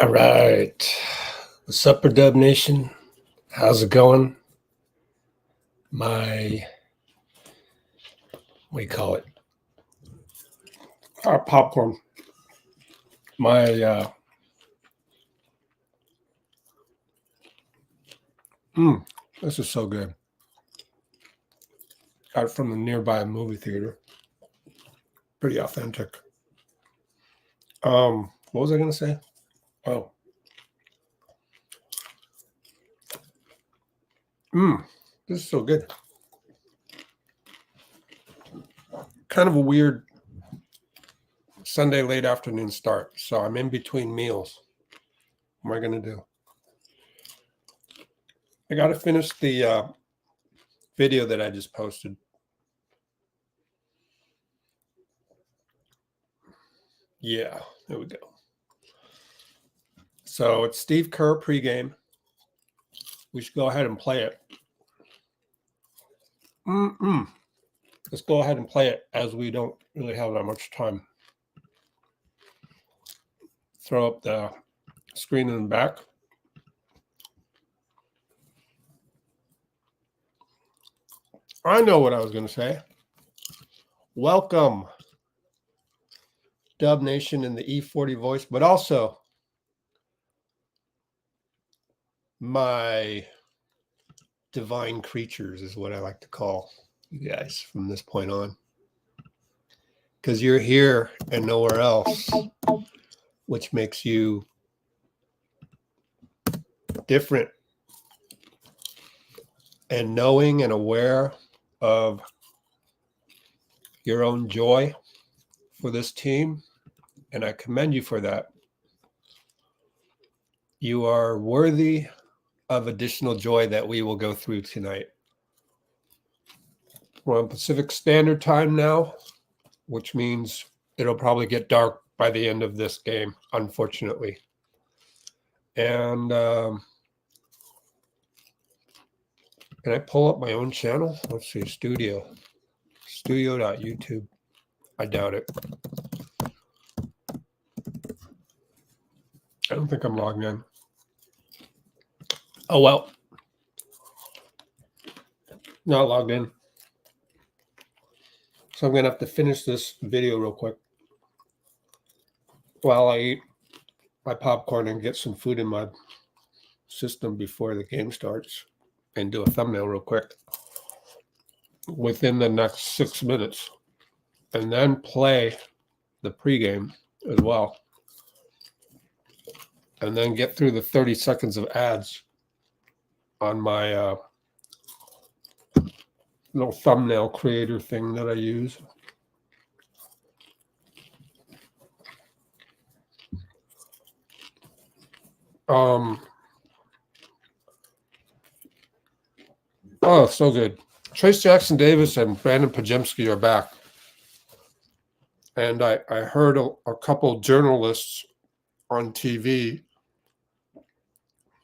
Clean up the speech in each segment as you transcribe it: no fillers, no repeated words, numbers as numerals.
All right. What's up, Dub Nation? How's it going? What do you call it? Our popcorn. This is so good. Got it from the nearby movie theater. Pretty authentic. What was I going to say? Oh. This is so good. Kind of a weird Sunday late afternoon start. So I'm in between meals. What am I going to do? I got to finish the video that I just posted. Yeah, there we go. So it's Steve Kerr pregame. We should go ahead and play it. Let's go ahead and play it as we don't really have that much time. Throw up the screen in the back. I know what I was going to say. Welcome, Dub Nation in the E40 voice, but also my divine creatures is what I like to call you guys from this point on. Because you're here and nowhere else, which makes you different and knowing and aware of your own joy for this team. And I commend you for that. You are worthy of additional joy that we will go through tonight. We're on Pacific Standard Time now, which means it'll probably get dark by the end of this game, unfortunately. And can I pull up my own channel? Let's see, studio.youtube. I doubt it. I don't think I'm logged in. Oh, well. Not logged in. So I'm going to have to finish this video real quick while I eat my popcorn and get some food in my system before the game starts and do a thumbnail real quick within the next 6 minutes and then play the pregame as well. And then get through the 30 seconds of ads on my little thumbnail creator thing that I use. Oh, so good. Trace Jackson Davis and Brandon Podziemski are back. And I heard a couple journalists on TV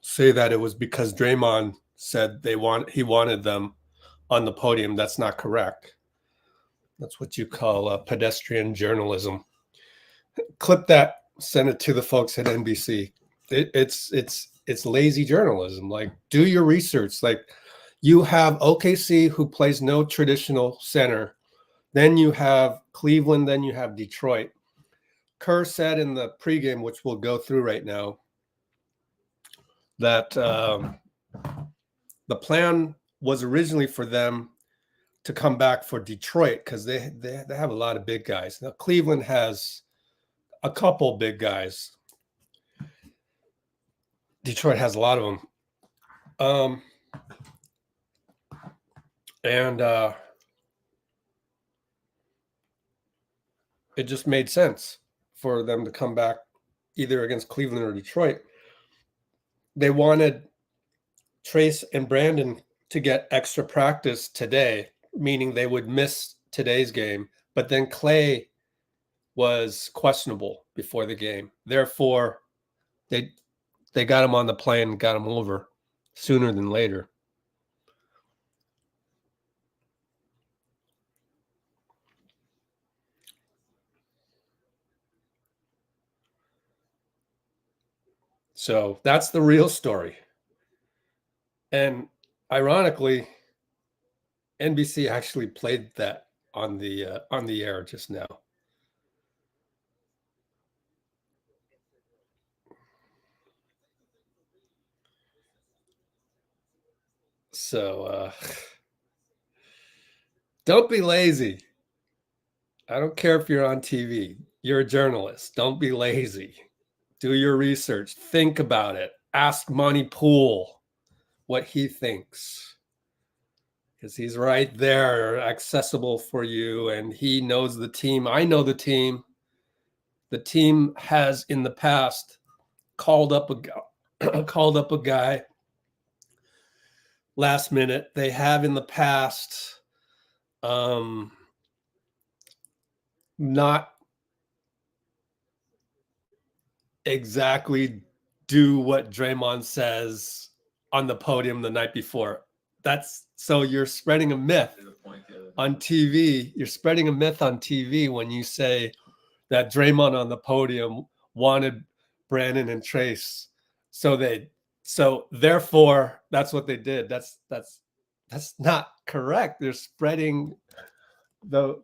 say that it was because Draymond said he wanted them on the podium. That's not correct. That's what you call pedestrian journalism. Clip that, send it to the folks at NBC. It's lazy journalism. Like, do your research. Like, you have OKC, who plays no traditional center. Then you have Cleveland. Then you have Detroit. Kerr said in the pregame, which we'll go through right now, that the plan was originally for them to come back for Detroit because they have a lot of big guys. Now, Cleveland has a couple big guys. Detroit has a lot of them. And it just made sense for them to come back either against Cleveland or Detroit. They wanted Trace and Brandon to get extra practice today, meaning they would miss today's game. But then Klay was questionable before the game. Therefore, they got him on the plane and got him over sooner than later. So that's the real story. And ironically, NBC actually played that on the air just now. So don't be lazy. I don't care if you're on TV. You're a journalist. Don't be lazy. Do your research. Think about it. Ask Monty Poole what he thinks, because he's right there, accessible for you, and he knows the team. I know the team. The team has in the past called up a guy last minute. They have in the past not exactly do what Draymond says on the podium the night before. So you're spreading a myth on TV. You're spreading a myth on TV when you say that Draymond on the podium wanted Brandon and Trace. So therefore that's what they did. That's not correct. They're spreading the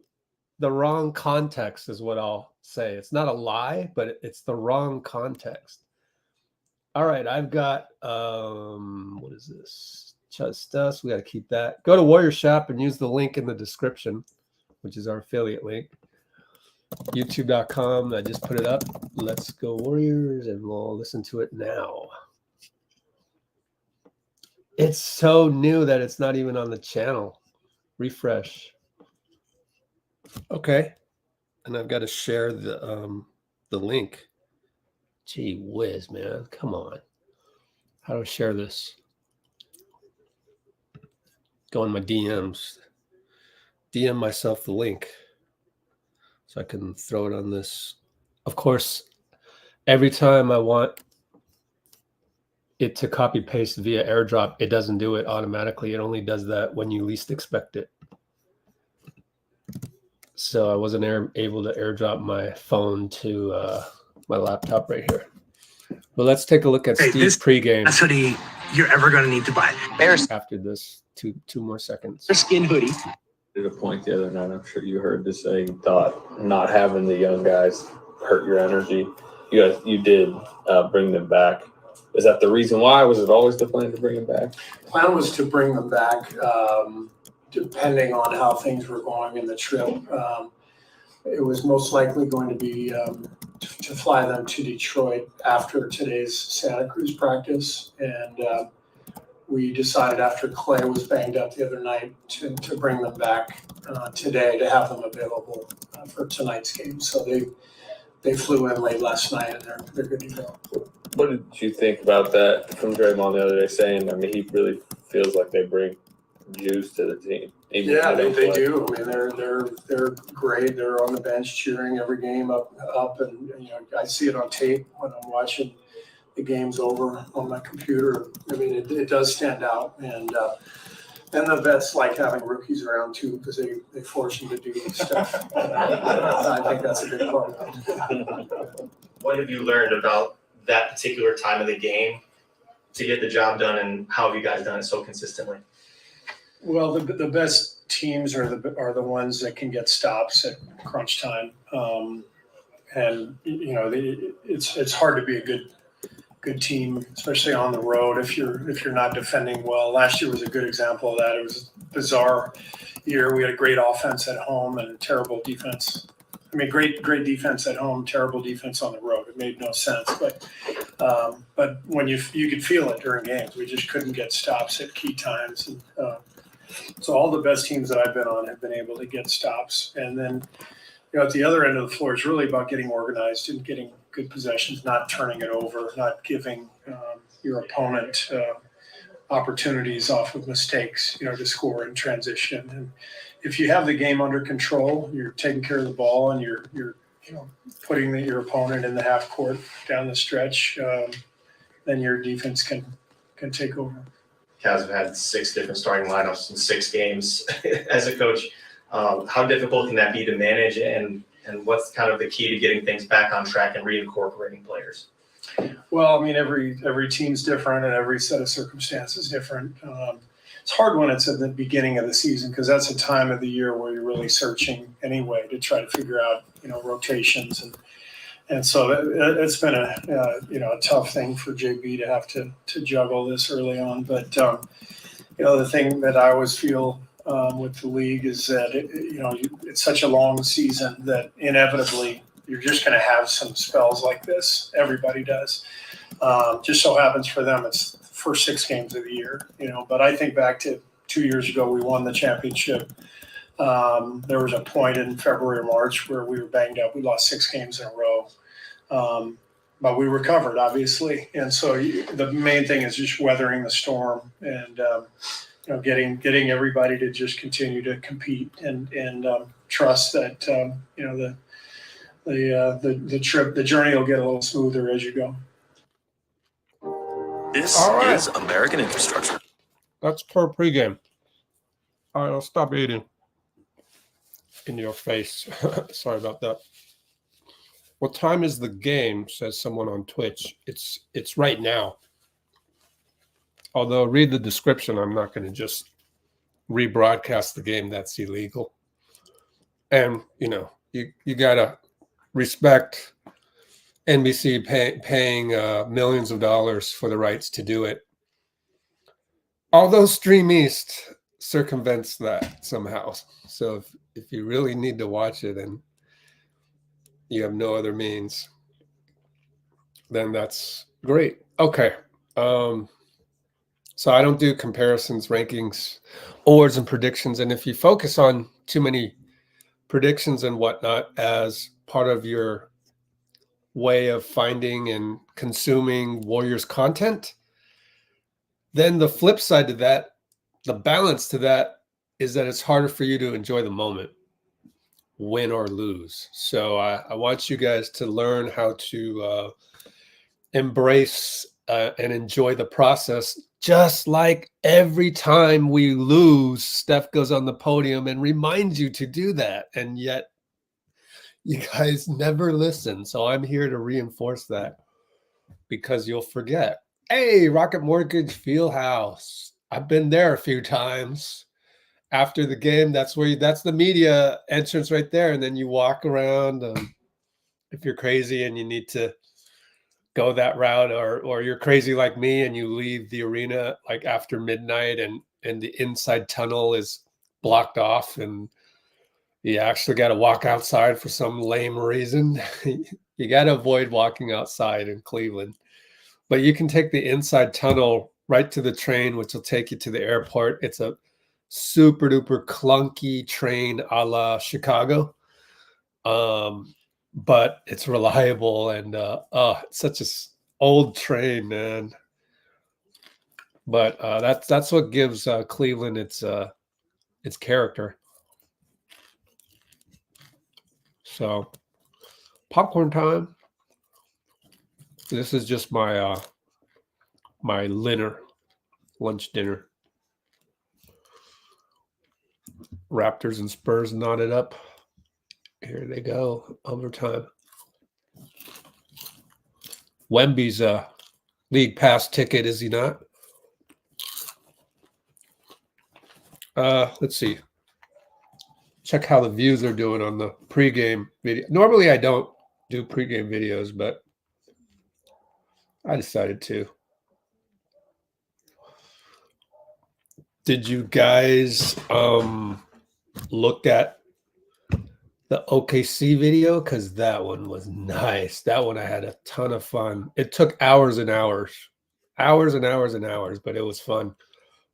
wrong context is what I'll say. It's not a lie, but it's the wrong context. All right, I've got what is this? Just us. We got to keep that. Go to Warrior Shop and use the link in the description, which is our affiliate link. YouTube.com. I just put it up. Let's Go Warriors, and we'll listen to it now. It's so new that it's not even on the channel. Refresh. Okay, and I've got to share the link. Gee whiz, man. Come on. How do I share this? Go in my DMs. DM myself the link so I can throw it on this. Of course, every time I want it to copy paste via airdrop, it doesn't do it automatically. It only does that when you least expect it. So I wasn't able to airdrop my phone to my laptop right here. But let's take a look at Steve's pregame. That's hoodie you're ever going to need to buy. Bears after this, two more seconds. Skin hoodie. Did a point the other night. I'm sure you heard this say you thought not having the young guys hurt your energy. You did bring them back. Is that the reason why? Was it always the plan to bring them back? The plan was to bring them back, depending on how things were going in the trip. It was most likely going to be to fly them to Detroit after today's Santa Cruz practice. And we decided after Klay was banged up the other night to bring them back today to have them available for tonight's game. So they flew in late last night and they're good to go. What did you think about that from Draymond the other day saying, I mean, he really feels like they bring juice to the team? Yeah, they do. I mean, they're great. They're on the bench cheering every game up, and you know, I see it on tape when I'm watching the games over on my computer. I mean, it does stand out, and the vets like having rookies around too because they force you to do stuff. I think that's a big part of it. What have you learned about that particular time of the game to get the job done, and how have you guys done it so consistently? Well, the best teams are the ones that can get stops at crunch time, and you know it's hard to be a good team, especially on the road if you're not defending well. Last year was a good example of that. It was a bizarre year. We had a great offense at home and terrible defense. I mean, great defense at home, terrible defense on the road. It made no sense, but when you could feel it during games. We just couldn't get stops at key times. And, so all the best teams that I've been on have been able to get stops. And then, you know, at the other end of the floor, it's really about getting organized and getting good possessions, not turning it over, not giving your opponent opportunities off of mistakes, you know, to score in transition. And if you have the game under control, you're taking care of the ball, and you're you know, putting your opponent in the half court down the stretch, then your defense can take over. Cavs have had 6 different starting lineups in 6 games as a coach. How difficult can that be to manage, and what's kind of the key to getting things back on track and reincorporating players? Well, I mean, every team's different and every set of circumstances different. It's hard when it's at the beginning of the season because that's a time of the year where you're really searching anyway to try to figure out, rotations and so it's been a tough thing for JB to have to juggle this early on. But the thing that I always feel with the league is that it's such a long season that inevitably you're just going to have some spells like this. Everybody does. Just so happens for them, it's the first 6 games of the year. But I think back to 2 years ago, we won the championship. There was a point in February or March where we were banged up. We lost 6 games in a row. But we recovered, obviously. And so the main thing is just weathering the storm and, getting everybody to just continue to compete and trust that, the journey will get a little smoother as you go. This All right. is American Infrastructure. That's per pregame. All right, I'll stop eating in your face. Sorry about that. What time is the game? Says someone on Twitch. It's right now. Although read the description, I'm not going to just rebroadcast the game. That's illegal. And you gotta respect NBC paying millions of dollars for the rights to do it. Although Stream East circumvents that somehow. So if you really need to watch it and you have no other means, then that's great. Okay. So I don't do comparisons, rankings, awards, and predictions. And if you focus on too many predictions and whatnot as part of your way of finding and consuming Warriors content, then the flip side to that, the balance to that, is that it's harder for you to enjoy the moment, win or lose. So I want you guys to learn how to embrace and enjoy the process. Just like every time we lose, Steph goes on the podium and reminds you to do that. And yet you guys never listen. So I'm here to reinforce that because you'll forget. Hey, Rocket Mortgage Fieldhouse. I've been there a few times. After the game, that's the media entrance right there. And then you walk around. If you're crazy and you need to go that route, or you're crazy like me and you leave the arena like after midnight and the inside tunnel is blocked off and you actually got to walk outside for some lame reason. You got to avoid walking outside in Cleveland, but you can take the inside tunnel right to the train, which will take you to the airport. It's a super duper clunky train a la Chicago. But it's reliable and it's such a old train, man. But that's what gives Cleveland its character. So popcorn time. This is just my my lunch dinner. Raptors and Spurs knotted up. Here they go, overtime. Wemby's a league pass ticket, is he not? Let's see. Check how the views are doing on the pregame video. Normally I don't do pregame videos, but I decided to. Did you guys look at the OKC video? Because that one was nice. That one I had a ton of fun. It took hours and hours, but it was fun.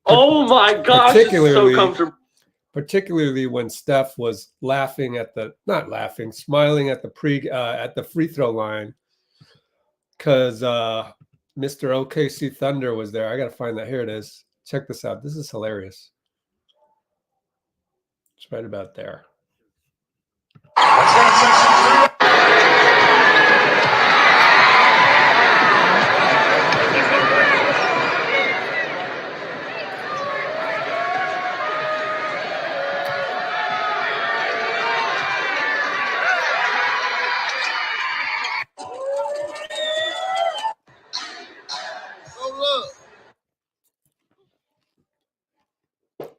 Oh my gosh, it's so comfortable. Particularly when Steph was smiling at the free throw line because Mr. OKC Thunder was there. I got to find that. Here it is. Check this out. This is hilarious. It's right about there.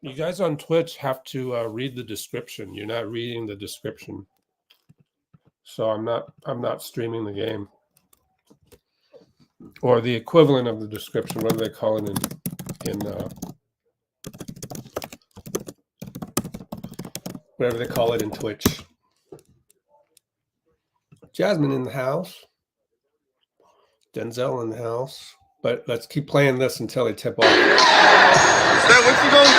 You guys on Twitch have to read the description. You're not reading the description, so I'm not streaming the game, or the equivalent of the description. What do they call it in whatever they call it in Twitch? Jasmine in the house. Denzel in the house. But let's keep playing this until they tip off. Steph, what you gonna do?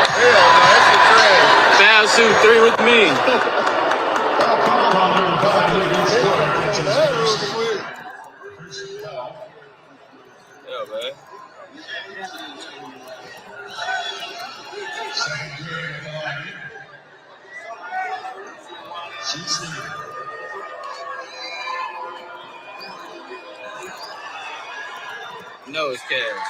Hell no, that's your trash. Foul shoot 3 with me. Yeah, man. No, it's cash.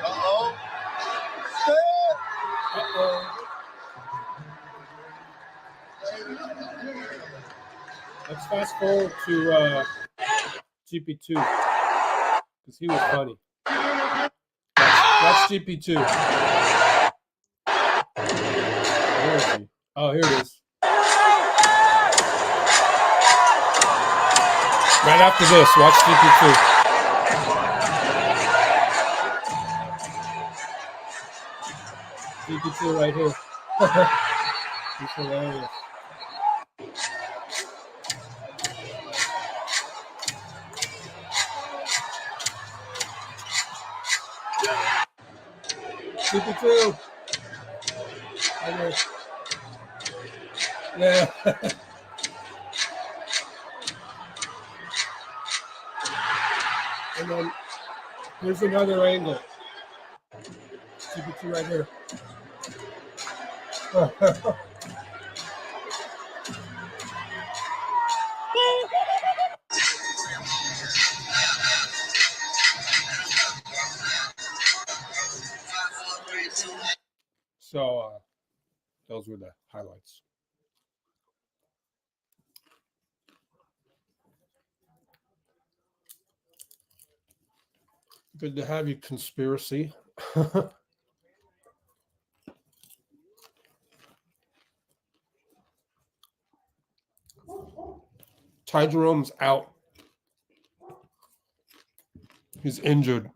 Uh-oh. Let's fast forward to GP2 because he was funny. That's GP2. Where is he? Oh, here it is. Right after this, watch GP2. GP2 right here. He's hilarious. GP2. Right here. Yeah. And then here's another angle. GP2 right here. So those were the highlights. Good to have you, Conspiracy. Ty Jerome's out. He's injured.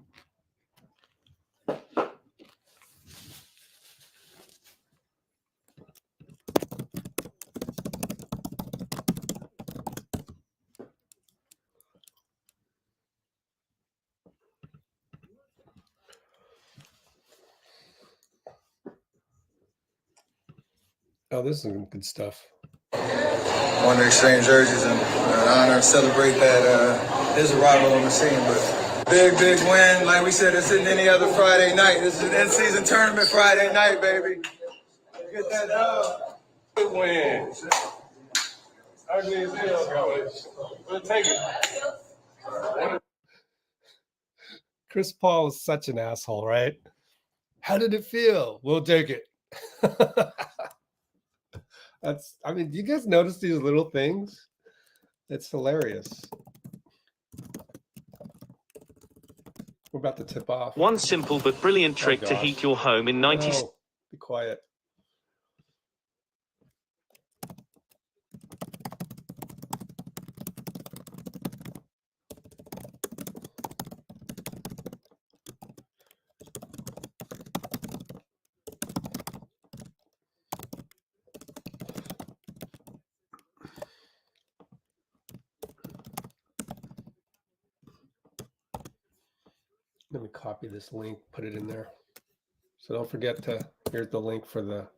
Oh, this is good stuff. Want to exchange jerseys and honor and celebrate that his arrival on the scene. But big win. Like we said, it's in any other Friday night. This is an in-season tournament Friday night, baby. Get that dub. Good win. Ugly as hell, guys. We'll take it. Chris Paul is such an asshole, right? How did it feel? We'll take it. I mean, do you guys notice these little things? It's hilarious. We're about to tip off. One simple but brilliant trick to heat your home in 90 No, be quiet. Let me copy this link, put it in there. So don't forget to, here's the link for the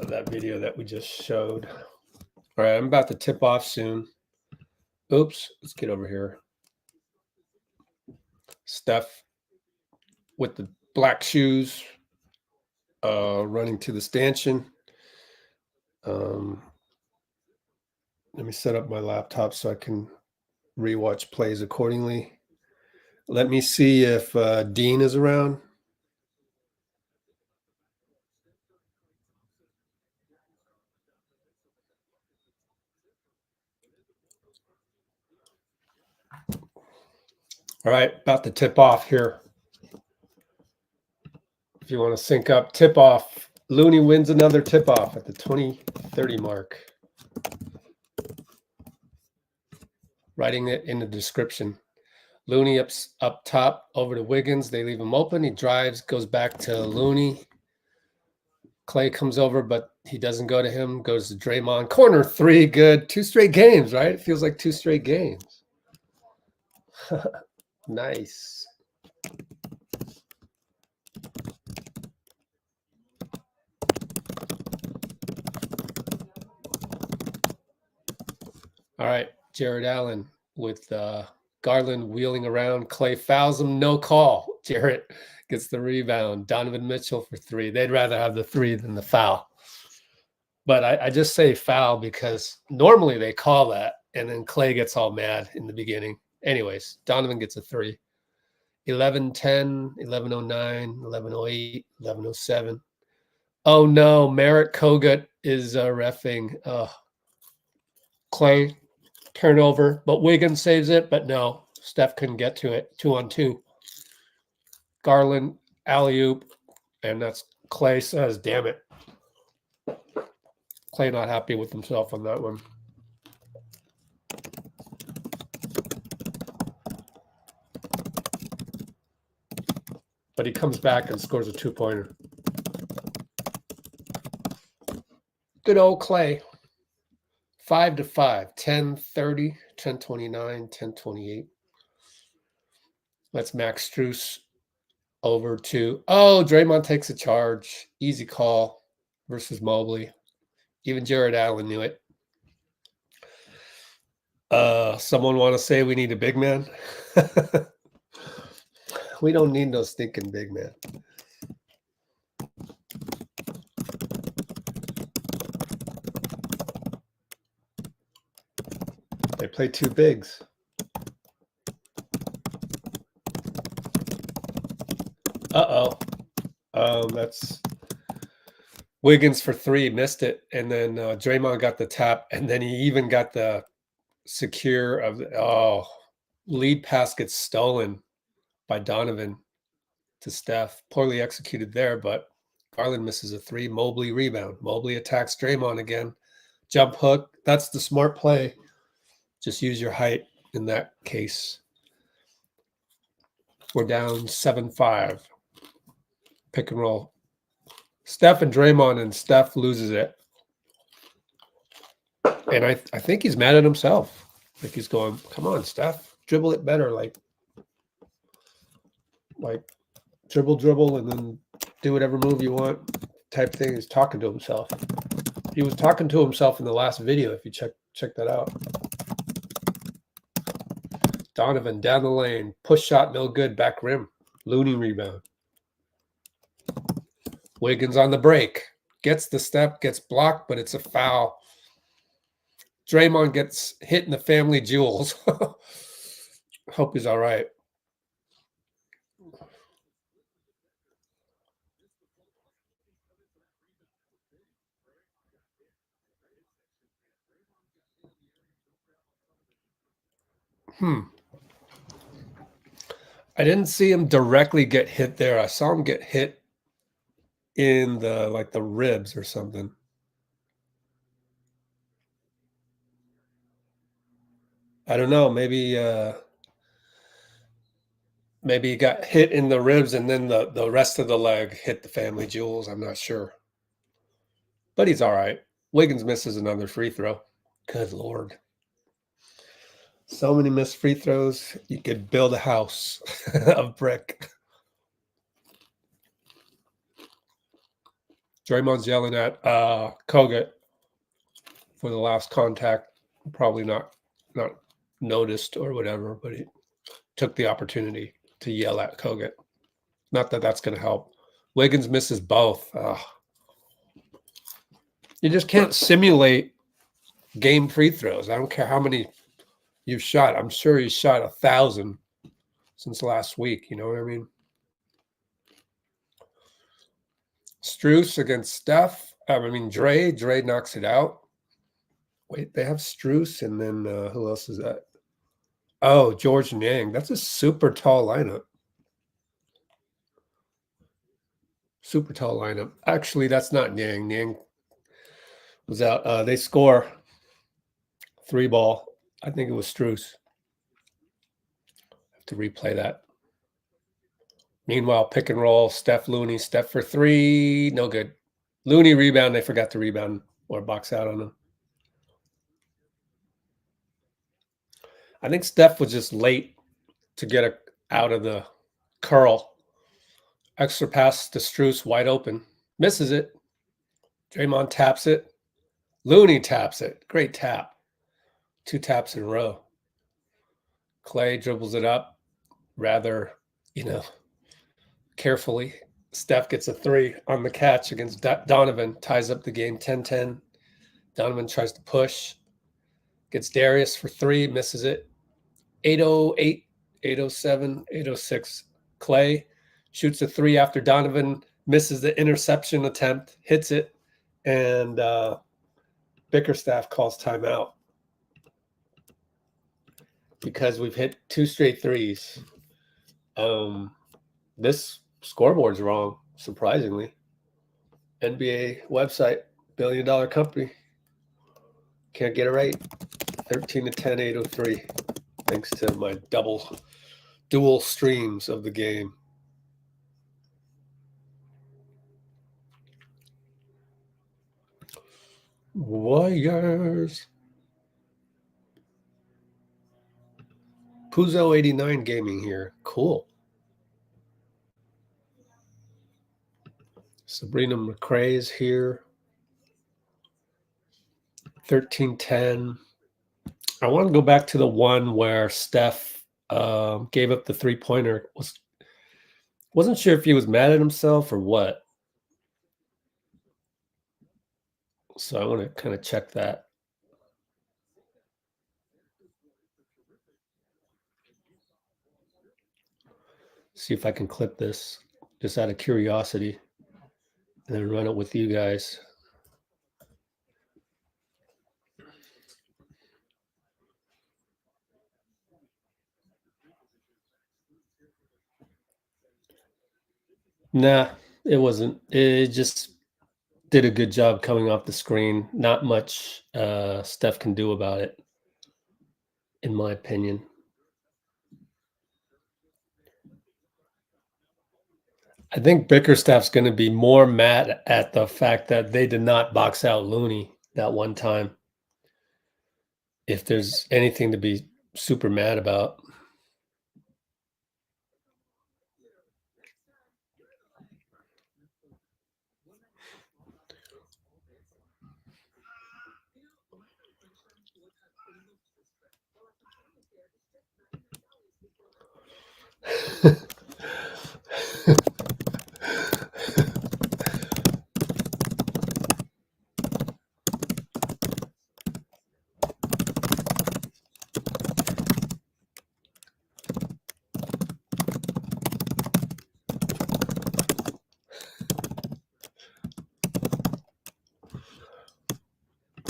that video that we just showed. All right, I'm about to tip off soon. Oops, let's get over here. Steph with the black shoes, running to the stanchion. Let me set up my laptop so I can rewatch plays accordingly. Let me see if Dean is around. All right, about to tip off here. If you want to sync up, tip off. Looney wins another tip off at the 20:30 mark. Writing it in the description. Looney up top over to Wiggins. They leave him open. He drives, goes back to Looney. Klay comes over, but he doesn't go to him. Goes to Draymond. Corner three, good. 2 straight games, right? It feels like 2 straight games. Nice. All right, Jared Allen with Garland wheeling around. Klay fouls him, no call. Jarrett gets the rebound. Donovan Mitchell for 3. They'd rather have the 3 than the foul. But I just say foul because normally they call that, and then Klay gets all mad in the beginning. Anyways, Donovan gets a 3. 11:10, 11:09, 11:08, 11:07. Oh no, Merritt Kogut is reffing. Klay turnover, but Wiggins saves it, but no, Steph couldn't get to it. 2-on-2. Garland, alley-oop, and that's Klay says, damn it. Klay not happy with himself on that one. But he comes back and scores a 2-pointer. Good old Klay. 5-5, 10:30, 10:29, 10:28. Let's Max Strus over to, Draymond takes a charge. Easy call versus Mobley. Even Jared Allen knew it. Someone want to say we need a big man? We don't need no stinking big man. They play 2 bigs. That's Wiggins for 3, missed it. And then Draymond got the tap. And then he even got the secure of lead pass gets stolen by Donovan to Steph. Poorly executed there, but Garland misses a 3. Mobley rebound. Mobley attacks Draymond again. Jump hook. That's the smart play. Just use your height in that case. We're down 7-5. Pick and roll. Steph and Draymond, and Steph loses it. And I think he's mad at himself. Like he's going, come on, Steph, dribble it better. Like dribble, and then do whatever move you want type thing. He's talking to himself. He was talking to himself in the last video, if you check that out. Donovan down the lane. Push shot, no good. Back rim. Looney rebound. Wiggins on the break. Gets the step, gets blocked, but it's a foul. Draymond gets hit in the family jewels. Hope he's all right. I didn't see him directly get hit there. I saw him get hit in the ribs or something. I don't know. Maybe he got hit in the ribs and then the rest of the leg hit the family jewels. I'm not sure. But he's all right. Wiggins misses another free throw. Good Lord. So many missed free throws. You could build a house of brick. Draymond's yelling at Kogut for the last contact. Probably not noticed or whatever, but he took the opportunity to yell at Kogut. Not that that's going to help. Wiggins misses both. You just can't simulate game free throws. I don't care how many you've shot. I'm sure he's shot 1,000 since last week. You know what I mean? Strus against Steph. Dray. Dray knocks it out. Wait, they have Strus, and then who else is that? Oh, George Niang. That's a super tall lineup. Super tall lineup. Actually, that's not Niang. Niang was out. They score 3 ball. I think it was Strus. Have to replay that. Meanwhile, pick and roll. Steph Looney. Steph for 3. No good. Looney rebound. They forgot to rebound or box out on him. I think Steph was just late to get out of the curl. Extra pass to Strus, wide open. Misses it. Draymond taps it. Looney taps it. Great tap. 2 taps in a row. Klay dribbles it up rather, carefully. Steph gets a 3 on the catch against Donovan. Ties up the game 10-10. Donovan tries to push. Gets Darius for 3. Misses it. 8:08, 8:07, 8:06. Klay shoots a 3 after Donovan misses the interception attempt, hits it, and Bickerstaff calls timeout because we've hit 2 straight 3s. This scoreboard's wrong, surprisingly. NBA website, $1 billion company. Can't get it right. 13-10, 8:03. Thanks to my dual streams of the game. Warriors. Puzo 89 gaming here. Cool. Sabrina McCrae's here. 13-10. I want to go back to the one where Steph gave up the 3-pointer. Wasn't sure if he was mad at himself or what. So I want to kind of check that. See if I can clip this just out of curiosity and then run it with you guys. Nah, it wasn't. It just did a good job coming off the screen. Not much Steph can do about it, in my opinion. I think Bickerstaff's going to be more mad at the fact that they did not box out Looney that one time. If there's anything to be super mad about.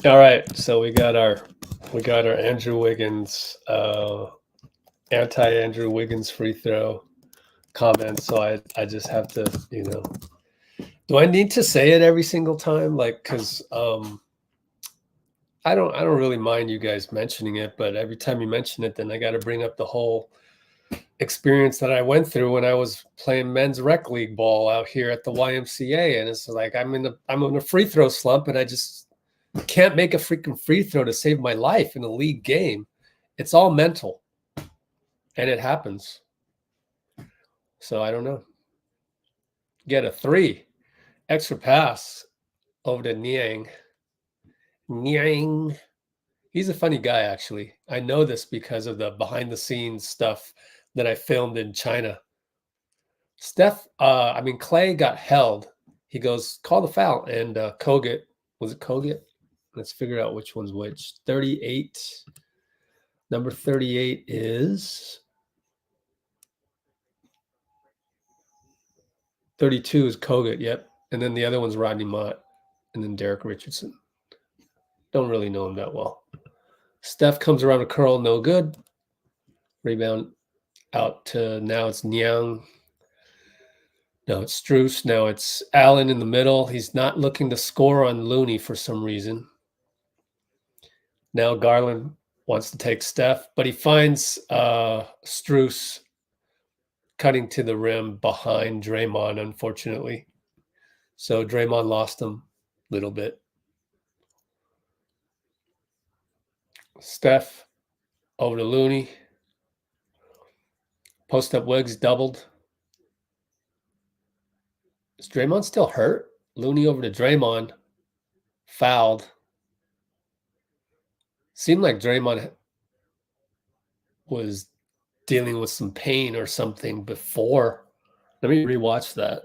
All right, so we got our Andrew Wiggins anti-Andrew Wiggins free throw comment. So I just have to, do I need to say it every single time? Like, because I don't really mind you guys mentioning it, but every time you mention it, then I got to bring up the whole experience that I went through when I was playing men's rec league ball out here at the YMCA, and it's like I'm in a free throw slump, and I just can't make a freaking free throw to save my life in a league game. It's all mental, and it happens. So I don't know. Get a 3 extra pass over to Niang. Niang. He's a funny guy, actually. I know this because of the behind the scenes stuff that I filmed in China. Klay got held. He goes, call the foul. And Kogut, was it Kogut? Let's figure out which one's which. 38. Number 38 is 32 is Kogut. Yep. And then the other one's Rodney Mott. And then Derek Richardson. Don't really know him that well. Steph comes around a curl, no good. Rebound out to now it's Nyang. No, it's Strus. Now it's Allen in the middle. He's not looking to score on Looney for some reason. Now Garland wants to take Steph, but he finds Strus cutting to the rim behind Draymond, unfortunately. So Draymond lost him a little bit. Steph over to Looney. Post up Wiggs doubled. Is Draymond still hurt? Looney over to Draymond. Fouled. Seemed like Draymond was dealing with some pain or something before. Let me rewatch that.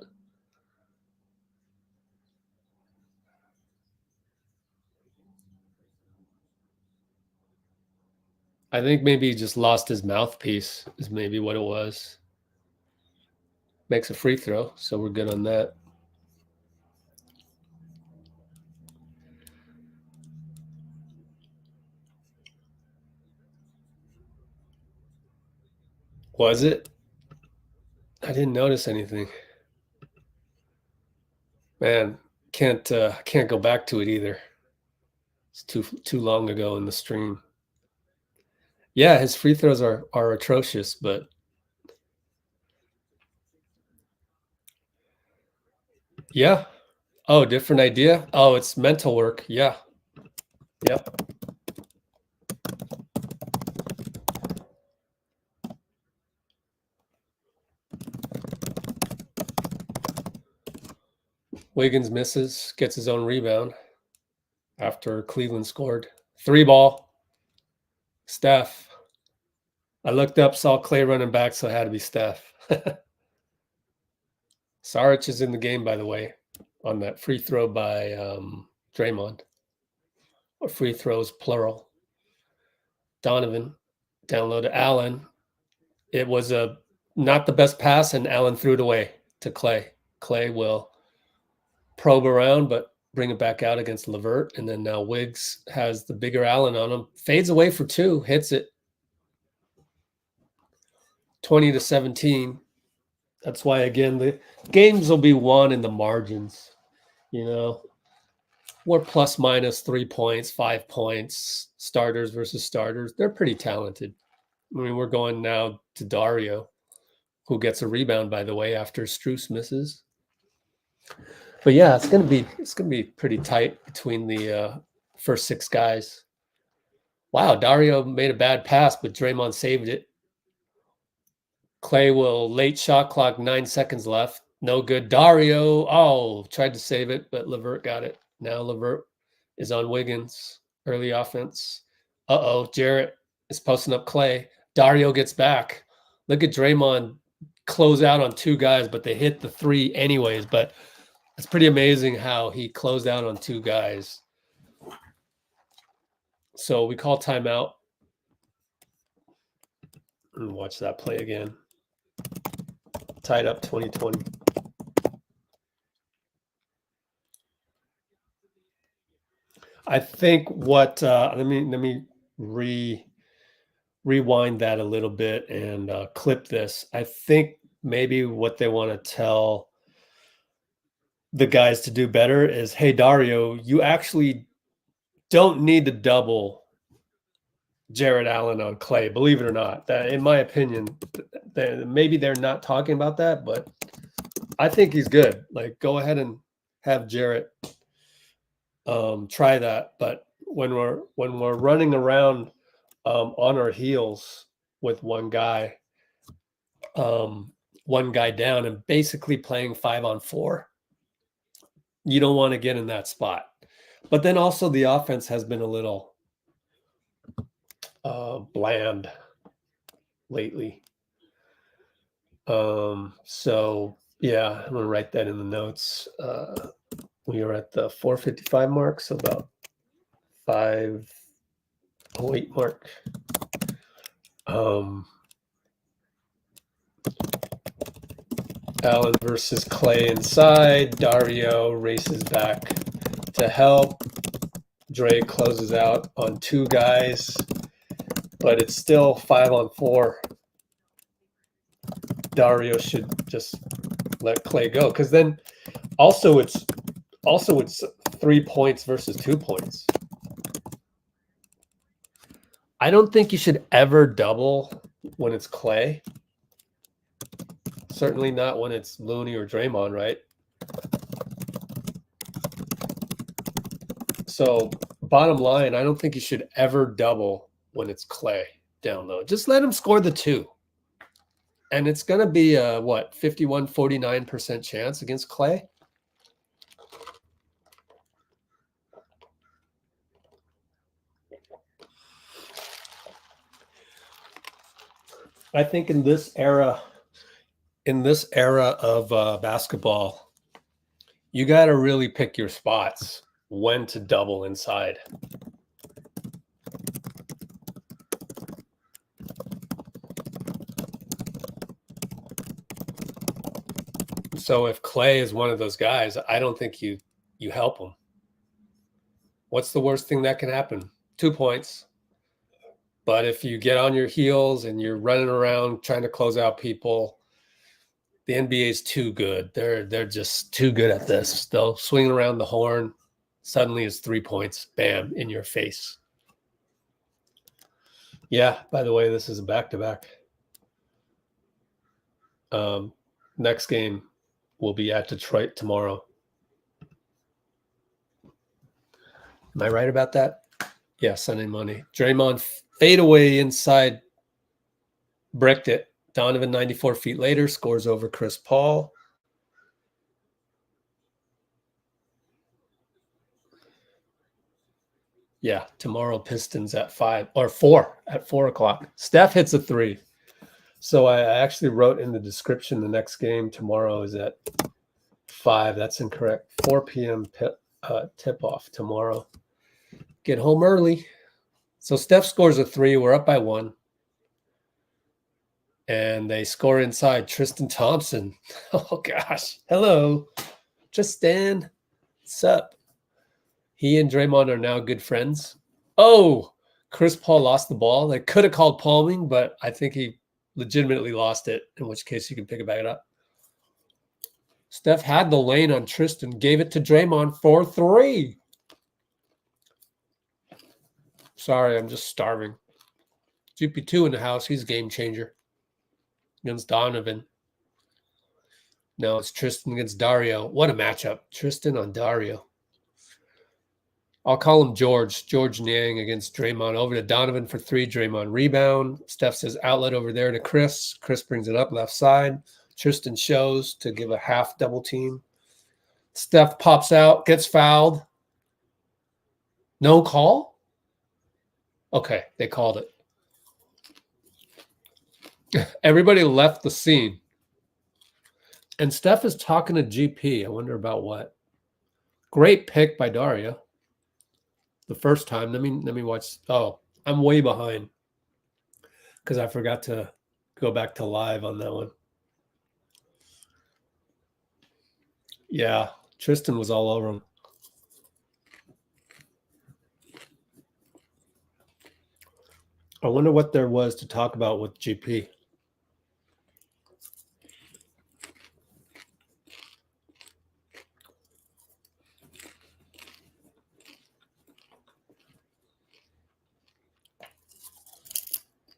I think maybe he just lost his mouthpiece is maybe what it was. Makes a free throw, so we're good on that. Was it? I didn't notice anything. Man, can't go back to it either. It's too long ago in the stream. Yeah, his free throws are atrocious, but yeah. Oh, different idea. Oh, it's mental work. Yeah. Yep. Wiggins misses, gets his own rebound after Cleveland scored. 3 ball. Steph. I looked up, saw Klay running back, so it had to be Steph. Saric is in the game, by the way, on that free throw by Draymond. Or free throws, plural. Donovan, down low to Allen. It was not the best pass, and Allen threw it away to Klay. Klay will probe around, but bring it back out against LeVert. And then now Wiggs has the bigger Allen on him. Fades away for 2, hits it. 20-17. That's why, again, the games will be won in the margins. You know, we're plus minus 3 points, 5 points, starters versus starters. They're pretty talented. I mean, we're going now to Dario, who gets a rebound, by the way, after Strus misses. But yeah, it's gonna be pretty tight between the first 6 guys. Wow, Dario made a bad pass, but Draymond saved it. Klay will late shot clock, 9 seconds left. No good. Dario, tried to save it, but LeVert got it. Now LeVert is on Wiggins. Early offense. Jarrett is posting up Klay. Dario gets back. Look at Draymond close out on 2 guys, but they hit the 3 anyways. But it's pretty amazing how he closed out on 2 guys. So we call timeout. And watch that play again. Tied up 2020. I think what let me rewind that a little bit and clip this. I think maybe what they want to tell the guys to do better is, hey, Dario, you actually don't need to double Jared Allen on Klay, believe it or not. That, in my opinion, maybe they're not talking about that, but I think he's good. Like, go ahead and have Jarrett try that. But when we're running around on our heels with one guy down and basically playing 5-on-4, you don't want to get in that spot. But then also the offense has been a little bland lately. So yeah, I'm gonna write that in the notes. We are at the 4:55 mark, so about 5:08 mark. Allen versus Klay inside. Dario races back to help. Dray closes out on 2 guys, but it's still 5-on-4. Dario should just let Klay go, because then also it's 3 points versus 2 points. I don't think you should ever double when it's Klay. Certainly not when it's Looney or Draymond, right? So bottom line, I don't think you should ever double when it's Klay down low. Just let him score the 2. And it's going to be a, 51-49% chance against Klay? I think in this era of basketball, you got to really pick your spots when to double inside. So if Klay is one of those guys, I don't think you help him. What's the worst thing that can happen? 2 points. But if you get on your heels and you're running around trying to close out people, the NBA is too good. They're just too good at this. They'll swing around the horn. Suddenly it's 3 points. Bam, in your face. Yeah, by the way, this is a back-to-back. Next game will be at Detroit tomorrow. Am I right about that? Yeah, Sunday, Monday. Draymond fadeaway inside, bricked it. Donovan 94 feet later scores over Chris Paul. Yeah, tomorrow Pistons at 4 o'clock. Steph hits a 3. So I actually wrote in the description the next game tomorrow is at 5. That's incorrect. 4 p.m. tip-off tomorrow. Get home early. So Steph scores a 3. We're up by 1. And they score inside. Tristan Thompson. Oh, gosh. Hello. Tristan. What's up? He and Draymond are now good friends. Oh, Chris Paul lost the ball. They could have called palming, but I think he legitimately lost it, in which case you can pick it back up. Steph had the lane on Tristan, gave it to Draymond for 3. Sorry, I'm just starving. GP2 in the house. He's a game changer against Donovan. Now it's Tristan against Dario. What a matchup. Tristan on Dario. I'll call him George. George Niang against Draymond. Over to Donovan for 3. Draymond rebound. Steph says outlet over there to Chris. Chris brings it up left side. Tristan shows to give a half double team. Steph pops out, gets fouled. No call? Okay, they called it. Everybody left the scene. And Steph is talking to GP. I wonder about what. Great pick by Dario. The first time. Let me watch. Oh, I'm way behind because I forgot to go back to live on that one. Yeah, Tristan was all over him. I wonder what there was to talk about with GP.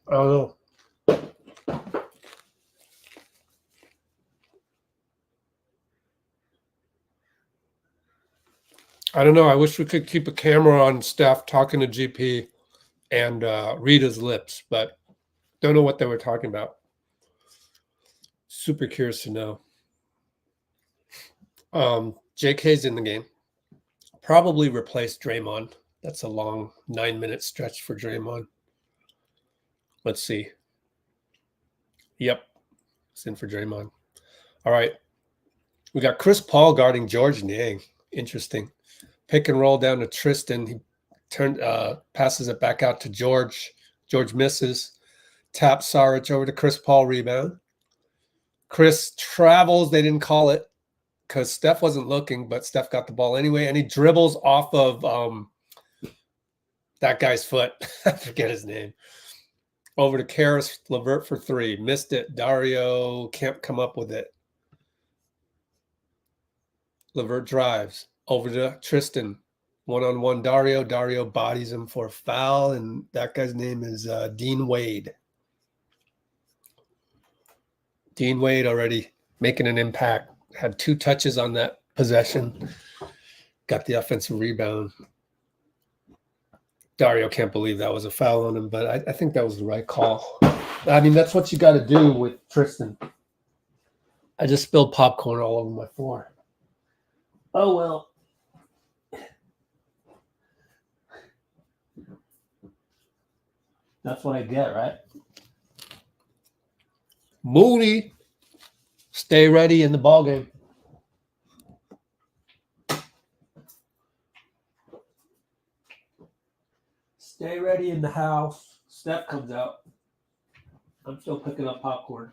I don't know. I don't know. I wish we could keep a camera on Steph talking to GP and read his lips, but don't know what they were talking about. Super curious to know. JK's in the game. Probably replaced Draymond. That's a long 9-minute stretch for Draymond. Let's see. Yep. It's in for Draymond. All right. We got Chris Paul guarding George Niang. Interesting. Pick and roll down to Tristan. He passes it back out to George. George misses. Taps Saric over to Chris Paul, rebound. Chris travels. They didn't call it because Steph wasn't looking, but Steph got the ball anyway, and he dribbles off of that guy's foot. I forget his name. Over to Karras, LeVert for three. Missed it. Dario can't come up with it. LeVert drives. Over to Tristan. One-on-one Dario. Dario bodies him for a foul, and that guy's name is Dean Wade. Dean Wade already making an impact. Had 2 touches on that possession. Got the offensive rebound. Dario can't believe that was a foul on him, but I think that was the right call. I mean, that's what you got to do with Tristan. I just spilled popcorn all over my floor. Oh, well. That's what I get, right? Moody, stay ready in the ballgame. Stay ready in the house. Steph comes out. I'm still picking up popcorn.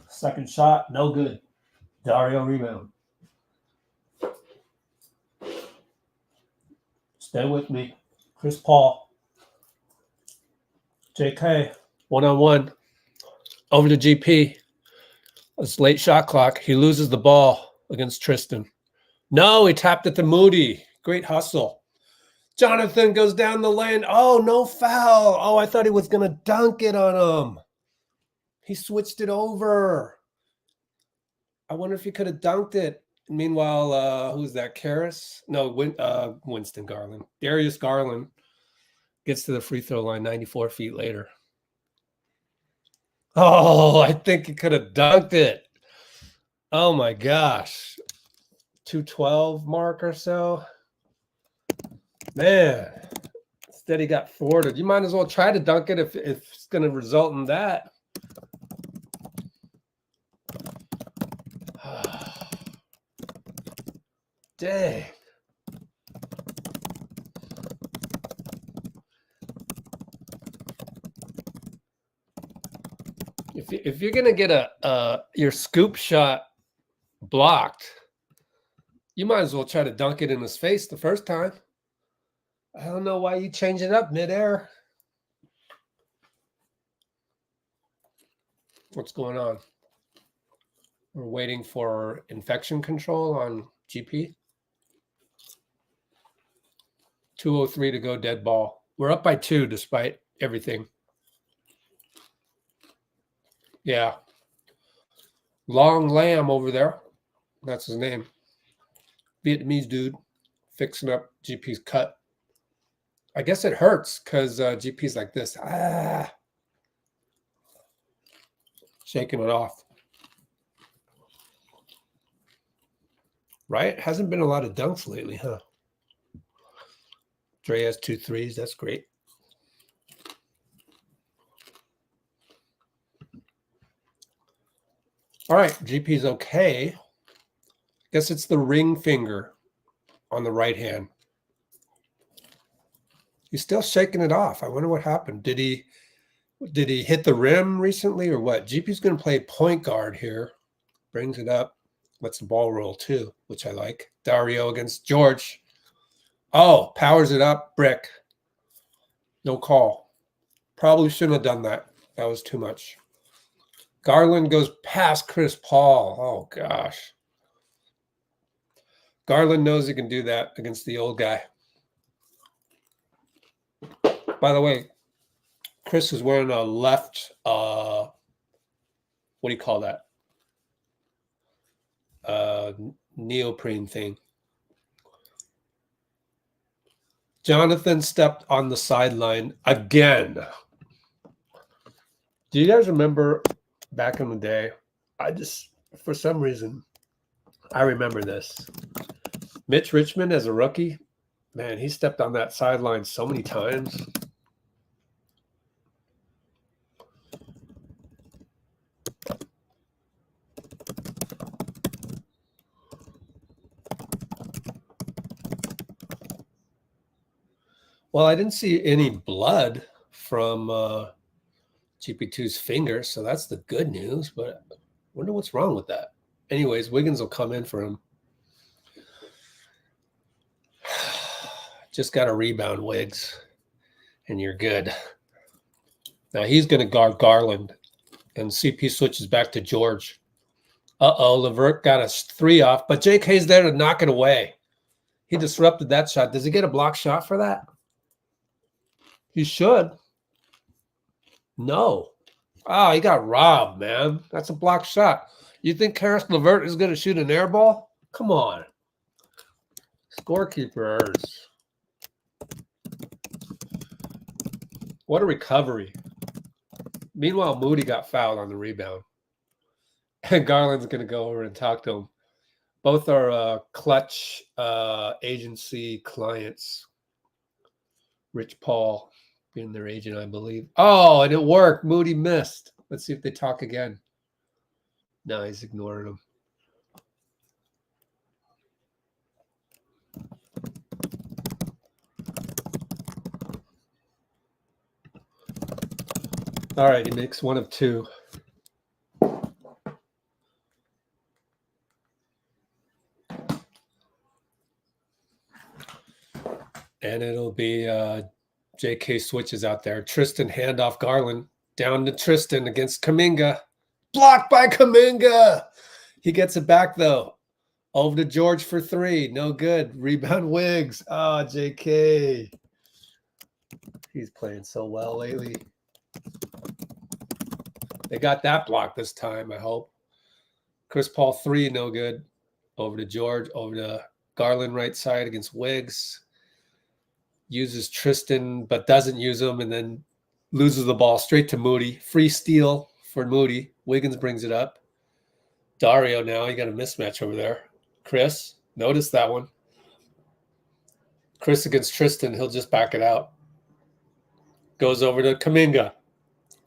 Second shot, no good. Dario rebound. Stay with me. Chris Paul. JK. One-on-one. Over to GP. It's late shot clock. He loses the ball against Tristan. No, he tapped it to Moody. Great hustle. Jonathan goes down the lane. Oh, no foul. Oh, I thought he was going to dunk it on him. He switched it over. I wonder if he could have dunked it. Meanwhile, who's that? Karras? No, Winston Garland. Darius Garland gets to the free throw line 94 feet later. Oh, I think he could have dunked it. Oh, my gosh. 212 mark or so. Man, instead he got thwarted. You might as well try to dunk it if it's going to result in that. Dang. If you're going to get your scoop shot blocked, you might as well try to dunk it in his face the first time. I don't know why you change it up midair. What's going on? We're waiting for infection control on GP. 2:03 to go, dead ball. We're up by 2 despite everything. Yeah. Long Lamb over there. That's his name. Vietnamese dude fixing up GP's cut. I guess it hurts because GP's like this. Shaking it off. Right? Hasn't been a lot of dunks lately, huh? Dray has 2 threes. That's great. All right. GP's okay. Guess it's the ring finger on the right hand. He's still shaking it off. I wonder what happened. Did he hit the rim recently or what? GP's going to play point guard here. Brings it up. Lets the ball roll too, which I like. Dario against George. Oh, powers it up. Brick. No call. Probably shouldn't have done that. That was too much. Garland goes past Chris Paul. Oh, gosh. Garland knows he can do that against the old guy. By the way, Chris is wearing a left, what do you call that? Neoprene thing. Jonathan stepped on the sideline again. Do you guys remember back in the day? For some reason, I remember this. Mitch Richmond as a rookie, man, he stepped on that sideline so many times. Well, I didn't see any blood from GP2's finger, so that's the good news, but I wonder what's wrong with that. Anyways, Wiggins will come in for him. Just got a rebound, Wiggs, and you're good. Now he's going to guard Garland, and CP switches back to George. Uh-oh, Levert got a 3 off, but JK's there to knock it away. He disrupted that shot. Does he get a block shot for that? He should. No. Oh, he got robbed, man. That's a block shot. You think Karis LeVert is going to shoot an air ball? Come on. Scorekeeper errors. What a recovery. Meanwhile, Moody got fouled on the rebound. And Garland's going to go over and talk to him. Both are clutch agency clients. Rich Paul being their agent, I believe. Oh, and it worked. Moody missed. Let's see if they talk again. No, he's ignoring him. All right, he makes 1 of 2. And it'll be JK switches out there. Tristan handoff Garland. Down to Tristan against Kuminga. Blocked by Kuminga. He gets it back, though. Over to George for 3. No good. Rebound Wiggs. Oh, JK. He's playing so well lately. They got that block this time, I hope. Chris Paul 3, no good. Over to George. Over to Garland right side against Wiggs. Uses Tristan, but doesn't use him, and then loses the ball straight to Moody. Free steal for Moody. Wiggins brings it up. Dario now. You got a mismatch over there. Chris, notice that one. Chris against Tristan. He'll just back it out. Goes over to Kuminga.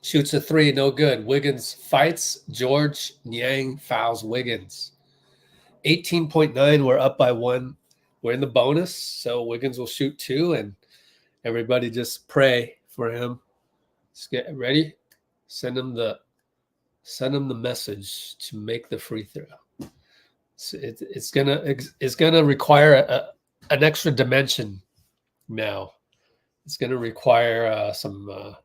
Shoots a 3, no good. Wiggins fights. George Niang fouls Wiggins. 18.9, we're up by 1. We're in the bonus, so Wiggins will shoot 2, and everybody just pray for him. Just get ready. Send him the message to make the free throw. So it's gonna require an extra dimension now. It's gonna require some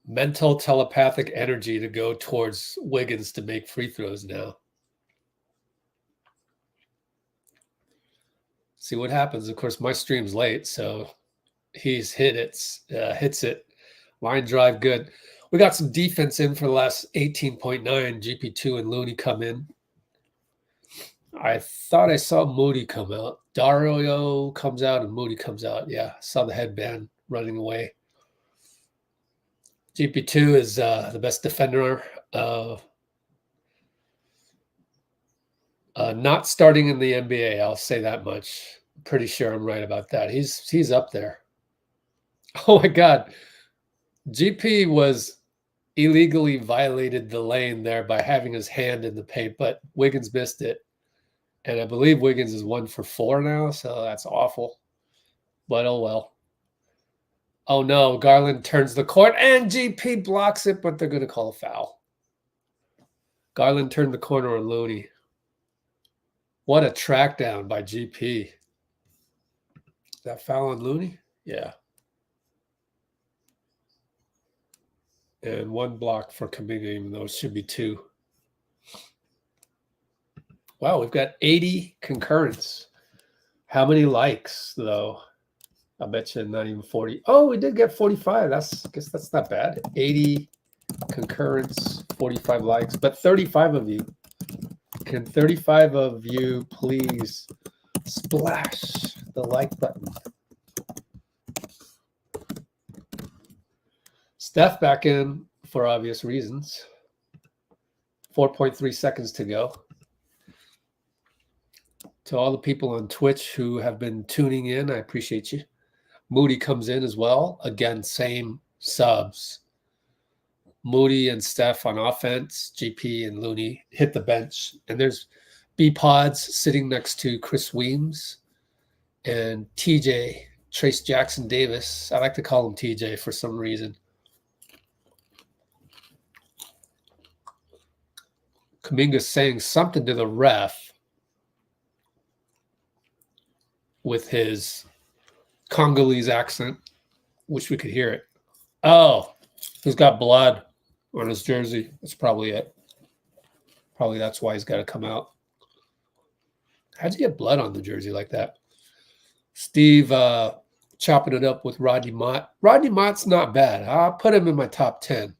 mental telepathic energy to go towards Wiggins to make free throws now. See what happens. Of course, my stream's late, so he's hits it. Line drive, good. We got some defense in for the last 18.9. GP2 and Looney come in. I thought I saw Moody come out. Dario comes out and Moody comes out. Yeah, saw the headband running away. GP2 is the best defender. Not starting in the NBA, I'll say that much. Pretty sure I'm right about that. He's up there. Oh my God. GP was illegally violated the lane there by having his hand in the paint, but Wiggins missed it. And I believe Wiggins is 1 for 4 now, so that's awful. But oh well. Oh no, Garland turns the court and GP blocks it, but they're going to call a foul. Garland turned the corner on Looney. What a track down by GP. That foul on Looney? Yeah. And 1 block for Kuminga, even though it should be 2. Wow, we've got 80 concurrents. How many likes, though? I bet you not even 40. Oh, we did get 45. I guess that's not bad. 80 concurrents, 45 likes, but 35 of you. Can 35 of you please splash the like button? Steph back in for obvious reasons. 4.3 seconds to go. To all the people on Twitch who have been tuning in, I appreciate you. Moody comes in as well. Again, same subs. Moody and Steph on offense. GP and Looney hit the bench. And there's BPodz sitting next to Chris Weems And TJ, Trace Jackson Davis. I like to call him TJ for some reason. Kuminga's saying something to the ref with his Congolese accent. Wish we could hear it. Oh, he's got blood on his jersey. That's probably it. Probably that's why he's got to come out. How'd you get blood on the jersey like that? Steve chopping it up with Rodney Mott. Rodney Mott's not bad. I'll put him in my top 10.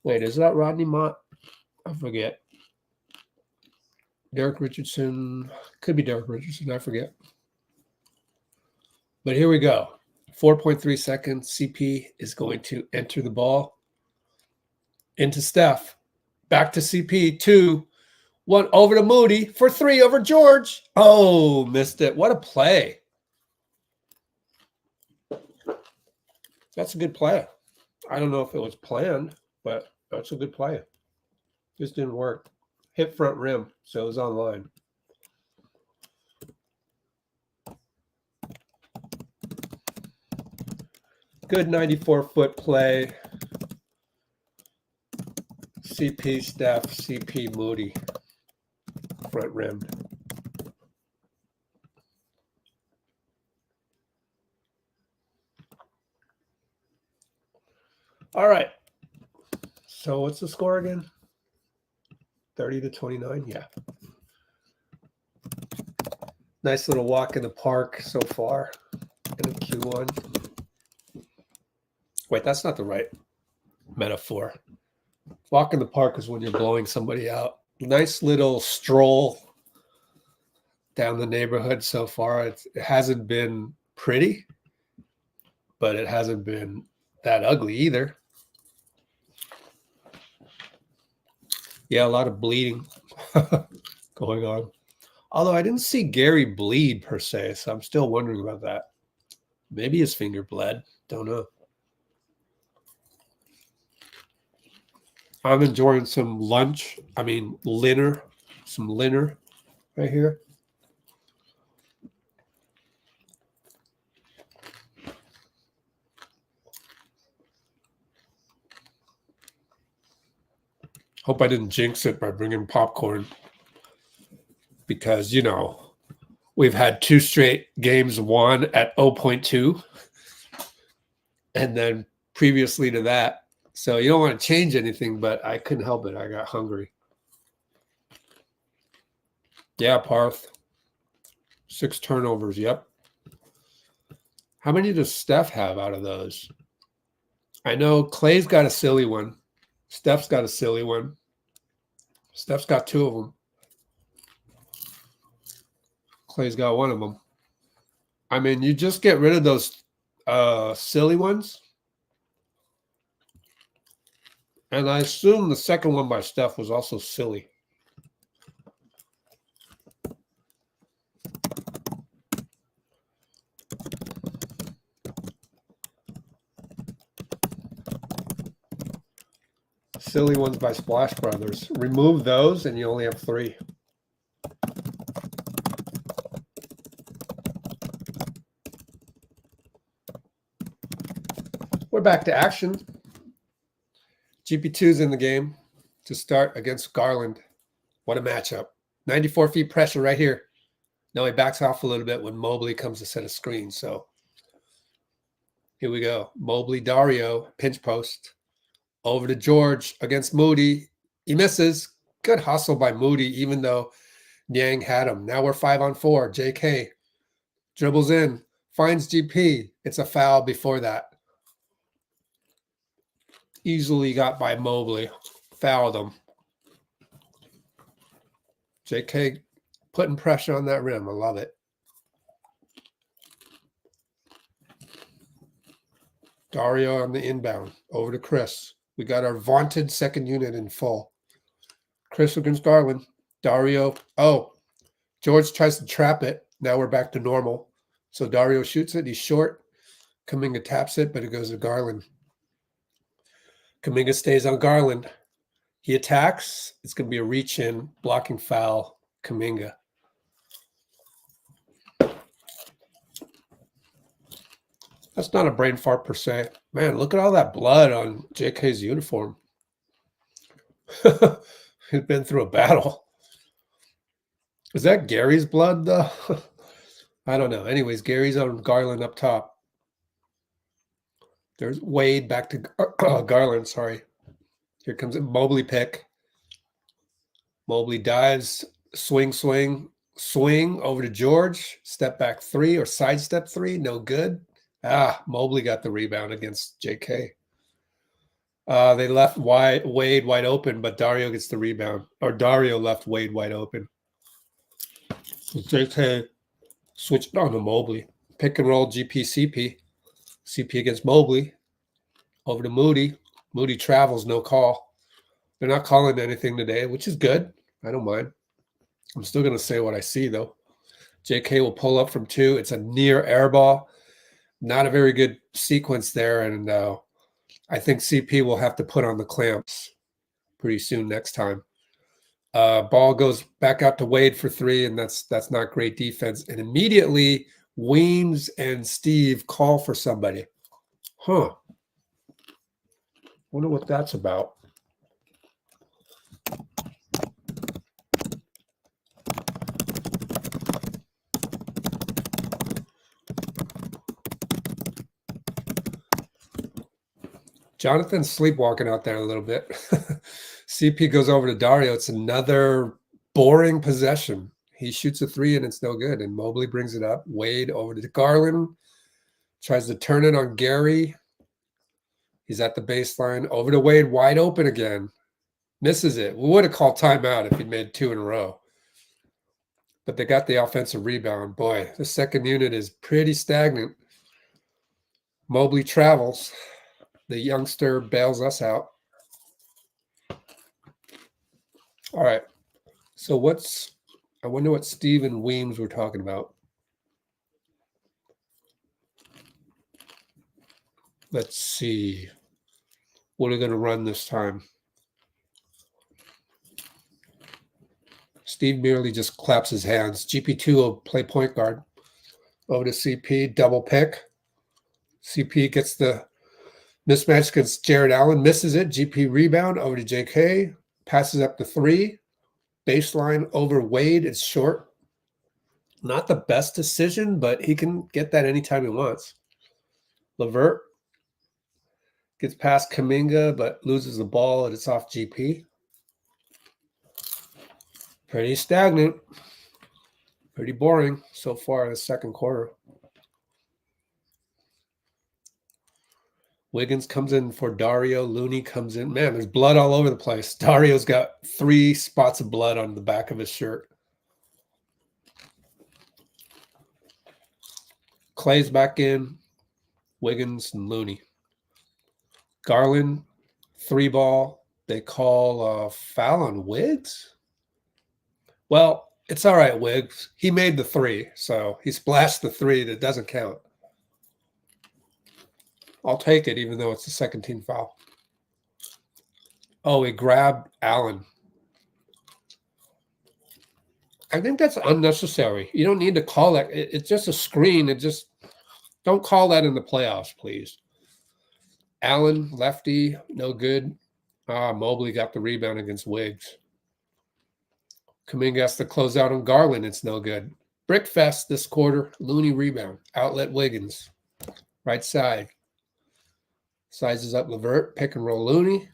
Wait, is that Rodney Mott? I forget. Derek Richardson. Could be Derek Richardson. I forget. But here we go. 4.3 seconds. CP is going to enter the ball into Steph. Back to CP. 2, 1 over to Moody for 3 over George. Oh, missed it. What a play. That's a good play. I don't know if it was planned, but that's a good play. Just didn't work. Hit front rim, so it was online. Good 94-foot play. CP Steph, CP Moody. Front rim. All right. So what's the score again? 30-29? Yeah. Nice little walk in the park so far in the Q1. Wait, that's not the right metaphor. Walk in the park is when you're blowing somebody out. Nice little stroll down the neighborhood so far. It hasn't been pretty, but it hasn't been that ugly either. Yeah, a lot of bleeding going on. Although I didn't see Gary bleed per se, so I'm still wondering about that. Maybe his finger bled. Don't know. I'm enjoying some lunch. I mean, dinner. Some dinner right here. Hope I didn't jinx it by bringing popcorn. Because, you know, we've had 2 straight games won at 0.2. And then previously to that. So you don't want to change anything, but I couldn't help it. I got hungry. Yeah, Parth. 6 turnovers. Yep. How many does Steph have out of those? I know Klay's got a silly one. Steph's got a silly one. Steph's got 2 of them. Klay's got 1 of them. I mean, you just get rid of those silly ones. And I assume the second one by Steph was also silly. Silly ones by Splash Brothers. Remove those and you only have 3. We're back to action. GP2's in the game to start against Garland. What a matchup. 94 feet pressure right here. Now he backs off a little bit when Mobley comes to set a screen. So here we go. Mobley, Dario, pinch post. Over to George against Moody. He misses. Good hustle by Moody, even though Niang had him. Now we're 5-on-4. JK dribbles in, finds GP. It's a foul before that. Easily got by Mobley. Fouled him. JK putting pressure on that rim. I love it. Dario on the inbound. Over to Chris. We got our vaunted second unit in full. Chris against Garland. Dario. Oh, George tries to trap it. Now we're back to normal. So Dario shoots it. He's short. Kuminga taps it, but it goes to Garland. Kuminga stays on Garland. He attacks. It's going to be a reach-in, blocking foul, Kuminga. That's not a brain fart per se. Man, look at all that blood on JK's uniform. He's been through a battle. Is that Gary's blood, though? I don't know. Anyways, Gary's on Garland up top. There's Wade back to Garland, sorry. Here comes a Mobley pick. Mobley dives, swing over to George. Step back 3 or sidestep 3, no good. Mobley got the rebound against JK. They left Wade wide open, but Dario gets the rebound. Or Dario left Wade wide open. JK switched on to Mobley. Pick and roll GP CP. CP against Mobley. Over to Moody. Moody travels, no call. They're not calling anything today, which is good. I don't mind. I'm still going to say what I see, though. JK will pull up from 2. It's a near air ball. Not a very good sequence there, and I think CP will have to put on the clamps pretty soon next time. Ball goes back out to Wade for 3, and that's not great defense. And immediately, Weems and Steve call for somebody. Wonder what that's about. Jonathan's sleepwalking out there a little bit. CP goes over to Dario. It's another boring possession. He shoots a 3 and it's no good. And Mobley brings it up. Wade over to Garland. Tries to turn it on Gary. He's at the baseline. Over to Wade, wide open again. Misses it. We would have called timeout if he'd made 2 in a row. But they got the offensive rebound. Boy, the second unit is pretty stagnant. Mobley travels. The youngster bails us out. All right. So I wonder what Steve and Weems were talking about. Let's see. What are we going to run this time? Steve merely just claps his hands. GP2 will play point guard. Over to CP, double pick. CP gets the mismatch against Jared Allen, misses it. GP rebound over to JK, passes up to 3. Baseline over Wade. It's short. Not the best decision, but he can get that anytime he wants. Levert gets past Kuminga, but loses the ball, and it's off GP. Pretty stagnant. Pretty boring so far in the second quarter. Wiggins comes in for Dario. Looney comes in. Man, there's blood all over the place. Dario's got 3 spots of blood on the back of his shirt. Klay's back in. Wiggins and Looney. Garland, 3 ball. They call a foul on Wiggs? Well, it's all right, Wiggs. He made the 3, so he splashed the 3 that doesn't count. I'll take it, even though it's the second team foul. Oh, he grabbed Allen. I think that's unnecessary. You don't need to call that. It's just a screen. Don't call that in the playoffs, please. Allen, lefty, no good. Mobley got the rebound against Wiggs. Kuminga has to close out on Garland. It's no good. Brickfest this quarter. Looney rebound. Outlet Wiggins. Right side. Sizes up Levert. Pick and roll Looney.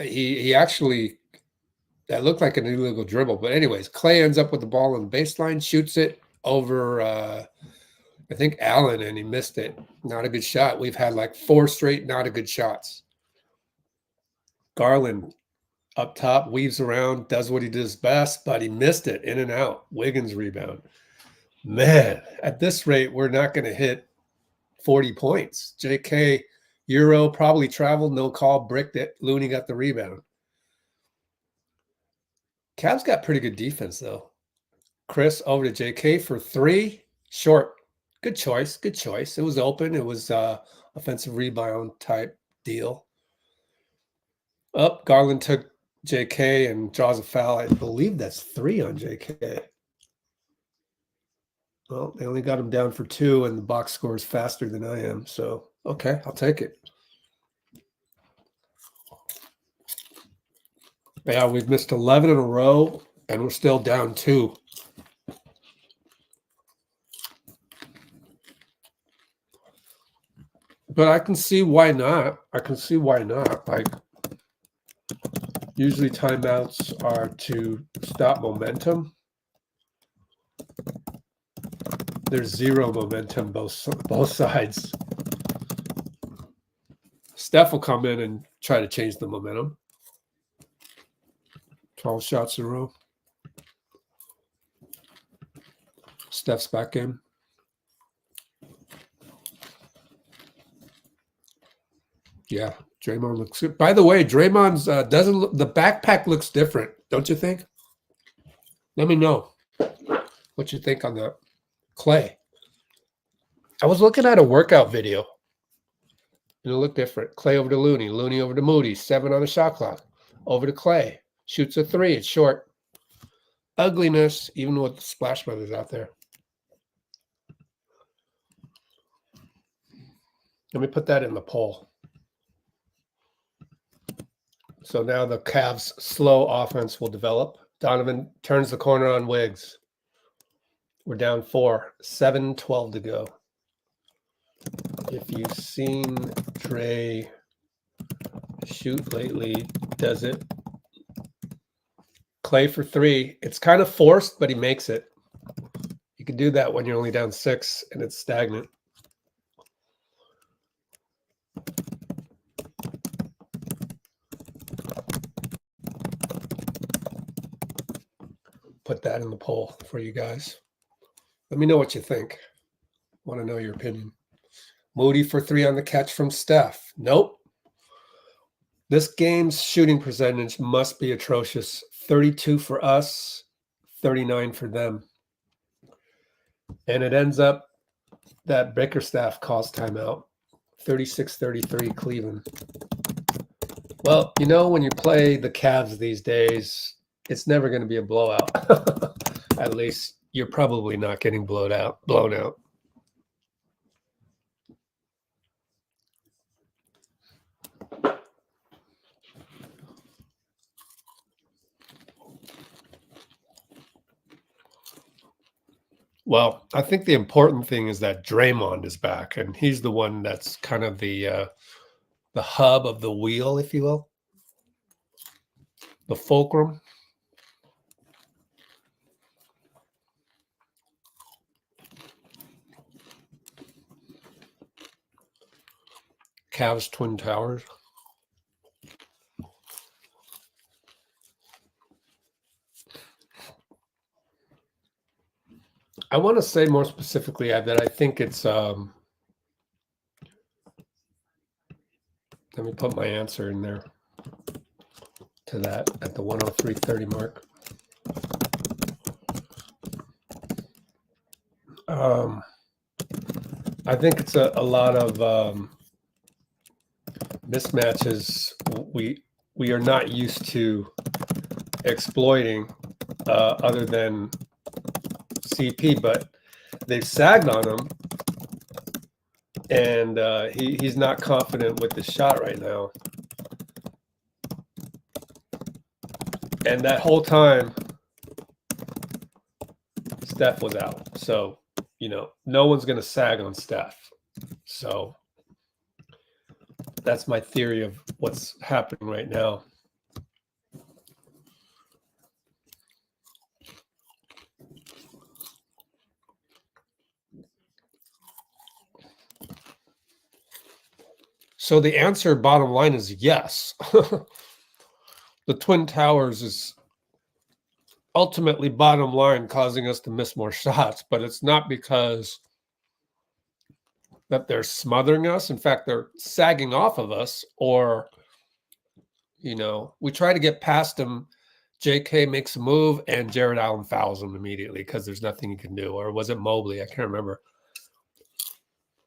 He actually, that looked like an illegal dribble. But anyways, Klay ends up with the ball on the baseline. Shoots it over, I think, Allen, and he missed it. Not a good shot. We've had like 4 straight not a good shots. Garland up top, weaves around, does what he does best, but he missed it, in and out. Wiggins rebound. Man, at this rate, we're not going to hit 40 points. JK, Euro, probably traveled, no call, bricked it. Looney got the rebound. Cavs got pretty good defense, though. Chris over to JK for 3. Short. Good choice. Good choice. It was open. It was offensive rebound type deal. Up, Garland took JK and draws a foul. I believe that's 3 on JK. Well, they only got him down for 2, and the box score is faster than I am. So, okay, I'll take it. Yeah, we've missed 11 in a row, and we're still down 2. But I can see why not. Like, usually timeouts are to stop momentum. There's 0 momentum both sides. Steph will come in and try to change the momentum. 12 shots in a row. Steph's back in. Yeah, Draymond looks good. By the way, Draymond's doesn't look, the backpack looks different, don't you think? Let me know what you think on that. Klay. I was looking at a workout video, and it looked different. Klay over to Looney, Looney over to Moody, 7 on the shot clock. Over to Klay, shoots a 3, it's short. Ugliness, even with the Splash Brothers out there. Let me put that in the poll. So now the Cavs' slow offense will develop. Donovan turns the corner on Wiggs. We're down 4, 7:12 to go. If you've seen Dray shoot lately, does it? Klay for 3. It's kind of forced, but he makes it. You can do that when you're only down 6 and it's stagnant. Put that in the poll for you guys. Let me know what you think. Want to know your opinion. Moody for 3 on the catch from Steph. Nope. This game's shooting percentage must be atrocious. 32 for us, 39 for them. And it ends up that Bickerstaff calls timeout. 36-33 Cleveland. Well, you know, when you play the Cavs these days, it's never going to be a blowout. At least you're probably not getting blown out. Well, I think the important thing is that Draymond is back, and he's the one that's kind of the hub of the wheel, if you will, the fulcrum. Cavs Twin Towers. I want to say more specifically that I think it's let me put my answer in there to that at the 103.30 mark. I think it's a lot of mismatches we are not used to exploiting other than CP, but they've sagged on him, and he's not confident with the shot right now. And that whole time, Steph was out. So, you know, no one's going to sag on Steph. So that's my theory of what's happening right now. So the answer, bottom line, is yes. The Twin Towers is ultimately, bottom line, causing us to miss more shots, but it's not because that they're smothering us. In fact, they're sagging off of us, or, you know, we try to get past them. JK makes a move and Jared Allen fouls him immediately because there's nothing he can do. Or was it Mobley? I can't remember.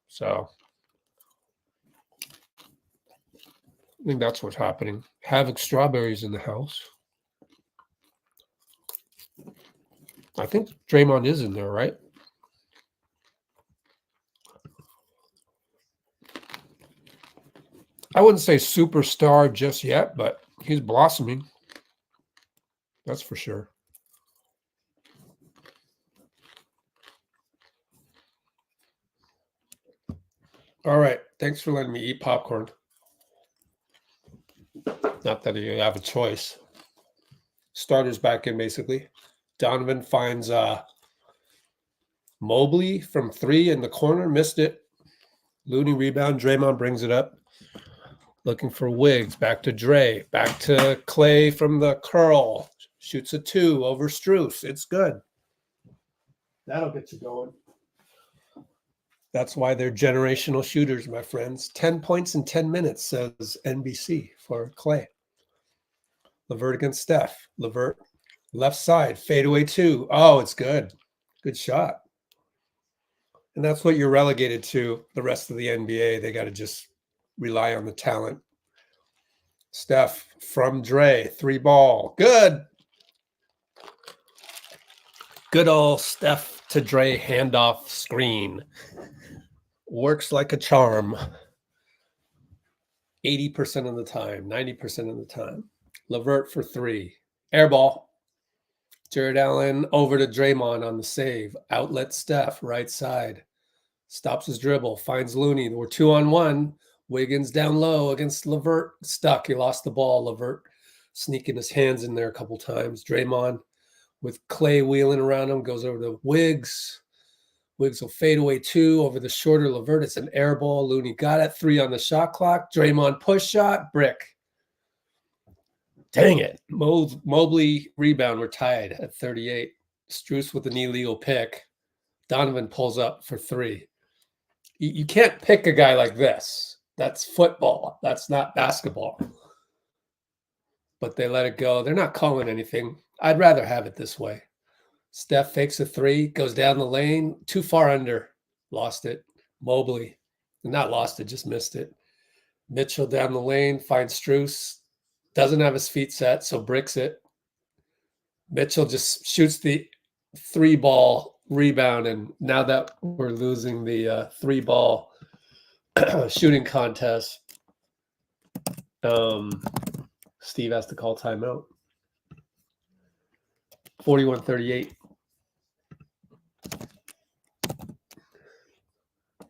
So I think that's what's happening. Havoc Strawberries in the house. I think Draymond is in there, right? I wouldn't say superstar just yet, but he's blossoming. That's for sure. All right. Thanks for letting me eat popcorn. Not that you have a choice. Starters back in, basically. Donovan finds Mobley from 3 in the corner. Missed it. Looney rebound. Draymond brings it up. Looking for Wiggs. Back to Dray. Back to Klay from the curl. Shoots a 2 over Strus. It's good. That'll get you going. That's why they're generational shooters, my friends. 10 points in 10 minutes, says NBC for Klay. LeVert against Steph. LeVert, left side, fadeaway 2. Oh, it's good. Good shot. And that's what you're relegated to the rest of the NBA. They got to just rely on the talent. Steph from Dray, 3 ball. Good. Good old Steph to Dray handoff screen. Works like a charm. 80% of the time, 90% of the time. LeVert for 3. Air ball. Jared Allen over to Draymond on the save. Outlet Steph, right side. Stops his dribble, finds Looney. We're 2-on-1. Wiggins down low against LeVert. Stuck. He lost the ball. LeVert sneaking his hands in there a couple times. Draymond with Klay wheeling around him. Goes over to Wiggs. Wiggs will fade away 2 over the shorter LeVert. It's an air ball. Looney got it. 3 on the shot clock. Draymond push shot. Brick. Dang it. Mobley rebound. We're tied at 38. Strus with an illegal pick. Donovan pulls up for 3. You can't pick a guy like this. That's football. That's not basketball. But they let it go. They're not calling anything. I'd rather have it this way. Steph fakes a 3, goes down the lane, too far under. Lost it. Mobley. Not lost it, just missed it. Mitchell down the lane, finds Strus. Doesn't have his feet set, so bricks it. Mitchell just shoots the 3-ball rebound, and now that we're losing the 3-ball shooting contest, Steve has to call timeout. 41-38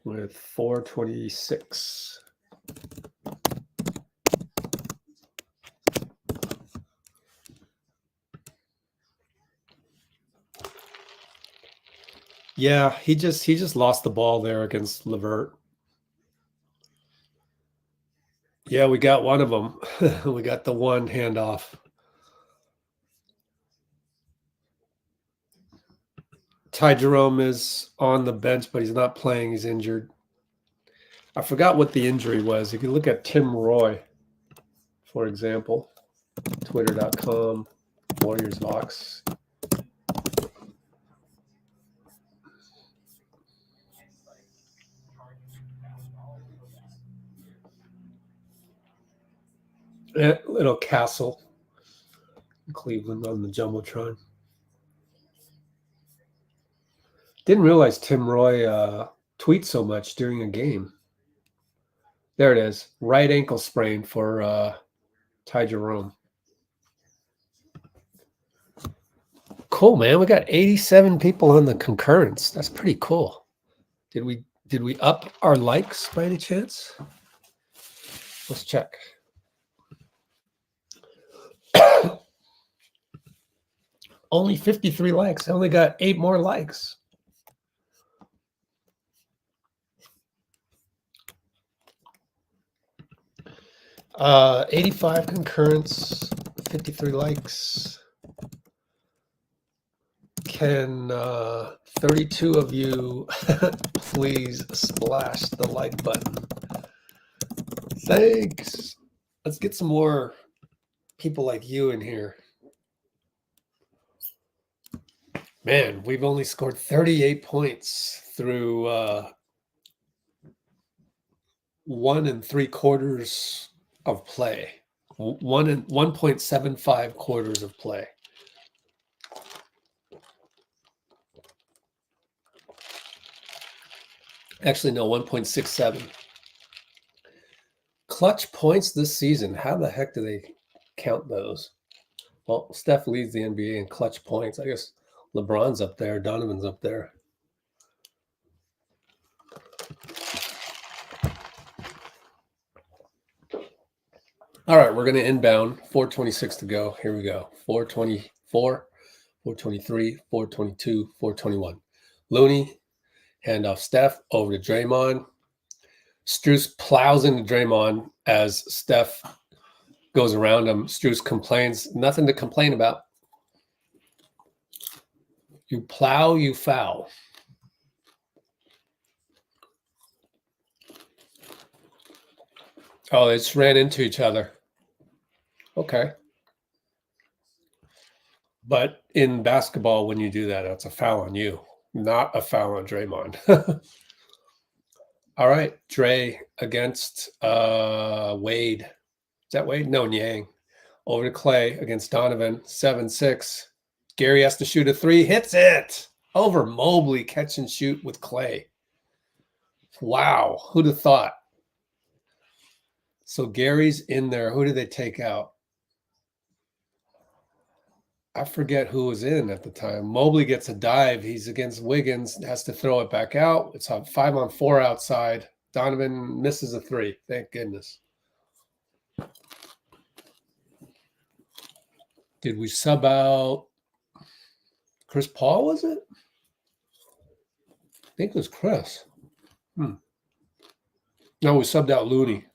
with 4:26. Yeah, he just lost the ball there against LeVert. Yeah, we got one of them. We got the one handoff. Ty Jerome is on the bench, but he's not playing. He's injured. I forgot what the injury was. If you look at Tim Roy, for example, twitter.com, Warriors Vox. Little castle in Cleveland on the Jumbotron. Didn't realize Tim Roy tweets so much during a game. There it is. Right ankle sprain for Ty Jerome. Cool, man. We got 87 people on the concurrence. That's pretty cool. Did we up our likes by any chance? Let's check. Only 53 likes. I only got 8 more likes. Uh, 85 concurrents, 53 likes. Can 32 of you please splash the like button? Thanks. Let's get some more people like you in here. Man, we've only scored 38 points through 1 3/4 of play. 1.75 quarters of play. Actually, no, 1.67. clutch points this season. How the heck do they count those? Well, Steph leads the NBA in clutch points. I guess LeBron's up there. Donovan's up there. All right, we're going to inbound. 4:26 to go. Here we go. 4:24, 4:23, 4:22, 4:21. Looney, handoff Steph over to Draymond. Strus plows into Draymond as Steph goes around him. Strus complains. Nothing to complain about. You plow, you foul. Oh, they just ran into each other. Okay. But in basketball, when you do that, that's a foul on you, not a foul on Draymond. All right. Dray against Wade. Is that Wade? No, Niang. Over to Klay against Donovan. 7-6. Gary has to shoot a three. Hits it. Over Mobley. Catch and shoot with Klay. Wow. Who'd have thought? So Gary's in there. Who did they take out? I forget who was in at the time. Mobley gets a dive. He's against Wiggins. Has to throw it back out. It's on 5-on-4 outside. Donovan misses a three. Thank goodness. Did we sub out Chris Paul, was it? I think it was Chris. No, we subbed out Looney.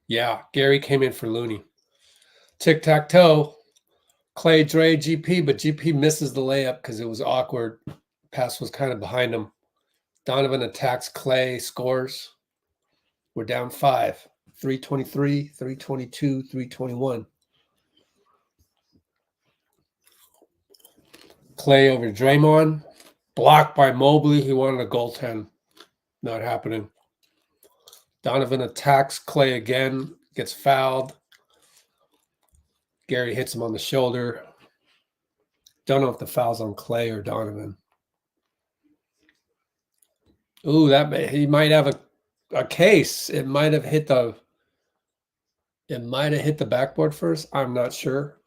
Yeah, Gary came in for Looney. Tic-tac-toe. Klay, Dray, GP, but GP misses the layup because it was awkward. Pass was kind of behind him. Donovan attacks Klay, scores. We're down 5. 323, 322, 321. Klay over Draymond. Blocked by Mobley. He wanted a goaltend. Not happening. Donovan attacks Klay again. Gets fouled. Gary hits him on the shoulder. Don't know if the foul's on Klay or Donovan. Ooh, he might have a case. It might have hit the backboard first. I'm not sure.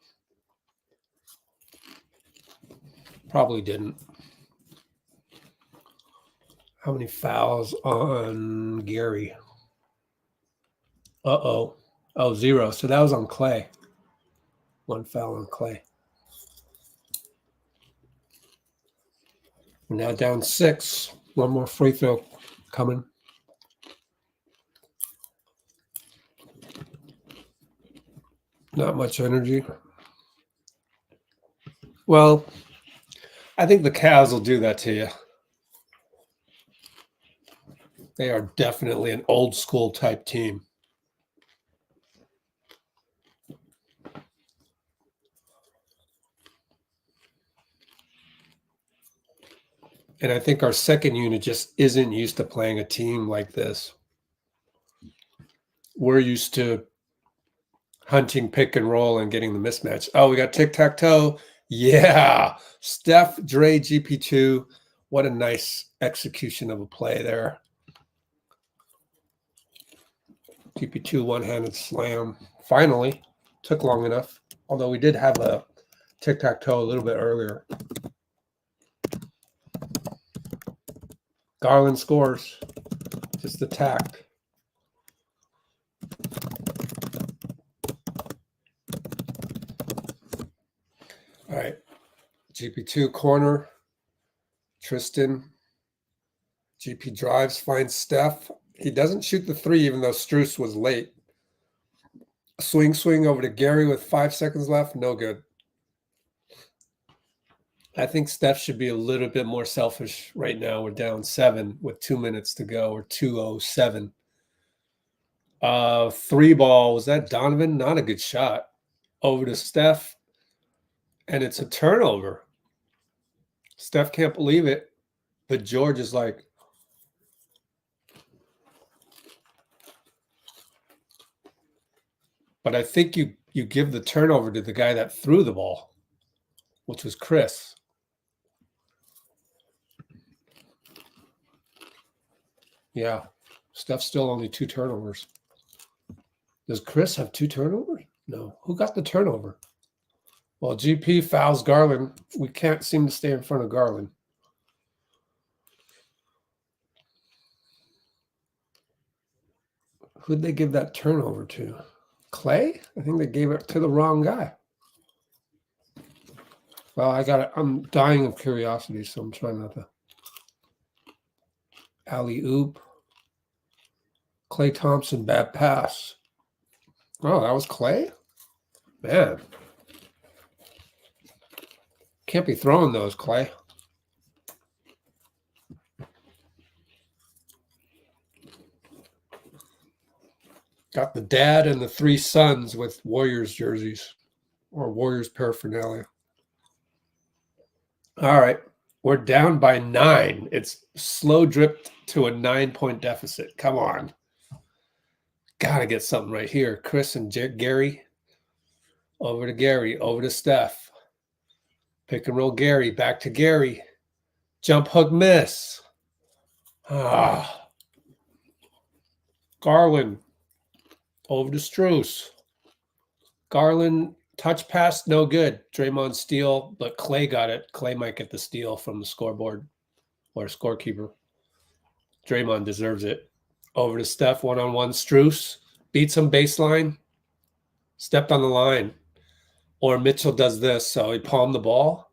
Probably didn't. How many fouls on Gary? Uh-oh. Oh, 0. So that was on Klay. 1 foul on Klay. We're now down 6. 1 more free throw coming. Not much energy. Well, I think the Cavs will do that to you. They are definitely an old school type team. And I think our second unit just isn't used to playing a team like this. We're used to hunting pick and roll and getting the mismatch. Oh, we got tic-tac-toe. Yeah. Steph, Dray, GP2. What a nice execution of a play there. GP2 one-handed slam. Finally. Took long enough. Although we did have a tic-tac-toe a little bit earlier. Garland scores. Just attacked. All right. GP2 corner. Tristan. GP drives, finds Steph. He doesn't shoot the three, even though Strus was late. Swing over to Gary with 5 seconds left. No good. I think Steph should be a little bit more selfish right now. We're down 7 with 2 minutes to go, or 2:07. 3 ball. Was that Donovan? Not a good shot. Over to Steph. And it's a turnover. Steph can't believe it. But George is like, but I think you give the turnover to the guy that threw the ball, which was Chris. Yeah. Steph's still only 2 turnovers. Does Chris have 2 turnovers? No. Who got the turnover? Well, GP fouls Garland. We can't seem to stay in front of Garland. Who'd they give that turnover to? Klay? I think they gave it to the wrong guy. Well, I'm dying of curiosity, so I'm trying not to. Alley-oop. Klay Thompson, bad pass. Oh, that was Klay? Man. Can't be throwing those, Klay. Got the dad and the 3 sons with Warriors jerseys or Warriors paraphernalia. All right. We're down by 9. It's slow dripped to a 9-point deficit. Come on. Got to get something right here. Chris and Gary. Over to Gary. Over to Steph. Pick and roll Gary. Back to Gary. Jump hook miss. Garland. Over to Strus. Garland touch pass, no good. Draymond steal, but Klay got it. Klay might get the steal from the scoreboard or scorekeeper. Draymond deserves it. Over to Steph, one-on-one. Strus beats him baseline. Stepped on the line. Or Mitchell does this, so he palmed the ball.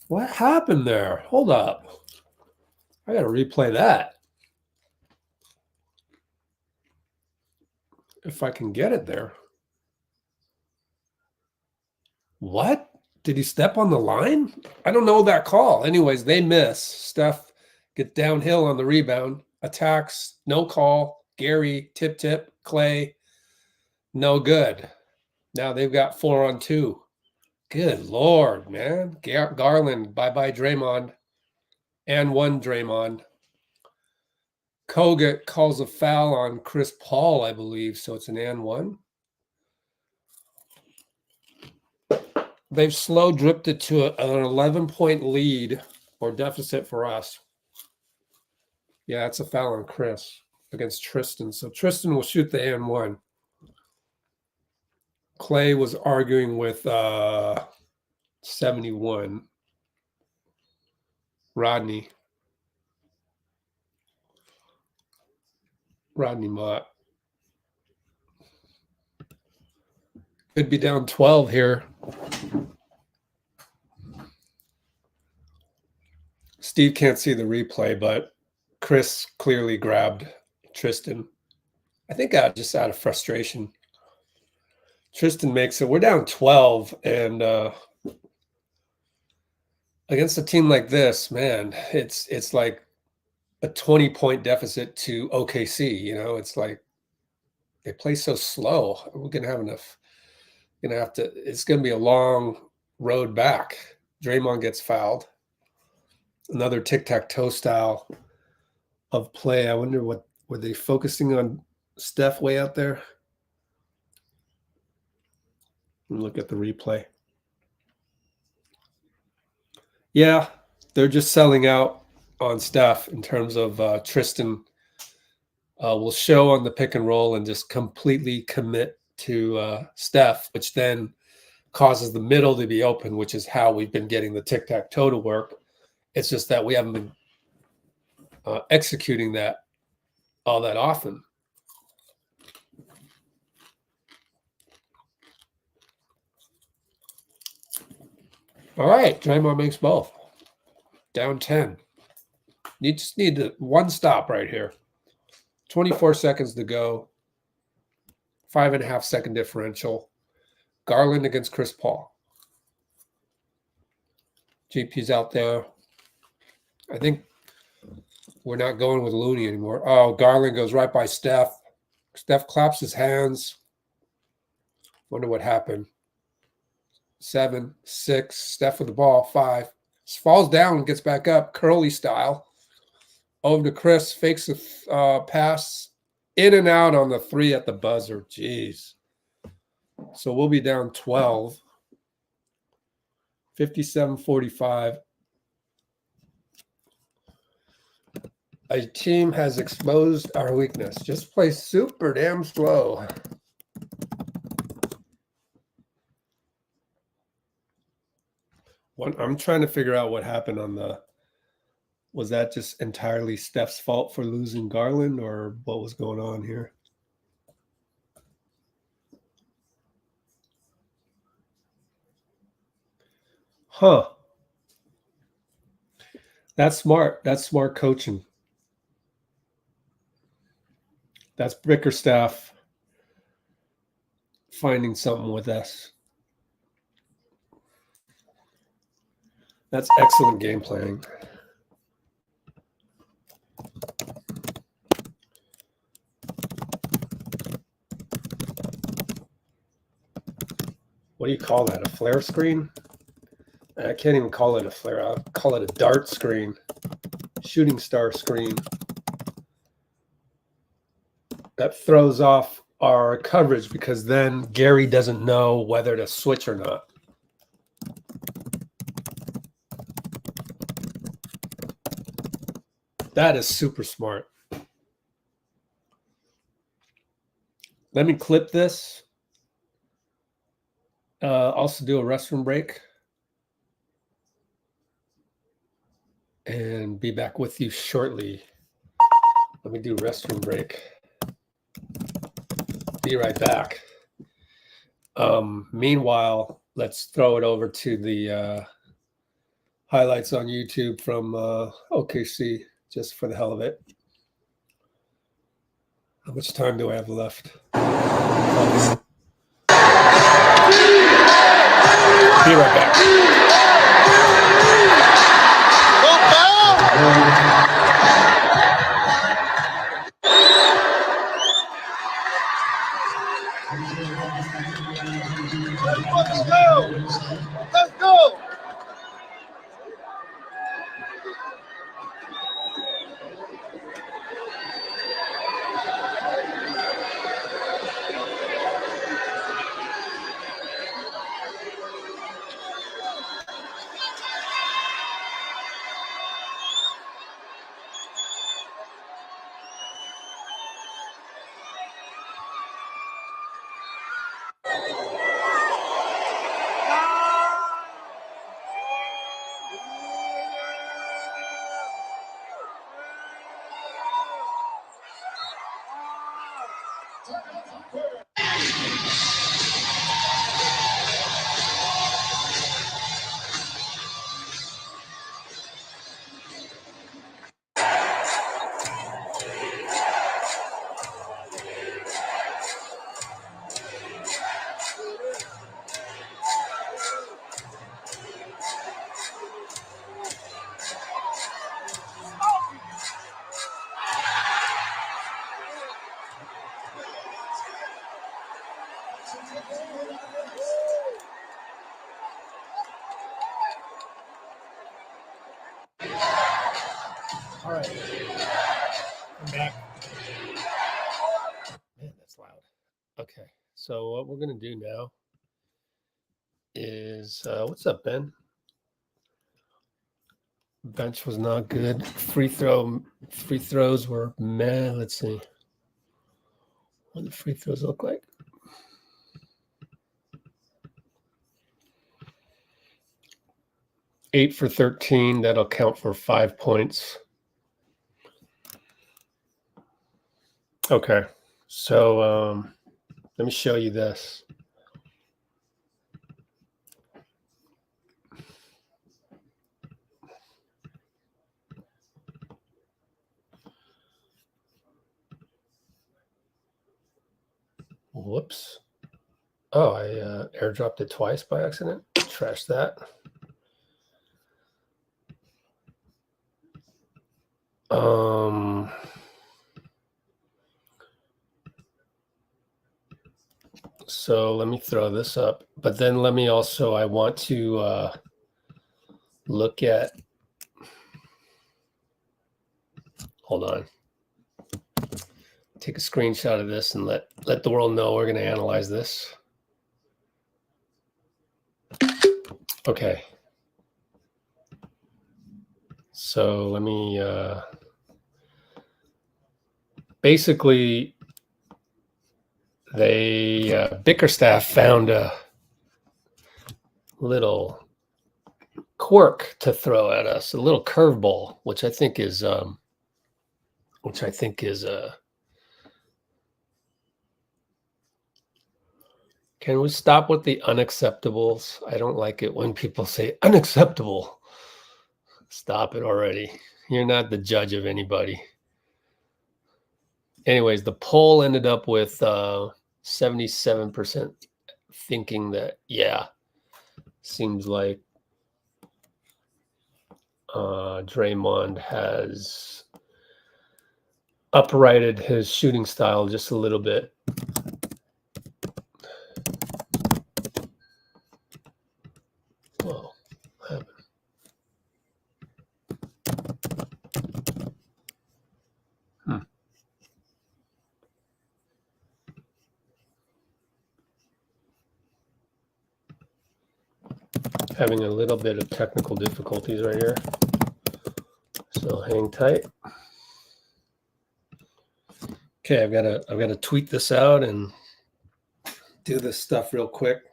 What happened there? Hold up. I got to replay that. If I can get it there. What? Did he step on the line? I don't know that call. Anyways, they miss. Steph gets downhill on the rebound. Attacks. No call. Gary, tip. Klay. No good. Now they've got 4-on-2. Good Lord, man. Garland, bye-bye Draymond. And 1 Draymond. Kogut calls a foul on Chris Paul, I believe, so it's an and 1. They've slow dripped it to an 11-point lead or deficit for us. Yeah, it's a foul on Chris against Tristan. So Tristan will shoot the and 1. Klay was arguing with 71. Rodney Mott. Could be down 12 here. Steve can't see the replay, but Chris clearly grabbed Tristan. I think just out of frustration. Tristan makes it. We're down 12, and against a team like this, man, it's like a 20-point deficit to OKC. You know, it's like they play so slow. We're gonna have enough. It's gonna be a long road back. Draymond gets fouled. Another tic-tac-toe style of play. I wonder what were they focusing on Steph way out there? Look at the replay. Yeah, they're just selling out on Steph in terms of Tristan will show on the pick and roll and just completely commit to Steph, which then causes the middle to be open, which is how we've been getting the tic-tac-toe to work. It's just that we haven't been executing that all that often. All right, Draymond makes both. Down 10. You just need one stop right here. 24 seconds to go. 5.5 second differential. Garland against Chris Paul. GP's out there. I think we're not going with Looney anymore. Oh, Garland goes right by Steph. Steph claps his hands. Wonder what happened. 7, 6. Steph with the ball. 5. Falls down and gets back up. Curly style. Over to Chris. Fakes a pass. In and out on the 3 at the buzzer. Jeez. So we'll be down 12. 57-45. A team has exposed our weakness. Just play super damn slow. I'm trying to figure out what happened on the. Was that just entirely Steph's fault for losing Garland, or what was going on here? Huh. That's smart. That's smart coaching. That's Bickerstaff finding something with us. That's excellent game planning. What do you call that? A flare screen? I can't even call it a flare. I'll call it a dart screen, shooting star screen. That throws off our coverage because then Gary doesn't know whether to switch or not. That is super smart. Let me clip this. Also do a restroom break. And be back with you shortly. Let me do restroom break. Be right back. Meanwhile, let's throw it over to the highlights on YouTube from OKC, just for the hell of it. How much time do I have left? Be right back. Let's go! Let's go! All right. I'm back. Man, that's loud. Okay. So what we're going to do now is, what's up, Ben? Bench was not good. Free throws were meh. Let's see. What do the free throws look like? Eight for 13. That'll count for 5 points. Okay. So let me show you this. Whoops. Oh, I airdropped it twice by accident. Trash that. So let me throw this up, but then let me also, I want to look at, hold on. Take a screenshot of this and let the world know we're going to analyze this. Okay. So let me basically they Bickerstaff found a little quirk to throw at us, a little curveball, which I think is can we stop with the unacceptables? I don't like it when people say unacceptable. Stop it already. You're not the judge of anybody. Anyways, the poll ended up with 77% thinking that, yeah, seems like Draymond has uprighted his shooting style just a little bit. Whoa, what happened? Having a little bit of technical difficulties right here. So hang tight. Okay, I've got to tweet this out and do this stuff real quick.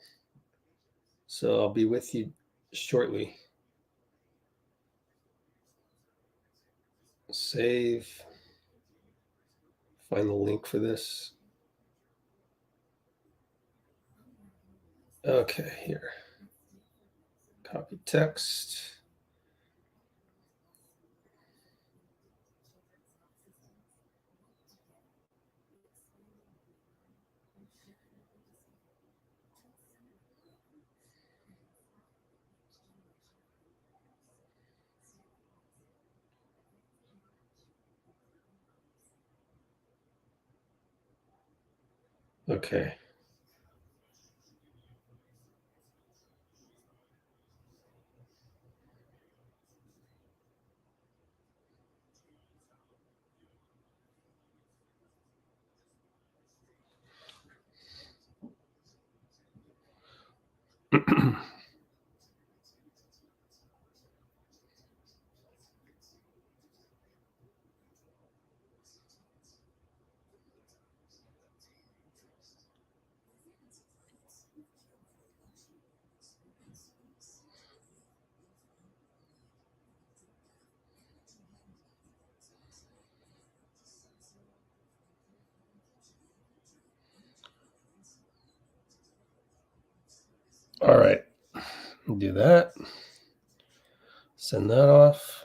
So I'll be with you shortly. Save. Find the link for this. Okay, here. Copy text. Okay. All right, do that. Send that off.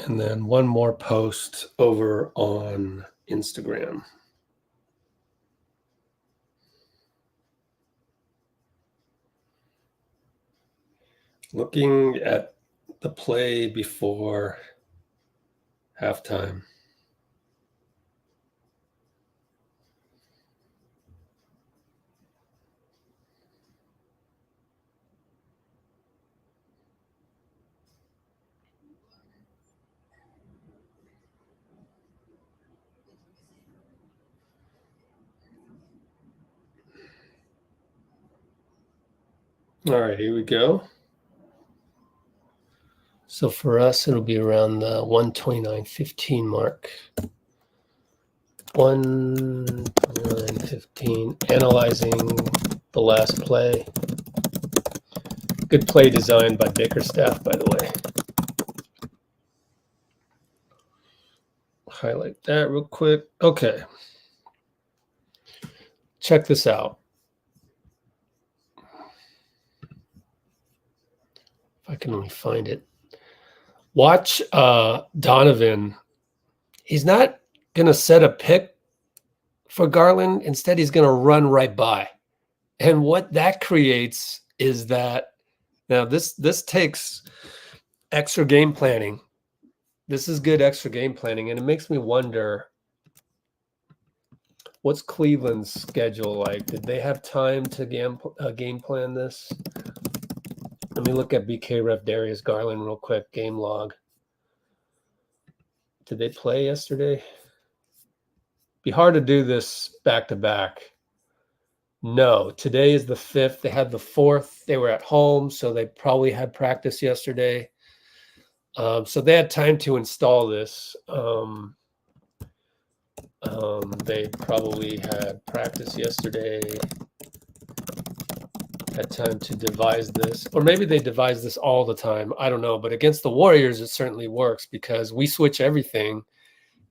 And then one more post over on Instagram. Looking at the play before halftime. All right, here we go. So for us, it'll be around the 129.15 mark. 129.15, analyzing the last play. Good play designed by Bickerstaff, by the way. Highlight that real quick. Okay. Check this out. If I can only find it. Watch Donovan. He's not going to set a pick for Garland. Instead, he's going to run right by. And what that creates is that now this takes extra game planning. This is good extra game planning. And it makes me wonder, what's Cleveland's schedule like? Did they have time to game plan this? Let me look at BK Ref Darius Garland real quick. Game log. Did they play yesterday? Be hard to do this back to back. No, today is the 5th. They had the 4th. They were at home, so they probably had practice yesterday. So they had time to install this. They probably had practice yesterday, had time to devise this, or maybe they devise this all the time. I don't know, but against the Warriors, it certainly works because we switch everything.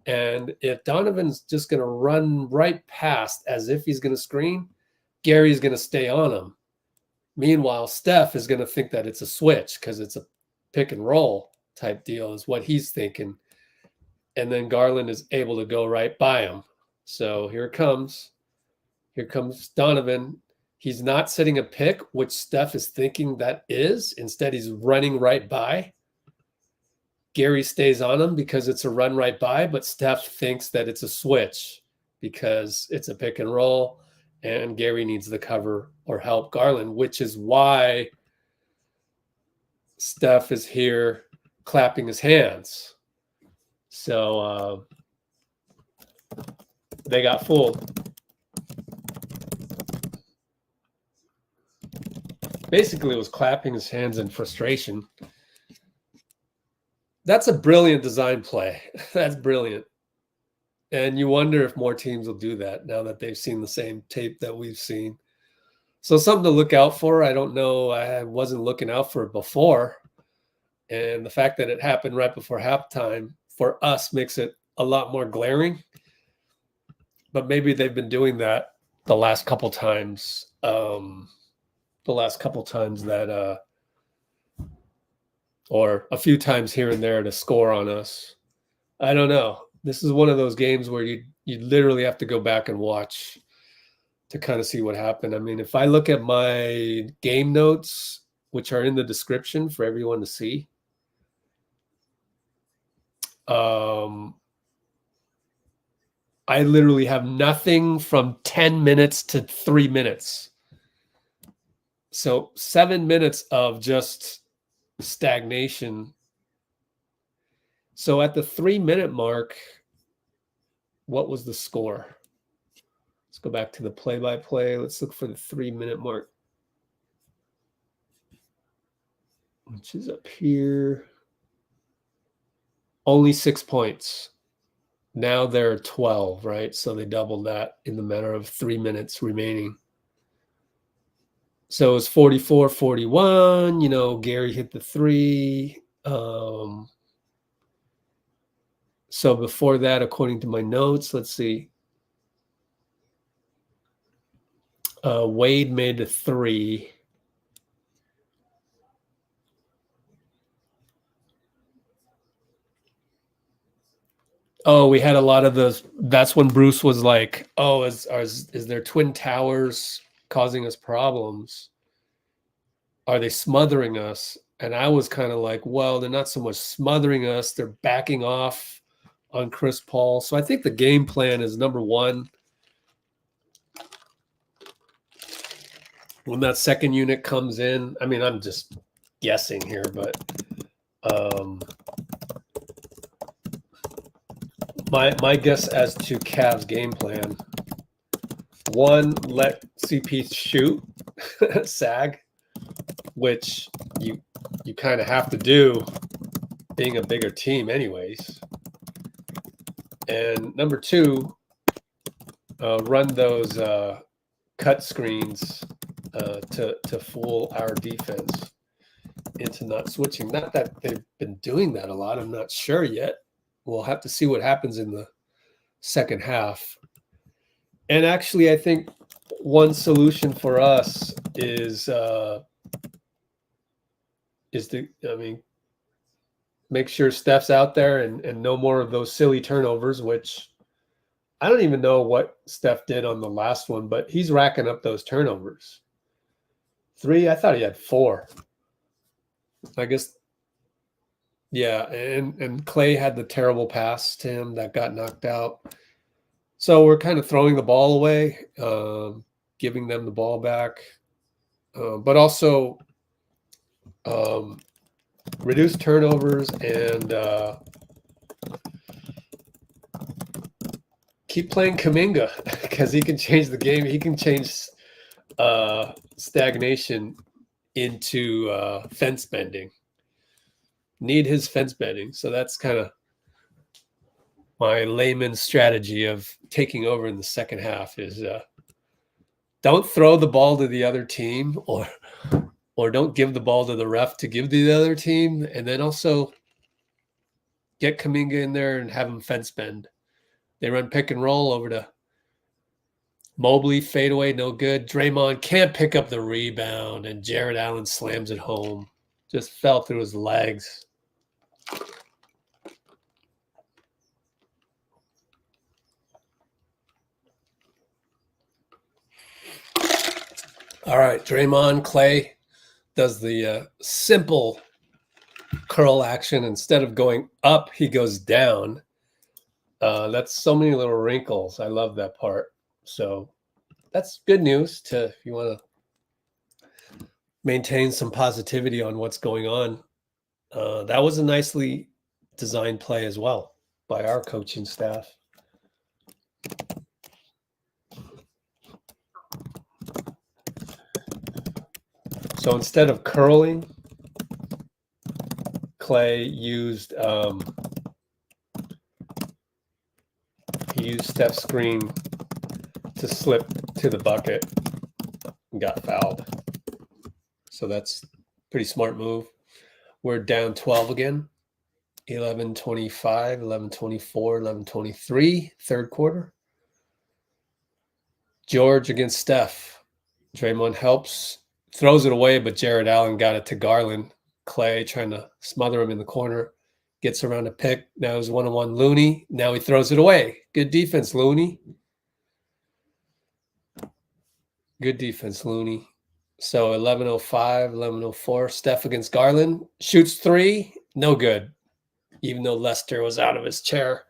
And if Donovan's just going to run right past as if he's going to screen, Gary's going to stay on him. Meanwhile, Steph is going to think that it's a switch because it's a pick and roll type deal is what he's thinking. And then Garland is able to go right by him. So here it comes. Here comes Donovan. He's not setting a pick, which Steph is thinking that is. Instead, he's running right by. Gary stays on him because it's a run right by, but Steph thinks that it's a switch because it's a pick and roll, and Gary needs the cover or help Garland, which is why Steph is here clapping his hands. So they got fooled. Basically, it was clapping his hands in frustration. That's a brilliant design play. That's brilliant. And you wonder if more teams will do that now that they've seen the same tape that we've seen. So something to look out for. I don't know. I wasn't looking out for it before. And the fact that it happened right before halftime for us makes it a lot more glaring. But maybe they've been doing that the last couple times. That or a few times here and there to score on us. I don't know. This is one of those games where you literally have to go back and watch to kind of see what happened. I mean, if I look at my game notes, which are in the description for everyone to see, I literally have nothing from 10 minutes to 3 minutes. So 7 minutes of just stagnation. So at the 3 minute mark, what was the score? Let's go back to the play-by-play. Let's look for the 3 minute mark, which is up here. Only 6 points. Now they're 12, right? So they doubled that in the matter of 3 minutes remaining. So it's 44-41. You know, Gary hit the three. So before that, according to my notes, let's see. Wade made the three. Oh, we had a lot of those. That's when Bruce was like, "Oh, is there twin towers causing us problems? Are they smothering us?" And I was kind of like, "Well, they're not so much smothering us; they're backing off on Chris Paul." So I think the game plan is number one. When that second unit comes in, I mean, I'm just guessing here, but my guess as to Cavs game plan: one, let CP shoot, sag, which you kind of have to do, being a bigger team, anyways. And number two, run those cut screens to fool our defense into not switching. Not that they've been doing that a lot. I'm not sure yet. We'll have to see what happens in the second half. And actually, I think one solution for us is make sure Steph's out there and no more of those silly turnovers, which I don't even know what Steph did on the last one, but he's racking up those turnovers. 3, I thought he had 4. I guess, yeah, and Klay had the terrible pass to him that got knocked out. So we're kind of throwing the ball away, giving them the ball back, but also reduce turnovers and keep playing Kuminga because he can change the game. He can change stagnation into fence bending. Need his fence bending. So that's kind of my layman's strategy of taking over in the second half is don't throw the ball to the other team or don't give the ball to the ref to give to the other team. And then also get Kuminga in there and have him fence bend. They run pick and roll over to Mobley, fadeaway, no good. Draymond can't pick up the rebound, and Jared Allen slams it home. Just fell through his legs. All right, Draymond, Klay does the simple curl action. Instead of going up, he goes down. That's so many little wrinkles. I love that part. So that's good news if you want to maintain some positivity on what's going on. That was a nicely designed play as well by our coaching staff. So instead of curling, Klay used he used Steph's screen to slip to the bucket and got fouled. So that's a pretty smart move. We're down 12 again. 11-25, 11-24, 11-23, third quarter. George against Steph. Draymond helps, throws it away, but Jared Allen got it to Garland. Klay trying to smother him in the corner. Gets around a pick. Now he's one-on-one Looney. Now he throws it away. Good defense, Looney. Good defense, Looney. So 11:05, 11:04. Steph against Garland. Shoots three. No good. Even though Lester was out of his chair.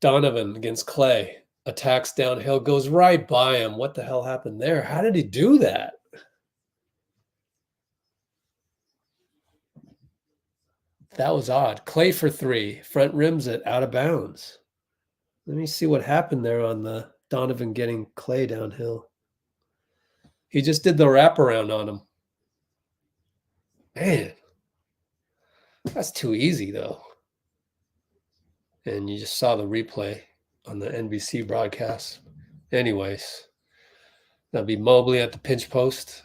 Donovan against Klay. Attacks downhill. Goes right by him. What the hell happened there? How did he do that? That was odd. Klay for three. Front rims it out of bounds. Let me see what happened there on the Donovan getting Klay downhill. He just did the wraparound on him. Man, that's too easy, though. And you just saw the replay on the NBC broadcast. Anyways, that'll be Mobley at the pinch post,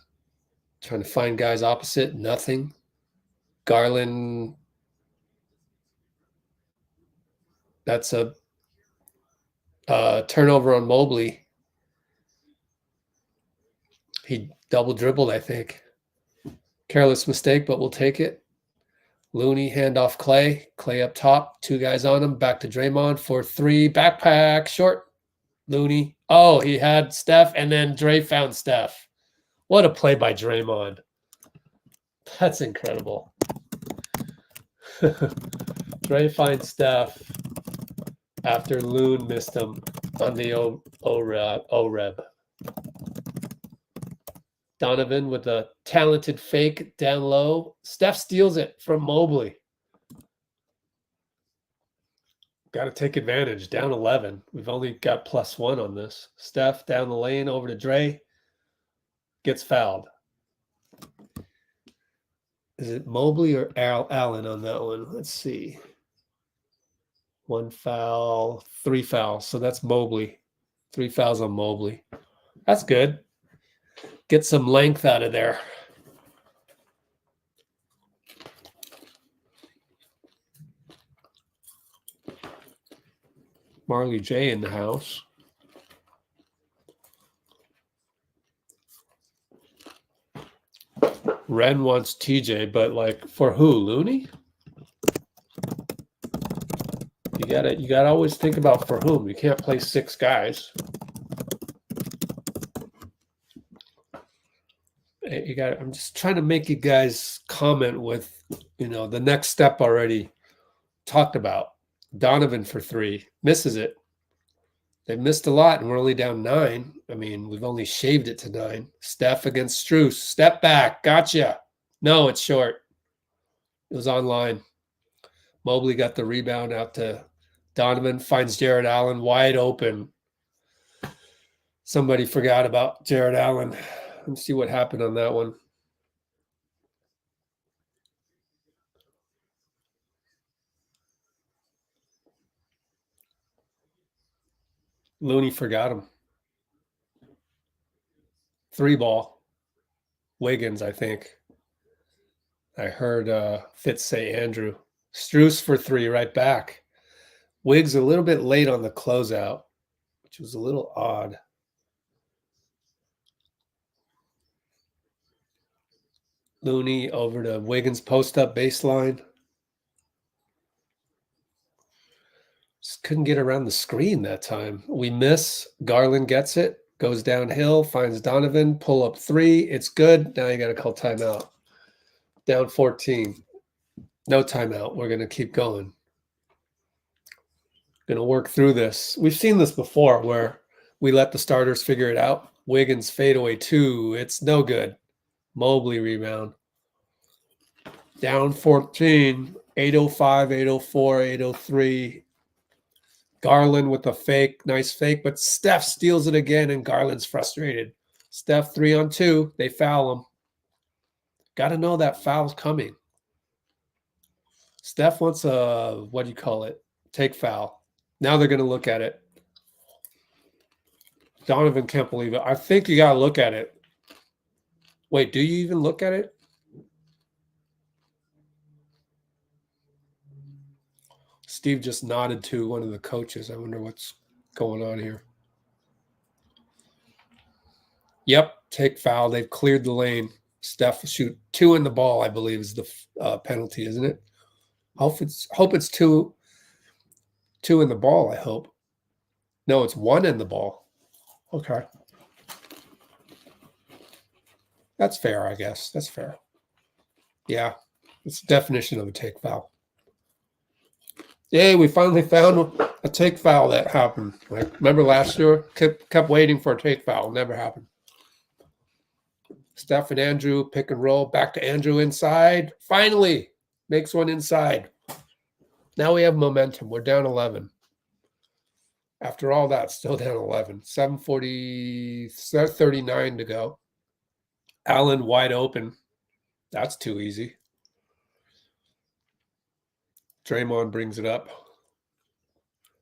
trying to find guys opposite. Nothing. Garland. That's a turnover on Mobley. He double dribbled, I think. Careless mistake, but we'll take it. Looney, handoff Klay. Klay up top. Two guys on him. Back to Draymond for three. Backpack. Short. Looney. Oh, he had Steph, and then Dray found Steph. What a play by Draymond. That's incredible. Dray finds Steph after Loon missed him on the O-Reb. Donovan with a talented fake down low. Steph steals it from Mobley. Got to take advantage. Down 11. We've only got +1 on this. Steph down the lane over to Dray. Gets fouled. Is it Mobley or Allen on that one? Let's see. 1 foul, 3 fouls. So that's Mobley. 3 fouls on Mobley. That's good. Get some length out of there. Marley J in the house. Ren wants TJ, but like for who? Looney? You gotta always think about for whom. You can't play 6 guys. I'm just trying to make you guys comment with, the next step already talked about. Donovan for 3, misses it. They missed a lot, and we're only down 9. I mean, we've only shaved it to 9. Steph against Strus. Step back. Gotcha. No, it's short. It was online. Mobley got the rebound out to Donovan. Finds Jared Allen wide open. Somebody forgot about Jared Allen. Let's see what happened on that one. Looney forgot him. 3 ball. Wiggins, I think. I heard Fitz say Andrew. Strus for 3 right back. Wiggs a little bit late on the closeout, which was a little odd. Looney over to Wiggins post-up baseline. Just couldn't get around the screen that time. We miss. Garland gets it. Goes downhill. Finds Donovan. Pull up 3. It's good. Now you got to call timeout. Down 14. No timeout. We're going to keep going. Going to work through this. We've seen this before where we let the starters figure it out. Wiggins fadeaway 2. It's no good. Mobley rebound. Down 14. 805, 804, 803. Garland with a fake. Nice fake. But Steph steals it again, and Garland's frustrated. Steph 3-on-2. They foul him. Got to know that foul's coming. Steph wants a, what do you call it? Take foul. Now they're going to look at it. Donovan can't believe it. I think you got to look at it. Wait, do you even look at it? Steve just nodded to one of the coaches. I wonder what's going on here. Yep, take foul. They've cleared the lane. Steph shoot 2 in the ball, I believe, is the penalty, isn't it? Hope it's 2 in the ball, I hope. No, it's 1 in the ball. Okay. That's fair, I guess. That's fair. Yeah, it's the definition of a take foul. Yay, we finally found a take foul that happened. Like, remember last year? Kept waiting for a take foul. Never happened. Steph and Andrew pick and roll. Back to Andrew inside. Finally makes one inside. Now we have momentum. We're down 11. After all that, still down 11. 39 to go. Allen wide open. That's too easy. Draymond brings it up.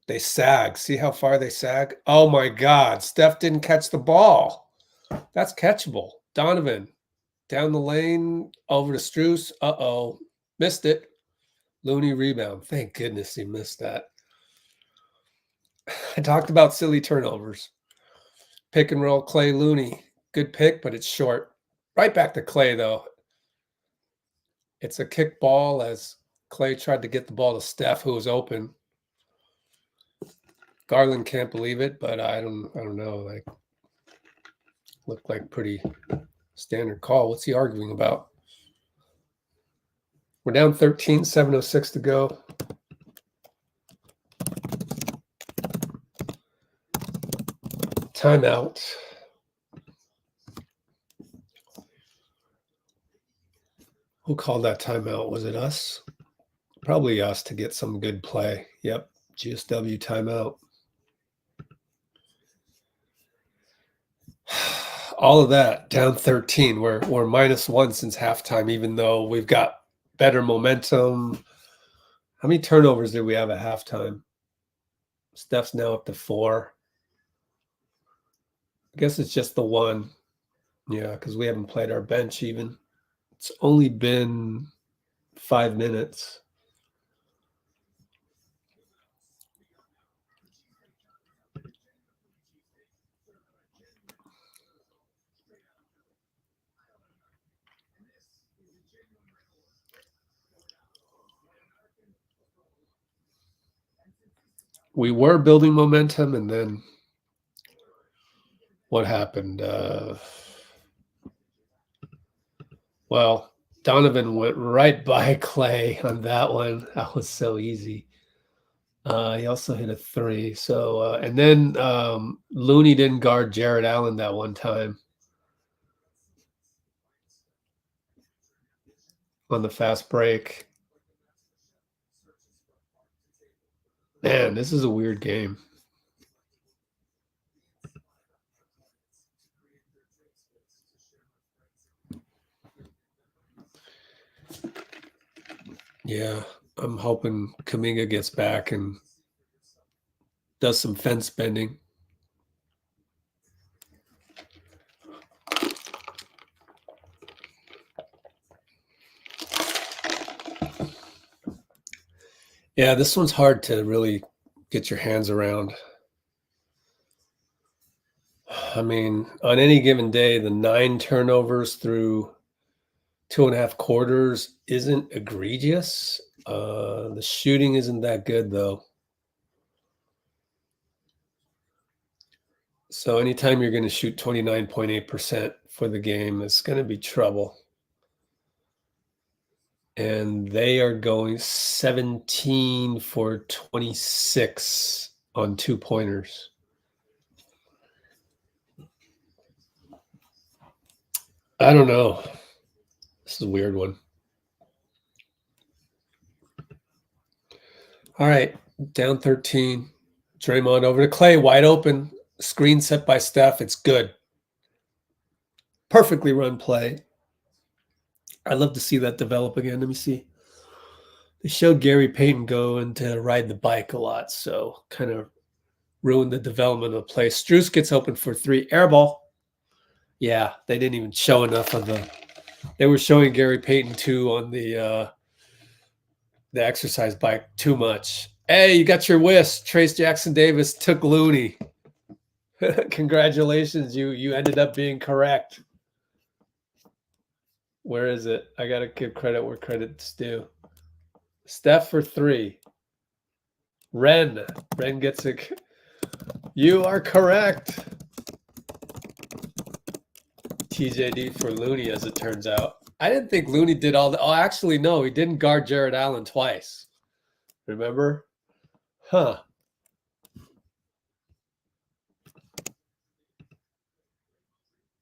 They sag. See how far they sag? Oh, my God. Steph didn't catch the ball. That's catchable. Donovan down the lane over to Strus. Uh-oh. Missed it. Looney rebound. Thank goodness he missed that. I talked about silly turnovers. Pick and roll, Klay, Looney. Good pick, but it's short. Right back to Klay, though. It's a kick ball as Klay tried to get the ball to Steph, who was open. Garland can't believe it, but I don't know. Like, looked like pretty standard call. What's he arguing about? We're down 13, 7:06 to go. Timeout. Who called that timeout? Was it us? Probably us to get some good play. Yep. GSW timeout. All of that down 13. We're -1 since halftime, even though we've got better momentum. How many turnovers did we have at halftime? Steph's now up to 4. I guess it's just the 1. Yeah, because we haven't played our bench even. It's only been 5 minutes. We were building momentum, and then what happened? Well, Donovan went right by Klay on that one. That was so easy. He also hit a 3. So, and then Looney didn't guard Jared Allen that one time on the fast break. Man, this is a weird game. Yeah, I'm hoping Kuminga gets back and does some fence bending. Yeah, this one's hard to really get your hands around. I mean, on any given day, the 9 turnovers through 2.5 quarters isn't egregious. The shooting isn't that good, though. So anytime you're going to shoot 29.8% for the game, it's going to be trouble. And they are going 17 for 26 on 2-pointers. I don't know. This is a weird one. All right, down 13. Draymond over to Klay, wide open. Screen set by Steph. It's good. Perfectly run play. I'd love to see that develop again. Let me see. They showed Gary Payton going to ride the bike a lot, so kind of ruined the development of the play. Strus gets open for 3. Air ball. Yeah, they didn't even show enough of the. They were showing Gary Payton too on the exercise bike too much. Hey, you got your whisk. Trace Jackson Davis took Looney. Congratulations, you ended up being correct. Where is it? I gotta give credit where credit's due. Steph for 3. Ren gets it. You are correct. TJD for Looney, as it turns out. I didn't think Looney did all that. Oh, actually, no, he didn't guard Jared Allen twice. Remember? Huh.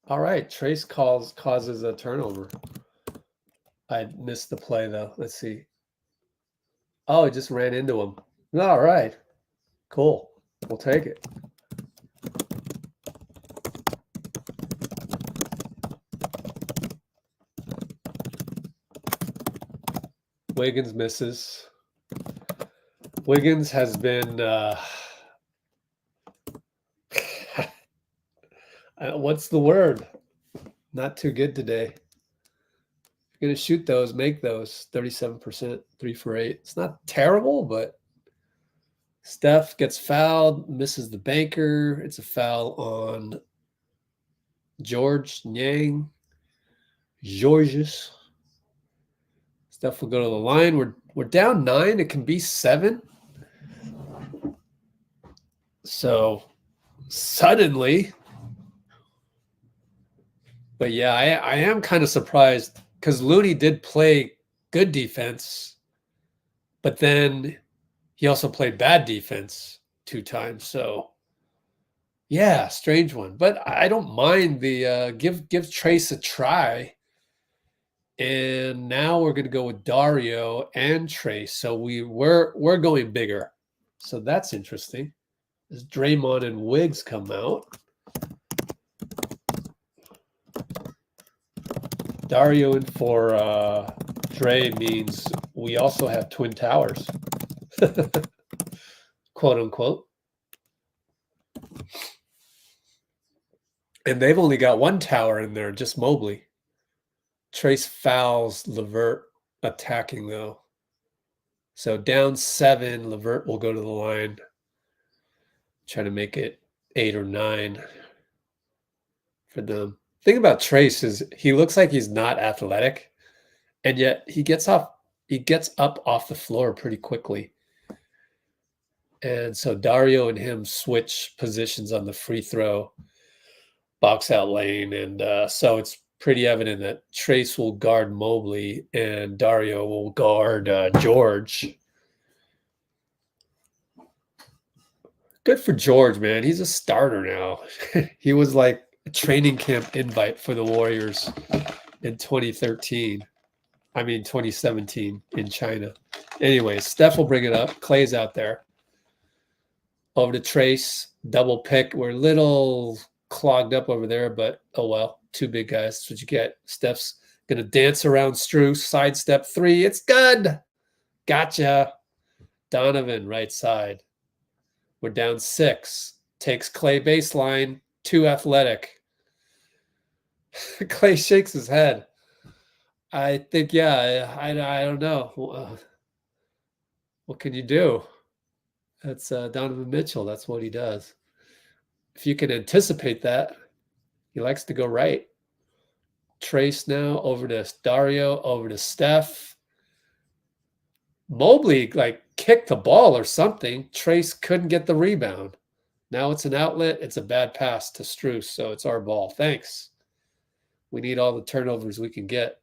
All right, Trace causes a turnover. I missed the play, though. Let's see. Oh, he just ran into him. All right. Cool. We'll take it. Wiggins misses. Wiggins has been what's the word? Not too good today. If you're gonna shoot those, make those. 37%, 3 for 8. It's not terrible, but Steph gets fouled, misses the banker. It's a foul on Georges. Steph will go to the line. We're down 9. It can be 7. So suddenly, but yeah, I am kind of surprised because Looney did play good defense, but then he also played bad defense 2 times. So yeah, strange one. But I don't mind the give Trace a try. And now we're going to go with Dario and Trace. So we're going bigger. So that's interesting. As Draymond and Wiggs come out. Dario in for Dray means we also have twin towers. Quote unquote. And they've only got 1 tower in there, just Mobley. Trace fouls Levert attacking, though. So down 7, Levert will go to the line. Try to make it 8 or 9 for them. Thing about Trace is he looks like he's not athletic, and yet he gets up off the floor pretty quickly. And so Dario and him switch positions on the free throw box out lane, and so it's pretty evident that Trace will guard Mobley and Dario will guard George. Good for George, man. He's a starter now. He was like a training camp invite for the Warriors in 2017 in China. Anyway, Steph will bring it up. Klay's out there. Over to Trace. Double pick. We're a little clogged up over there, but oh well. 2 big guys. That's what you get. Steph's going to dance around Strus. Sidestep 3. It's good. Gotcha. Donovan, right side. We're down 6. Takes Klay baseline. 2 athletic. Klay shakes his head. I think, yeah, I don't know. What can you do? That's Donovan Mitchell. That's what he does. If you can anticipate that, he likes to go right. Trace now over to Dario, over to Steph. Mobley like kicked the ball or something. Trace couldn't get the rebound. Now it's an outlet. It's a bad pass to Strus, so it's our ball. Thanks. We need all the turnovers we can get.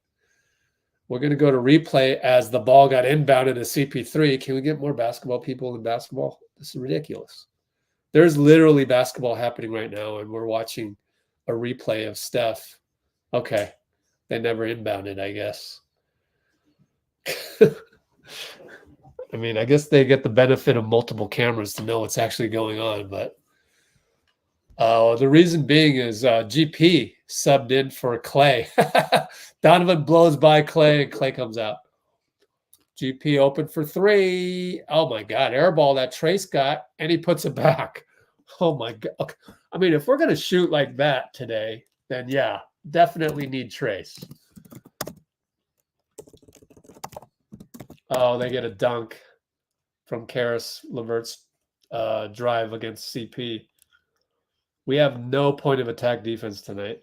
We're going to go to replay as the ball got inbounded to CP3. Can we get more basketball people in basketball? This is ridiculous. There's literally basketball happening right now, and we're watching a replay of Steph. Okay. They never inbounded, I guess. I mean, I guess they get the benefit of multiple cameras to know what's actually going on, but the reason being is GP subbed in for Klay. Donovan blows by Klay, and Klay comes out. GP open for 3. Oh, my God. Airball that Trace got, and he puts it back. Oh, my God. Okay. I mean, if we're going to shoot like that today, then, yeah, definitely need Trace. Oh, they get a dunk from Karis Levert's drive against CP. We have no point of attack defense tonight.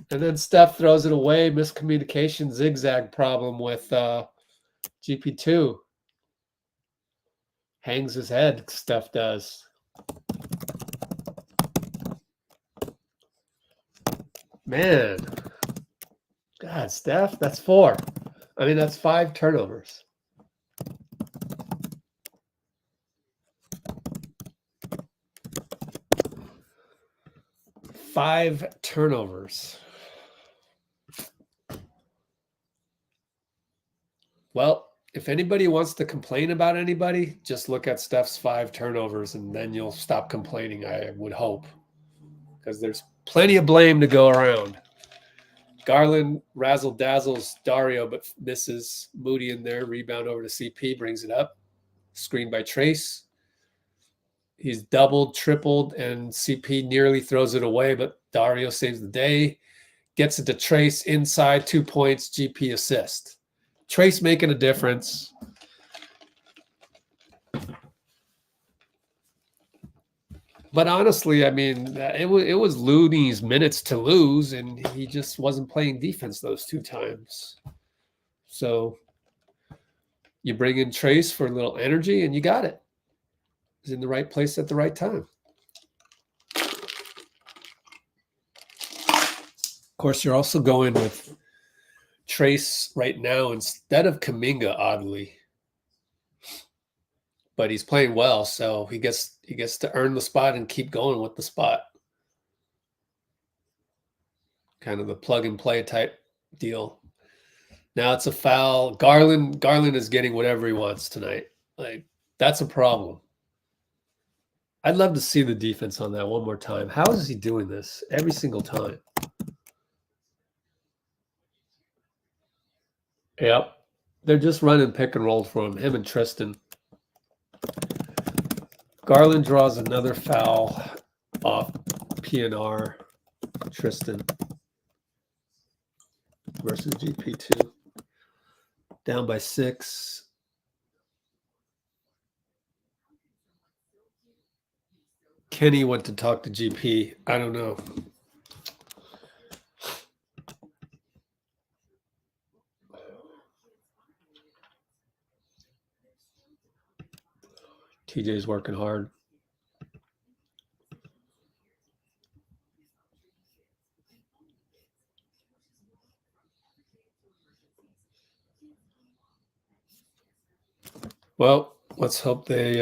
And then Steph throws it away. Miscommunication, zigzag problem with GP2. Hangs his head, Steph does. Man. God, Steph, that's 4. I mean, that's 5 turnovers. Five turnovers. Well, if anybody wants to complain about anybody, just look at Steph's 5 turnovers and then you'll stop complaining, I would hope. Because there's plenty of blame to go around. Garland razzle-dazzles Dario, but misses. Moody in there. Rebound over to CP, brings it up. Screen by Trace. He's doubled, tripled, and CP nearly throws it away, but Dario saves the day. Gets it to Trace inside, 2 points, GP assist. Trace making a difference. But honestly, I mean, it was Looney's minutes to lose, and he just wasn't playing defense those 2 times. So you bring in Trace for a little energy, and you got it. He's in the right place at the right time. Of course, you're also going with Trace right now instead of Kuminga, oddly. But he's playing well, so he gets to earn the spot and keep going with the spot. Kind of the plug and play type deal. Now it's a foul. Garland is getting whatever he wants tonight. Like, that's a problem. I'd love to see the defense on that one more time. How is he doing this every single time? Yep. They're just running pick and roll for him and Tristan. Garland draws another foul off PNR. Tristan versus GP2. Down by 6. Kenny went to talk to GP. I don't know. TJ's working hard. Well, let's hope they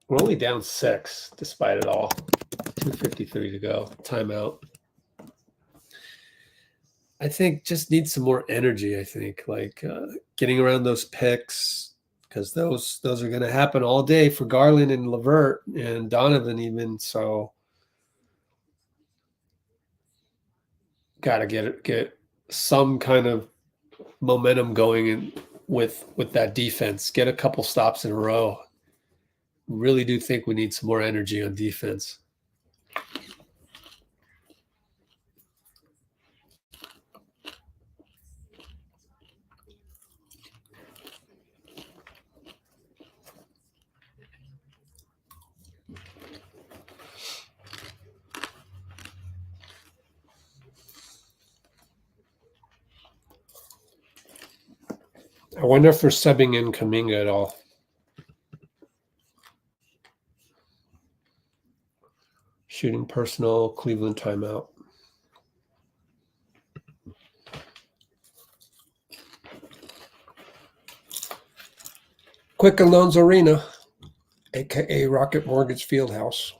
we're only down 6 despite it all. 2:53 to go. Timeout. I think just need some more energy, I think. Like getting around those picks, because those are going to happen all day for Garland and LeVert and Donovan even. So got to get some kind of momentum going in with that defense. Get a couple stops in a row. Really do think we need some more energy on defense. I wonder if we're subbing in Kuminga at all. Shooting personal, Cleveland timeout. Quicken Loans Arena, aka Rocket Mortgage Fieldhouse.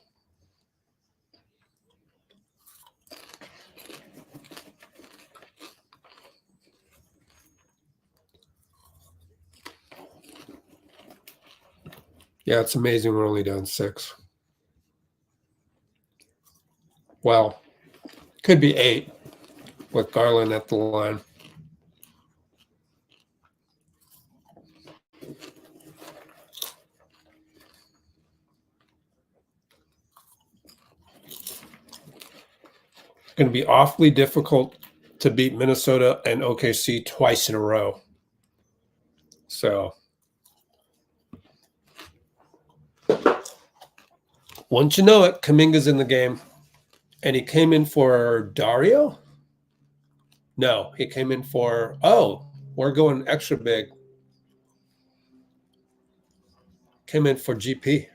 Yeah, it's amazing we're only down 6. Well, could be 8 with Garland at the line. It's going to be awfully difficult to beat Minnesota and OKC twice in a row. So once you know it, Kuminga's in the game. And he came in for Dario? No, he came in for, we're going extra big. Came in for GP.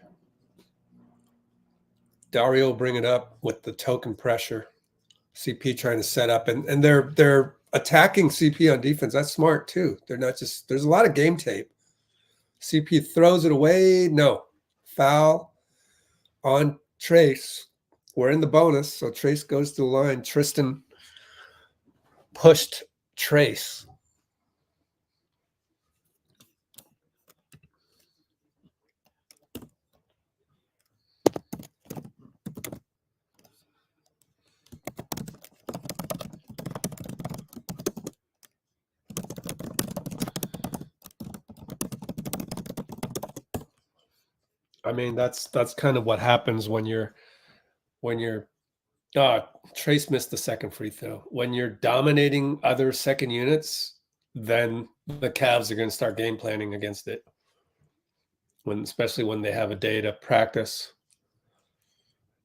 Dario bring it up with the token pressure. CP trying to set up, and they're attacking CP on defense. That's smart too. They're not just, there's a lot of game tape. CP throws it away. No. Foul on Trace. We're in the bonus, so Trace goes to the line. Tristan pushed Trace. I mean, that's kind of what happens when you're Trace missed the second free throw. When you're dominating other second units, then the Cavs are going to start game planning against it. Especially when they have a day to practice.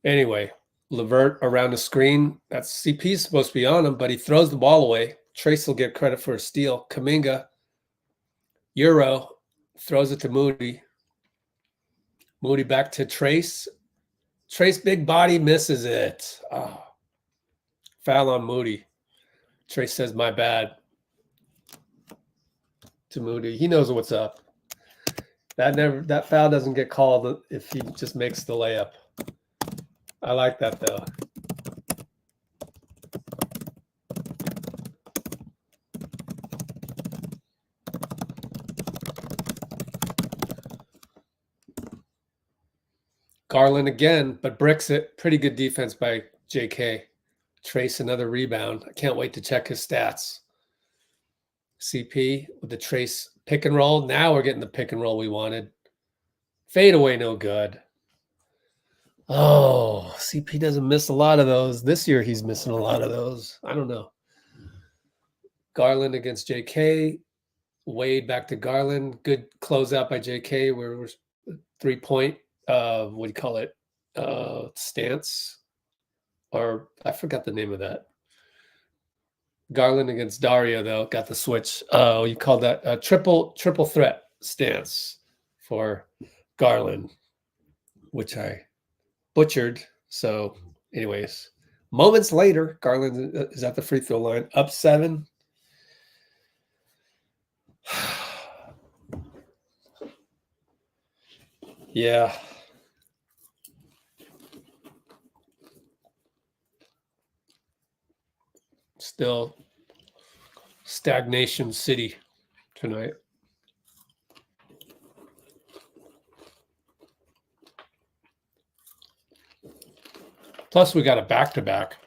Anyway, LeVert around the screen. That's CP's supposed to be on him, but he throws the ball away. Trace will get credit for a steal. Kuminga, Euro, throws it to Moody. Moody back to Trace. Trace big body misses it. Oh. Foul on Moody. Trace says, my bad. To Moody. He knows what's up. That foul doesn't get called if he just makes the layup. I like that though. Garland again, but bricks it. Pretty good defense by JK. Trace another rebound. I can't wait to check his stats. CP with the Trace pick and roll. Now we're getting the pick and roll we wanted. Fade away, no good. Oh, CP doesn't miss a lot of those. This year he's missing a lot of those. I don't know. Garland against JK. Wade back to Garland. Good closeout by JK. We're 3-point. What do you call it? Stance. Or I forgot the name of that. Garland against Dario, though, got the switch. Oh, you called that a triple threat stance for Garland, which I butchered. So, anyways, moments later, Garland is at the free throw line, up 7. Yeah. Still stagnation city tonight. Plus, we got a back-to-back.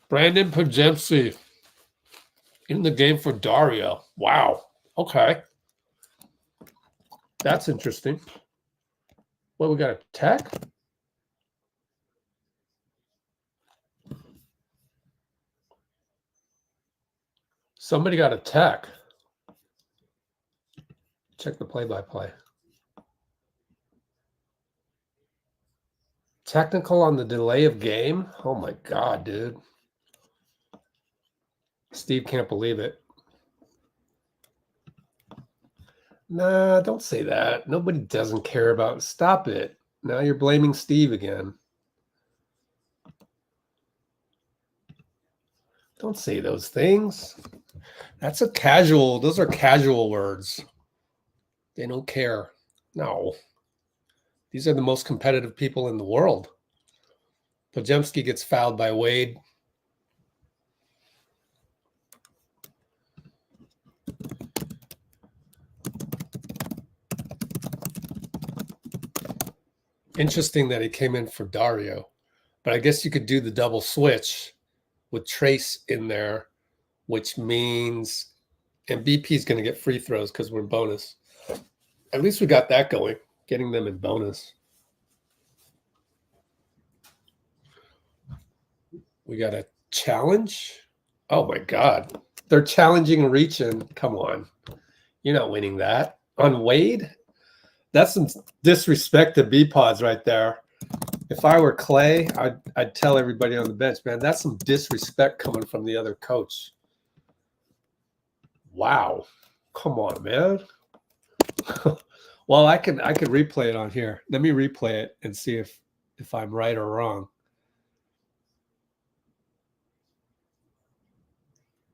Brandon Podziemski in the game for Dario. Wow. Okay. That's interesting. Well, we got a tech? Somebody got a tech. Check the play-by-play. Technical on the delay of game? Oh my God, dude. Steve can't believe it. Nah, don't say that. Nobody doesn't care about it. Stop it. Now you're blaming Steve again. Don't say those things. That's a casual. Those are casual words. They don't care. No. These are the most competitive people in the world. Podziemski gets fouled by Wade. Interesting that he came in for Dario. But I guess you could do the double switch with Trace in there, which means, and BP is going to get free throws because we're in bonus. At least we got that going, getting them in bonus. We got a challenge. Oh my God. They're challenging reaching. Come on. You're not winning that. On Wade? That's some disrespect to BPodz right there. If I were Klay, I'd tell everybody on the bench, man, that's some disrespect coming from the other coach. Wow. Come on, man. Well, I could replay it on here. Let me replay it and see if I'm right or wrong.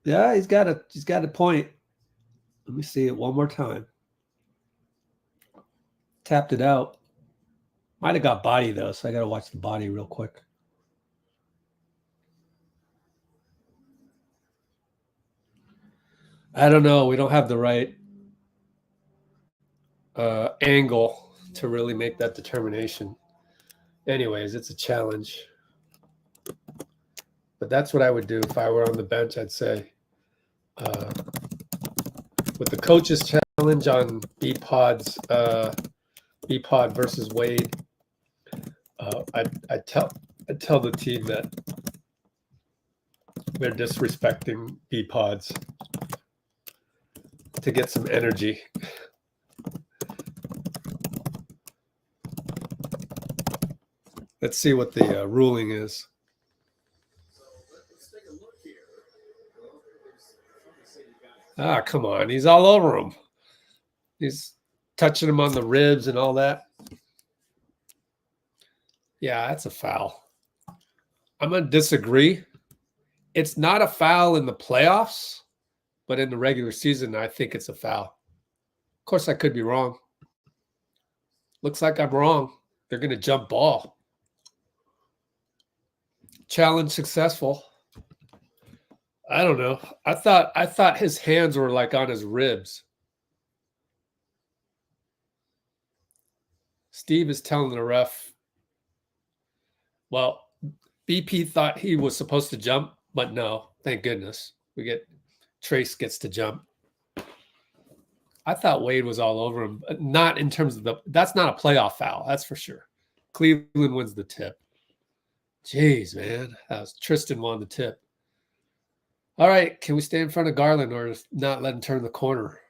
Yeah, he's got a point. Let me see it one more time. Tapped it out. Might have got body though, so I got to watch the body real quick. I don't know. We don't have the right angle to really make that determination. Anyways, it's a challenge. But that's what I would do if I were on the bench. I'd say with the coach's challenge on BPodz, BPod versus Wade, I'd tell the team that they're disrespecting BPodz to get some energy. Let's see what the ruling is. Ah, come on. He's all over him. He's touching him on the ribs and all that. Yeah, that's a foul. I'm going to disagree. It's not a foul in the playoffs, but in the regular season, I think it's a foul. Of course, I could be wrong. Looks like I'm wrong. They're going to jump ball. Challenge successful. I don't know. I thought his hands were like on his ribs. Steve is telling the ref, well, BP thought he was supposed to jump, but no, thank goodness. Trace gets to jump. I thought Wade was all over him, but not in terms of that's not a playoff foul, that's for sure. Cleveland wins the tip. Jeez, man. Tristan won the tip. All right, can we stay in front of Garland or not let him turn the corner?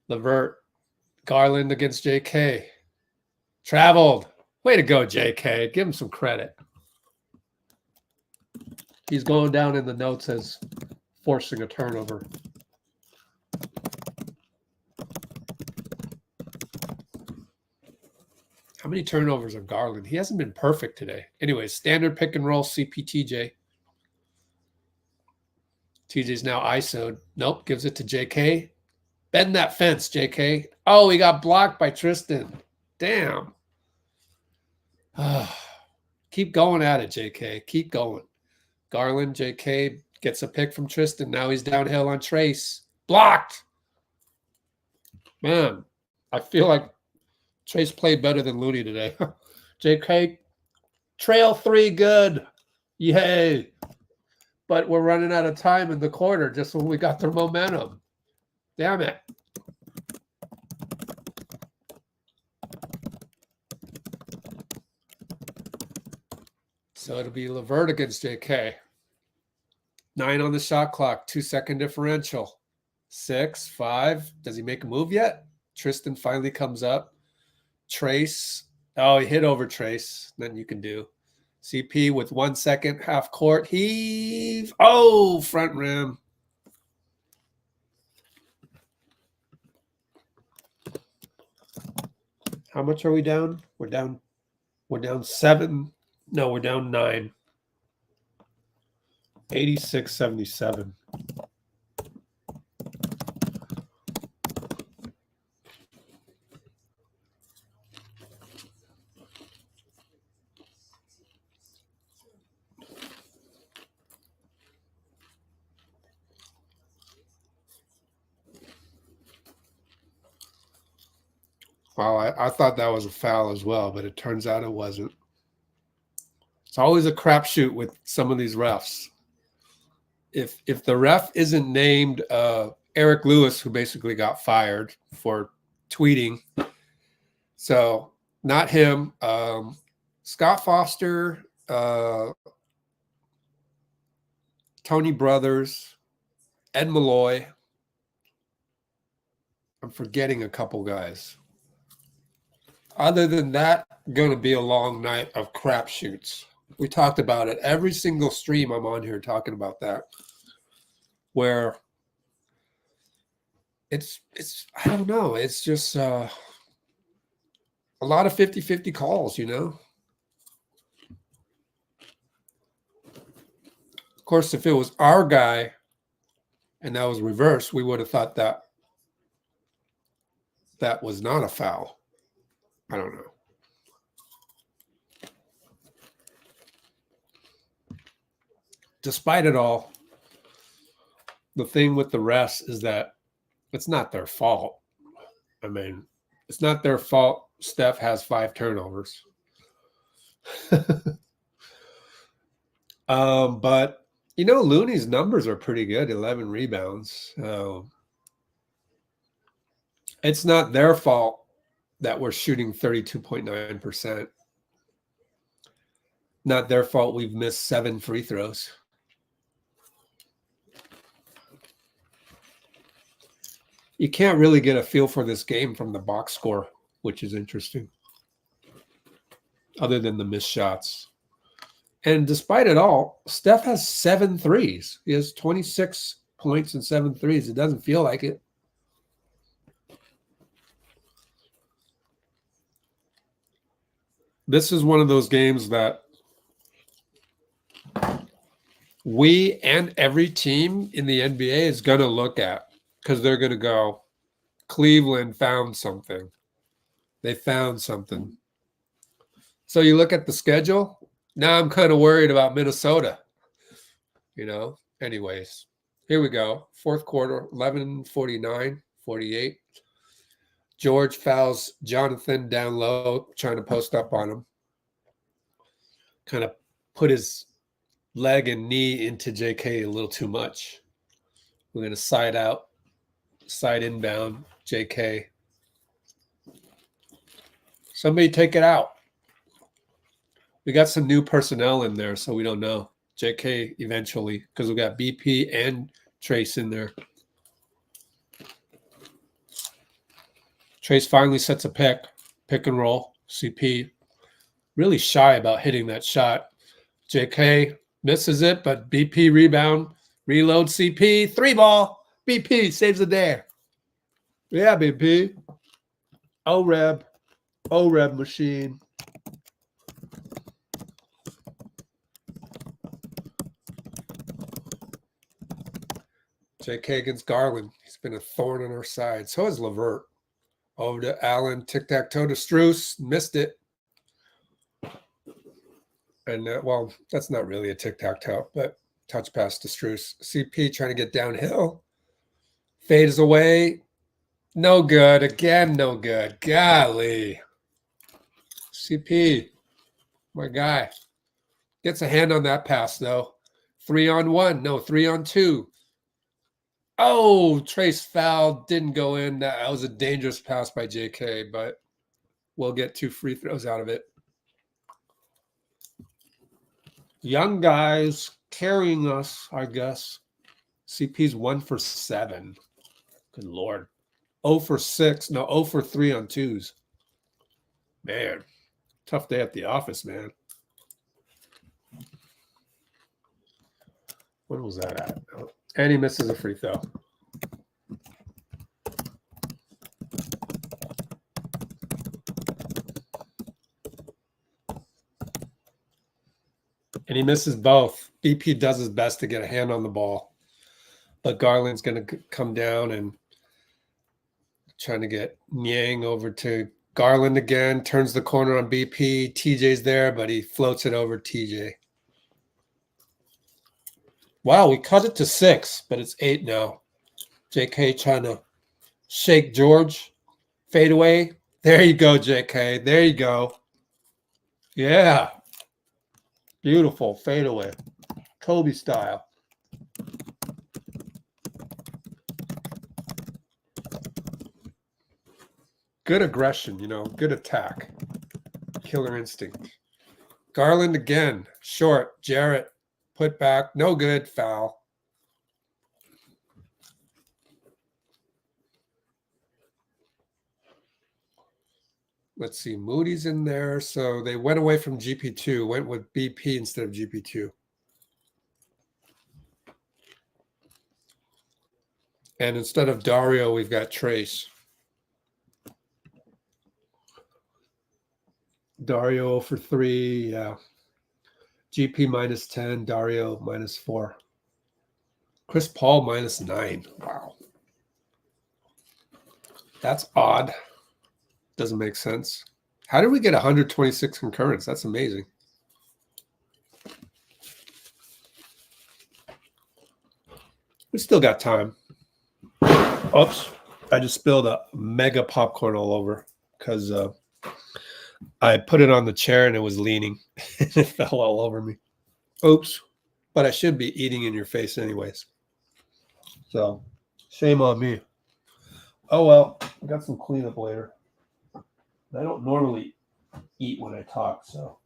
Levert, Garland against JK. Traveled. Way to go, JK. Give him some credit. He's going down in the notes as forcing a turnover. How many turnovers are Garland? He hasn't been perfect today. Anyways, standard pick and roll CP3. TJ's now ISO'd. Nope, gives it to JK. Bend that fence, JK. Oh, he got blocked by Tristan. Damn. Keep going at it, JK. Keep going. Garland, JK gets a pick from Tristan. Now he's downhill on Trace. Blocked. Man, I feel like Trace played better than Looney today. JK, trail 3, good. Yay. But we're running out of time in the quarter just when we got the momentum. Damn it. So it'll be LeVert against JK. 9 on the shot clock, 2-second differential. 6, 5. Does he make a move yet? Tristan finally comes up. Trace. Oh, he hit over Trace. Nothing you can do. CP with 1 second, half court. Heave. Oh, front rim. How much are we down? We're down 7. No, we're down 9. 86-77. Well, I thought that was a foul as well, but it turns out it wasn't. It's always a crapshoot with some of these refs. If the ref isn't named Eric Lewis, who basically got fired for tweeting, so not him. Scott Foster, Tony Brothers, Ed Malloy. I'm forgetting a couple guys. Other than that, going to be a long night of crapshoots. We talked about it. Every single stream I'm on here talking about that. Where it's I don't know. It's just a lot of 50-50 calls, you know. Of course, if it was our guy and that was reversed, we would have thought that that was not a foul. I don't know. Despite it all, the thing with the refs is that it's not their fault. I mean, it's not their fault Steph has 5 turnovers. But, you know, Looney's numbers are pretty good, 11 rebounds. It's not their fault that we're shooting 32.9%. Not their fault we've missed 7 free throws. You can't really get a feel for this game from the box score, which is interesting, other than the missed shots. And despite it all, Steph has 7 threes. He has 26 points and 7 threes. It doesn't feel like it. This is one of those games that we and every team in the NBA is going to look at, because they're going to go, Cleveland found something. They found something. So you look at the schedule. Now I'm kind of worried about Minnesota. You know, anyways, here we go. Fourth quarter, 11:49, 48. George fouls Jonathan down low, trying to post up on him. Kind of put his leg and knee into JK a little too much. We're going to side out, side inbound, JK. Somebody take it out. We got some new personnel in there, so we don't know. JK eventually, because we got BP and Trace in there. Trace finally sets a pick and roll. CP really shy about hitting that shot. JK misses it, but BP rebound, reload CP, 3 ball. BP saves the day. Yeah, BP. O-Reb machine. JK against Garland. He's been a thorn on our side. So is LeVert. Over to Allen. Tic-tac-toe to Strus. Missed it. And, well, that's not really a tic-tac-toe, but touch pass to Strus. CP trying to get downhill. Fades away. No good. Again, no good. Golly. CP, my guy. Gets a hand on that pass, though. 3-on-1. No, 3-on-2. Oh, Trace foul. Didn't go in. That was a dangerous pass by JK, but we'll get 2 free throws out of it. Young guys carrying us, I guess. CP's 1 for 7. Good Lord. 0 for 6. No, 0 for 3 on 2s. Man, tough day at the office, man. When was that at? Oh, and he misses a free throw. And he misses both. BP does his best to get a hand on the ball. But Garland's going to come down and trying to get Niang over to Garland again. Turns the corner on BP. TJ's there, but he floats it over TJ. Wow, we cut it to 6, but it's 8 now. JK trying to shake George. Fade away. There you go, JK. There you go. Yeah. Beautiful. Fade away. Kobe style. Good aggression, good attack. Killer instinct. Garland again. Short. Jarrett. Put back. No good. Foul. Let's see. Moody's in there. So they went away from GP2. Went with BP instead of GP2. And instead of Dario, we've got Trace. Dario for 3. Yeah. GP minus 10, Dario minus 4. Chris Paul minus 9. Wow. That's odd. Doesn't make sense. How did we get 126 concurrents? That's amazing. We still got time. Oops. I just spilled a mega popcorn all over because I put it on the chair and it was leaning. It fell all over me. Oops. But I should be eating in your face anyways. So, shame on me. Oh, well. I got some cleanup later. I don't normally eat when I talk, so.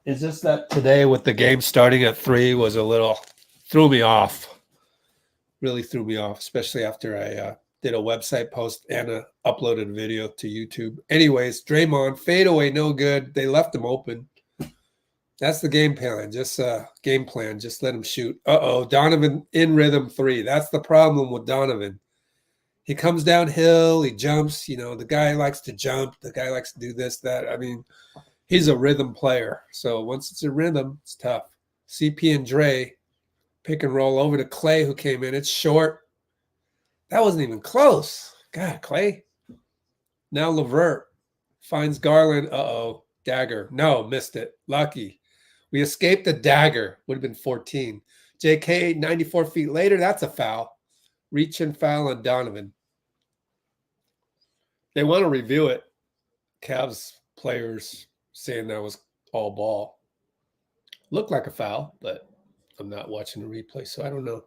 It's just that today with the game starting at 3 was a little, threw me off. Really threw me off, especially after I did a website post and a uploaded video to YouTube. Anyways, Draymond, fade away, no good. They left him open. That's the game plan. Just game plan. Just let him shoot. Uh-oh, Donovan in rhythm 3. That's the problem with Donovan. He comes downhill. He jumps. The guy likes to jump. The guy likes to do this, that. I mean, he's a rhythm player. So once it's a rhythm, it's tough. CP and Dray pick and roll over to Klay, who came in. It's short. That wasn't even close. God, Klay. Now Levert finds Garland. Uh-oh. Dagger. No, missed it. Lucky. We escaped the dagger. Would have been 14. JK, 94 feet later. That's a foul. Reach and foul on Donovan. They want to review it. Cavs players saying that was all ball. Looked like a foul, but I'm not watching the replay, so I don't know.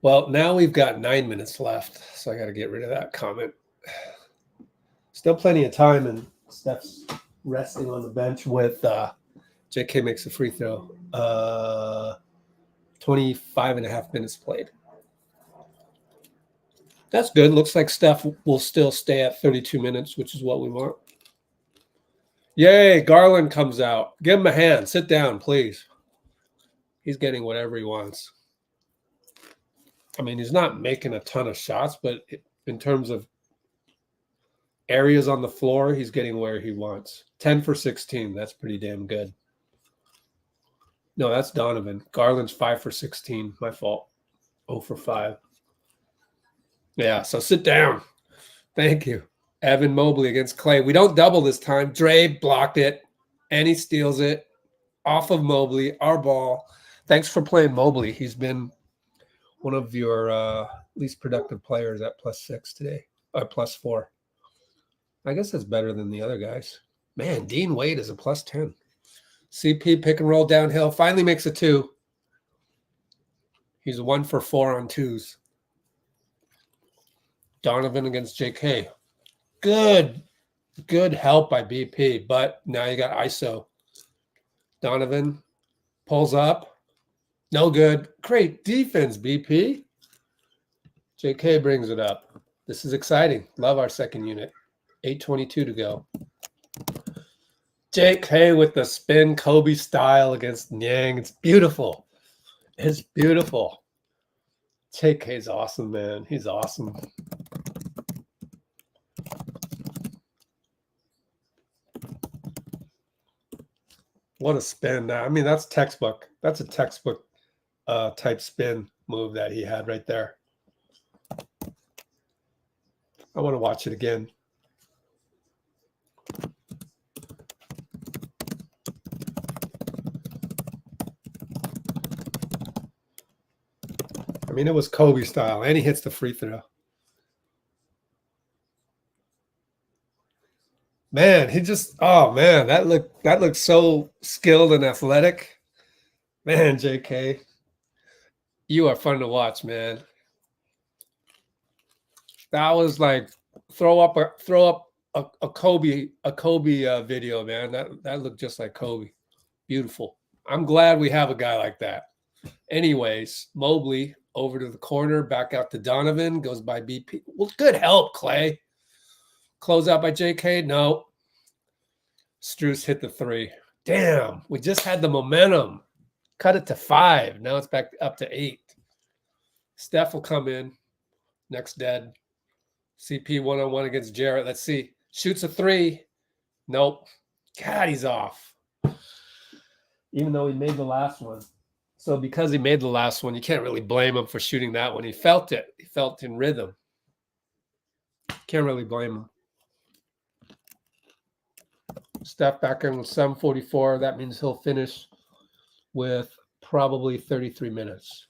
Well, now we've got 9 minutes left, so I got to get rid of that comment. Still plenty of time, and Steph's resting on the bench with JK makes a free throw. 25 and a half minutes played. That's good. Looks like Steph will still stay at 32 minutes, which is what we want. Yay, Garland comes out. Give him a hand. Sit down, please. He's getting whatever he wants. I mean, he's not making a ton of shots, but in terms of areas on the floor, he's getting where he wants. 10 for 16. That's pretty damn good. No, that's Donovan. Garland's 5 for 16. My fault. 0 for 5. Yeah, so sit down. Thank you. Evan Mobley against Klay. We don't double this time. Dray blocked it, and he steals it off of Mobley, our ball. Thanks for playing Mobley. He's been one of your least productive players at +6 today, or +4. I guess that's better than the other guys. Man, Dean Wade is a +10. CP pick and roll downhill. Finally makes a 2. He's 1 for 4 on 2s. Donovan against JK. Good help by BP, but now you got ISO. Donovan pulls up. No good. Great defense, BP. JK brings it up. This is exciting. Love our second unit. 8:22 to go. JK with the spin Kobe style against Nyang. It's beautiful. It's beautiful. JK's awesome, man. He's awesome. What a spin. I mean, that's textbook. That's a textbook type spin move that he had right there. I want to watch it again. I mean, it was Kobe style, and he hits the free throw. Man, he just, oh man, that looked so skilled and athletic. Man, JK, you are fun to watch, man. That was like throw up a Kobe video, man. That looked just like Kobe. Beautiful. I'm glad we have a guy like that. Anyways, Mobley over to the corner, back out to Donovan, goes by BP. Well, good help, Klay. Close out by JK. No. Strus hit the 3. Damn, we just had the momentum. Cut it to 5. Now it's back up to 8. Steph will come in. Next dead. CP 1-on-1 against Jarrett. Let's see. Shoots a 3. Nope. God, he's off. Even though he made the last one. So because he made the last one, you can't really blame him for shooting that one. He felt it. He felt in rhythm. Can't really blame him. Steph back in with 7:44. That means he'll finish with probably 33 minutes.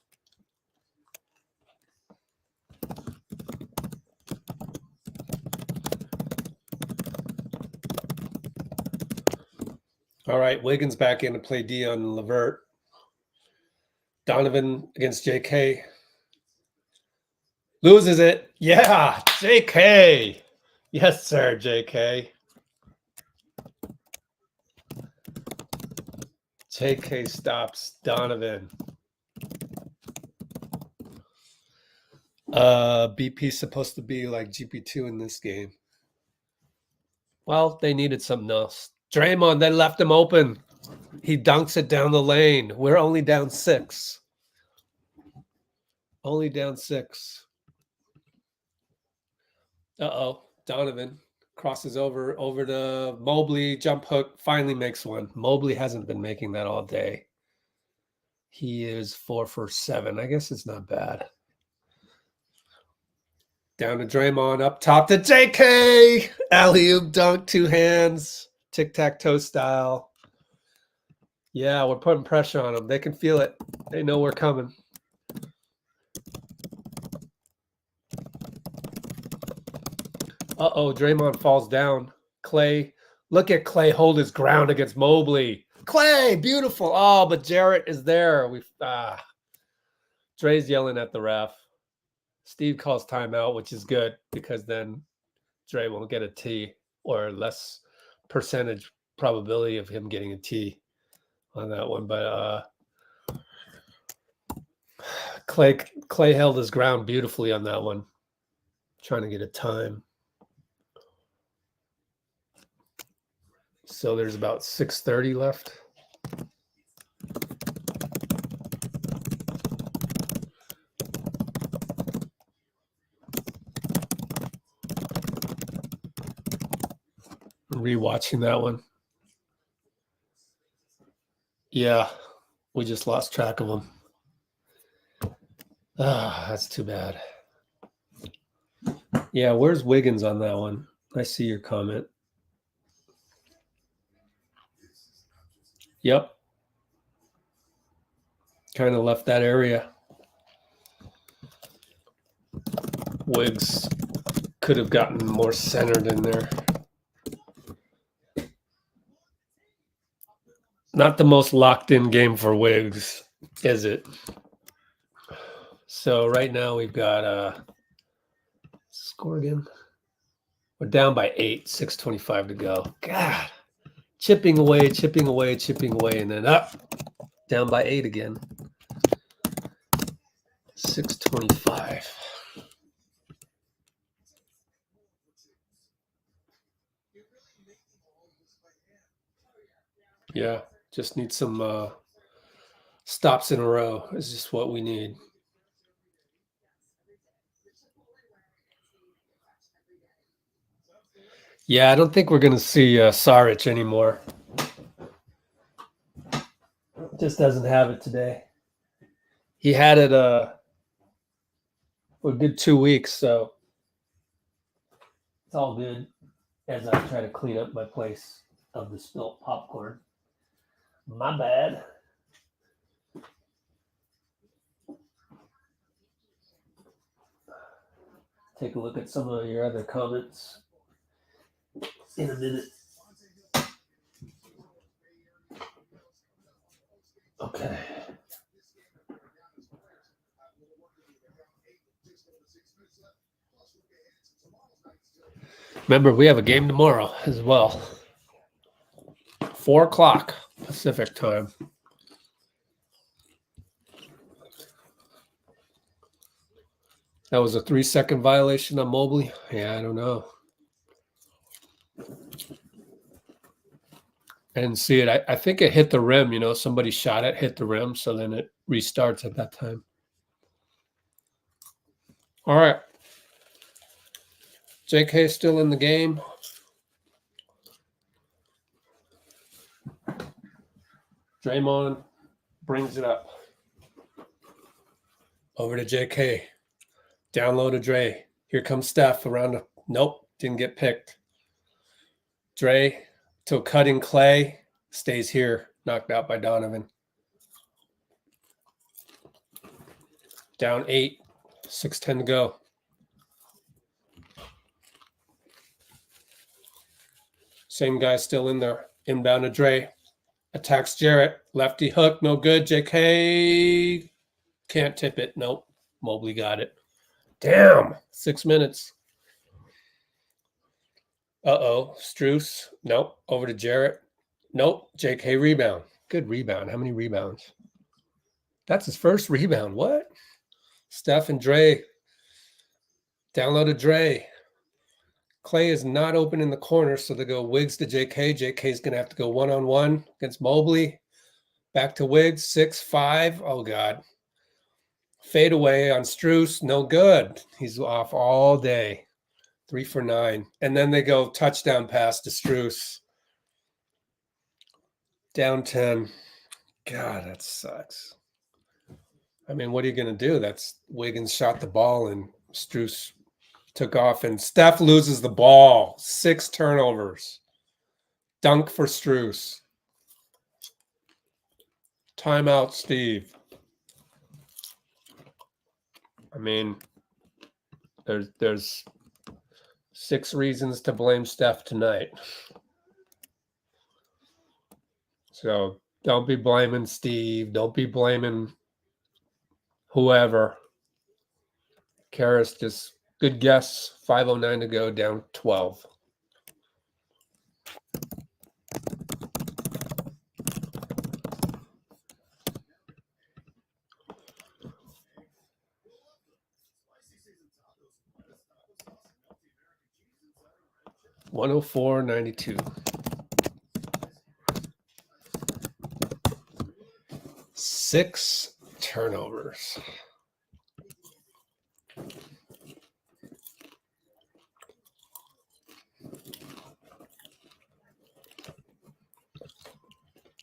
All right, Wiggins back in to play D on Levert. Donovan against JK. Loses it. Yeah, JK. Yes, sir, JK. JK stops Donovan. BP's supposed to be like GP2 in this game. Well, they needed something else. Draymond, they left him open. He dunks it down the lane. We're only down 6. Only down 6. Uh-oh. Donovan crosses over to Mobley. Jump hook. Finally makes one. Mobley hasn't been making that all day. He is 4 for 7. I guess it's not bad. Down to Draymond. Up top to JK. Alley-oop dunk. 2 hands. Tic-tac-toe style. Yeah, we're putting pressure on them. They can feel it. They know we're coming. Uh-oh, Draymond falls down. Klay. Look at Klay hold his ground against Mobley. Klay, beautiful. Oh, but Jarrett is there. Dre's yelling at the ref. Steve calls timeout, which is good because then Dre won't get a T or less percentage probability of him getting a T on that one. But Klay held his ground beautifully on that one. Trying to get a time. So there's about 6:30 left. Rewatching that one. Yeah, we just lost track of him. Ah, that's too bad. Yeah, where's Wiggins on that one? I see your comment. Yep. Kind of left that area. Wiggs could have gotten more centered in there. Not the most locked in game for Wiggs, is it? So right now we've got score again. We're down by 8, 6:25 to go. God, chipping away, and then up, down by 8 again. 6:25. Yeah, just need some stops in a row. Is just what we need. Yeah, I don't think we're going to see Saric anymore. Just doesn't have it today. He had it for a good 2 weeks, so it's all good as I try to clean up my place of the spilt popcorn. My bad. Take a look at some of your other comments in a minute. Okay. Remember, we have a game tomorrow as well. 4 o'clock Pacific time. That was a 3-second violation on Mobley. Yeah, I don't know. I didn't see it. I think it hit the rim. You know, somebody shot it, hit the rim, so then it restarts at that time. All right. JK still in the game. Draymond brings it up. Over to JK. Down low to Dray. Here comes Steph around the... Nope, didn't get picked. Dray to cutting Klay. Stays here. Knocked out by Donovan. Down 8. 6:10 to go. Same guy still in there. Inbound to Dray. Attacks Jarrett. Lefty hook. No good. JK can't tip it. Nope. Mobley got it. Damn. 6 minutes. Uh-oh. Strus. Nope. Over to Jarrett. Nope. JK rebound. Good rebound. How many rebounds? That's his first rebound. What? Steph and Dray. Down low to Dray. Klay is not open in the corner, so they go Wiggs to JK. JK is going to have to go one-on-one against Mobley. Back to Wiggs, 6-5. Oh, God. Fade away on Strus. No good. He's off all day. 3 for 9. And then they go touchdown pass to Strus. Down 10. God, that sucks. I mean, what are you going to do? That's Wiggins shot the ball and Strus took off, and Steph loses the ball. 6 turnovers. Dunk for Strus. Timeout, Steve. I mean, there's 6 reasons to blame Steph tonight. So don't be blaming Steve. Don't be blaming whoever. Karras just good guess. 5:09 to go, down 12. $104.92. 6 turnovers.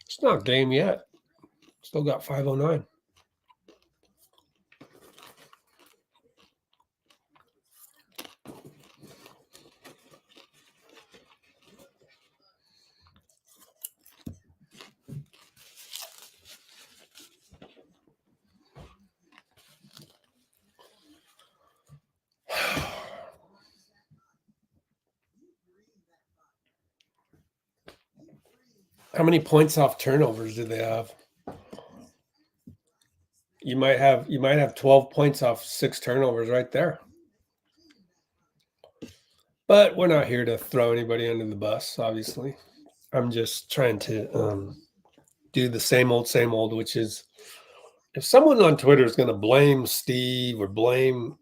It's not game yet. Still got 5:09. How many points off turnovers do they have? You might have 12 points off 6 turnovers right there. But we're not here to throw anybody under the bus, obviously. I'm just trying to do the same old, which is if someone on Twitter is going to blame Steve or blame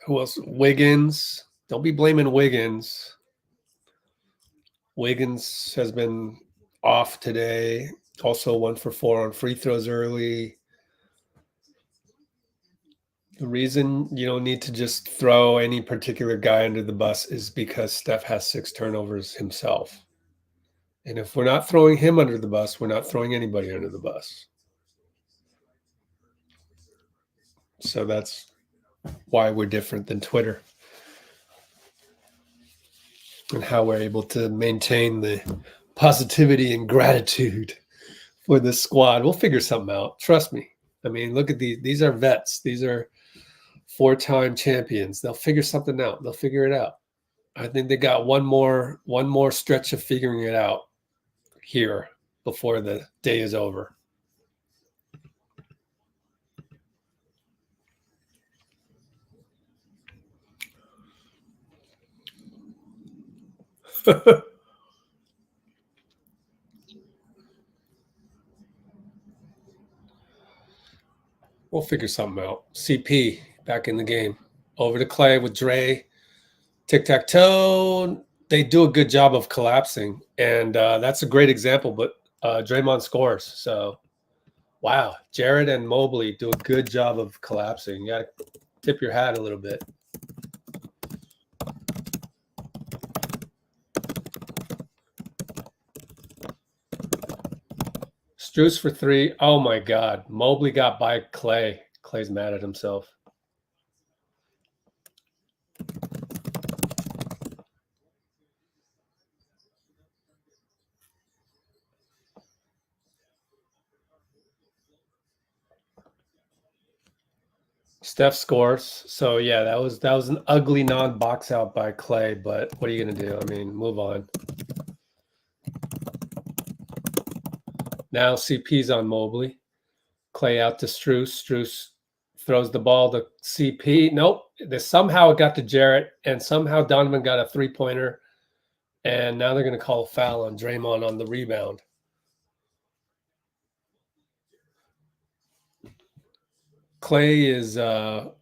who else? Wiggins. Don't be blaming Wiggins. Wiggins has been off today. Also 1 for 4 on free throws early. The reason you don't need to just throw any particular guy under the bus is because Steph has 6 turnovers himself. And if we're not throwing him under the bus, we're not throwing anybody under the bus. So that's why we're different than Twitter and how we're able to maintain the positivity and gratitude for this squad. We'll figure something out. Trust me. I mean, look at these. These are vets. These are 4-time champions. They'll figure something out. They'll figure it out. I think they got one more stretch of figuring it out here before the day is over. We'll figure something out. CP back in the game. Over to Klay with Dray. Tic-tac-toe. They do a good job of collapsing. And that's a great example. But Draymond scores. So, wow. Jared and Mobley do a good job of collapsing. You got to tip your hat a little bit. Strus for 3. Oh, my God. Mobley got by Klay. Klay's mad at himself. Steph scores. So, yeah, that was an ugly non-box out by Klay. But what are you going to do? I mean, move on. Now CP's on Mobley. Klay out to Strus. Strus throws the ball to CP. Nope. Somehow it got to Jarrett, and somehow Donovan got a 3-pointer. And now they're going to call a foul on Draymond on the rebound. Klay is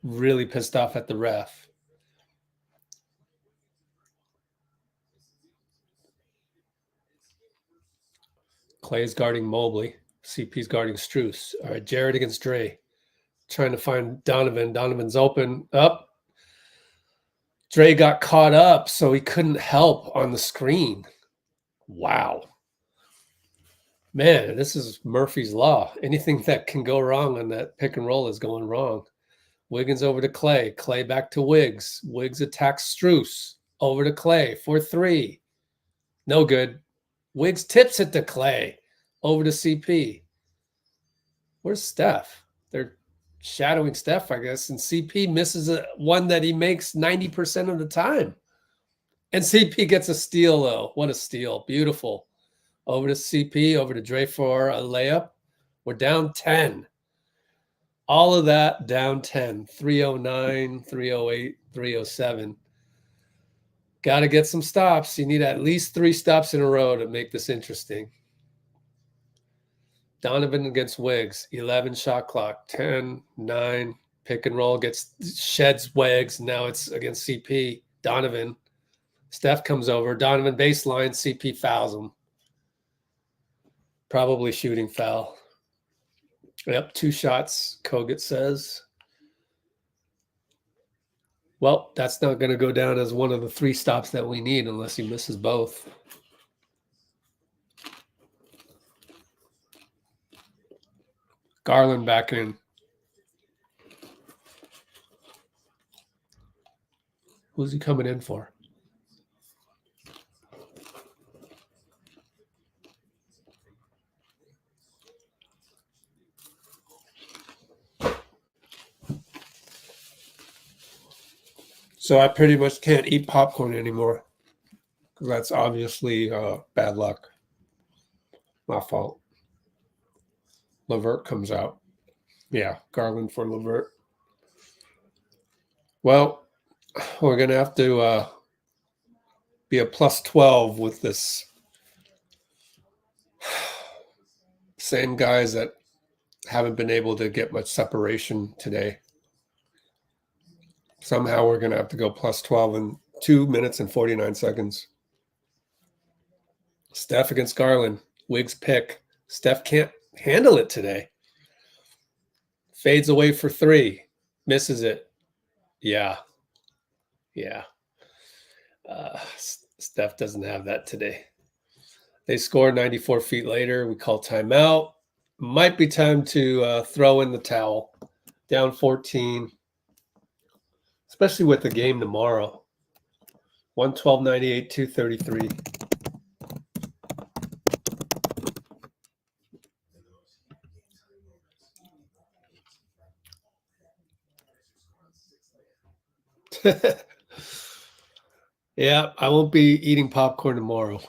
really pissed off at the ref. Klay's guarding Mobley. CP's guarding Strus. All right, Jarrett against Dray. Trying to find Donovan. Donovan's open. Up. Dray got caught up, so he couldn't help on the screen. Wow. Man, this is Murphy's Law. Anything that can go wrong on that pick and roll is going wrong. Wiggins over to Klay. Klay back to Wiggs. Wiggs attacks Strus. Over to Klay for 3. No good. Wiggs tips it to Klay. Over to CP. Where's Steph? They're shadowing Steph, I guess. And CP misses one that he makes 90% of the time. And CP gets a steal, though. What a steal. Beautiful. Over to CP. Over to Dray for a layup. We're down 10. All of that down 10. 309, 308, 307. Got to get some stops. You need at least 3 stops in a row to make this interesting. Donovan against Wiggs, 11 shot clock, 10, 9, pick and roll, sheds Wiggs. Now it's against CP. Donovan. Steph comes over. Donovan baseline. CP fouls him. Probably shooting foul. Yep, 2 shots, Kogut says. Well, that's not going to go down as one of the 3 stops that we need unless he misses both. Garland back in. Who's he coming in for? So I pretty much can't eat popcorn anymore because that's obviously bad luck. My fault. Levert comes out. Yeah, Garland for Levert. Well, we're going to have to be a plus 12 with this. Same guys that haven't been able to get much separation today. Somehow we're going to have to go plus 12 in 2 minutes and 49 seconds. Steph against Garland. Wiggs pick. Steph can't handle it today. Fades away for 3. Misses it. Yeah. Steph doesn't have that today. They score 94 feet later. We call timeout. Might be time to throw in the towel. Down 14. Especially with the game tomorrow. 112.98, 233. Yeah, I won't be eating popcorn tomorrow.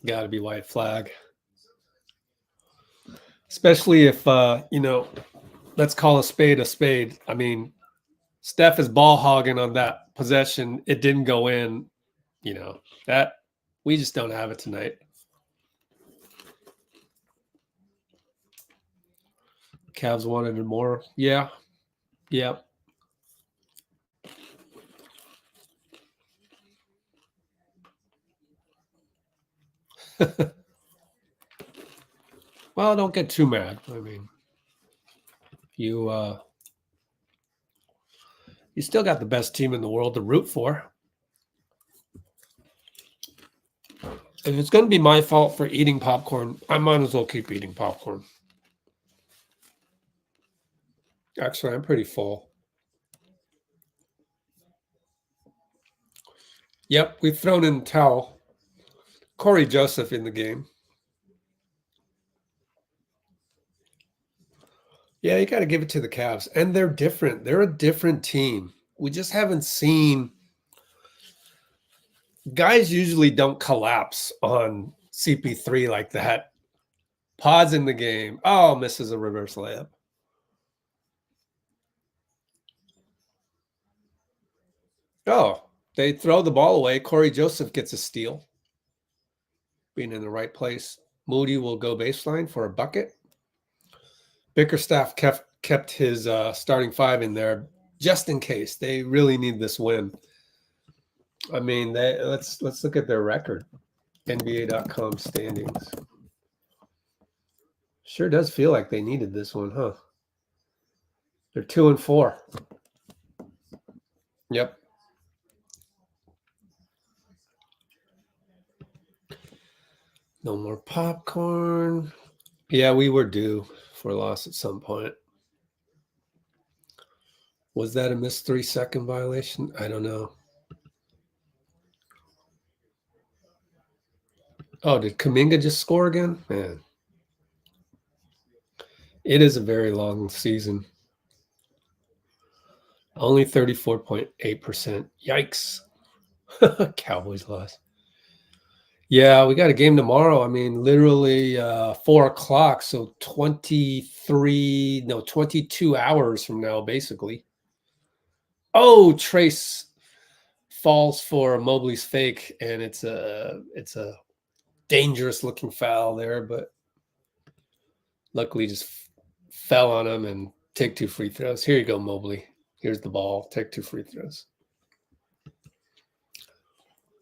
Got to be white flag. Especially if, let's call a spade a spade. I mean, Steph is ball hogging on that possession. It didn't go in. That we just don't have it tonight. Cavs wanted more. Yeah. Well, don't get too mad. I mean, you still got the best team in the world to root for. If it's going to be my fault for eating popcorn, I might as well keep eating popcorn. Actually, I'm pretty full. Yep, we've thrown in the towel. Corey Joseph in the game. Yeah, you got to give it to the Cavs. And they're different. They're a different team. We just haven't seen. Guys usually don't collapse on CP3 like that. Pods in the game. Oh, misses a reverse layup. Oh, they throw the ball away. Corey Joseph gets a steal. Being in the right place. Moody will go baseline for a bucket. Bickerstaff kept his starting 5 in there just in case. They really need this win. I mean, let's look at their record. NBA.com standings. Sure does feel like they needed this one, huh? They're 2-4. Yep. No more popcorn. Yeah, we were due for a loss at some point. Was that a missed 3-second violation? I don't know. Oh, did Kuminga just score again? Man. It is a very long season. Only 34.8%. Yikes. Cowboys lost. Yeah, we got a game tomorrow. I mean, literally 4 o'clock. So 22 hours from now, basically. Oh, Trace falls for Mobley's fake, and it's a dangerous looking foul there, but luckily just fell on him and take 2 free throws. Here you go, Mobley. Here's the ball. Take 2 free throws.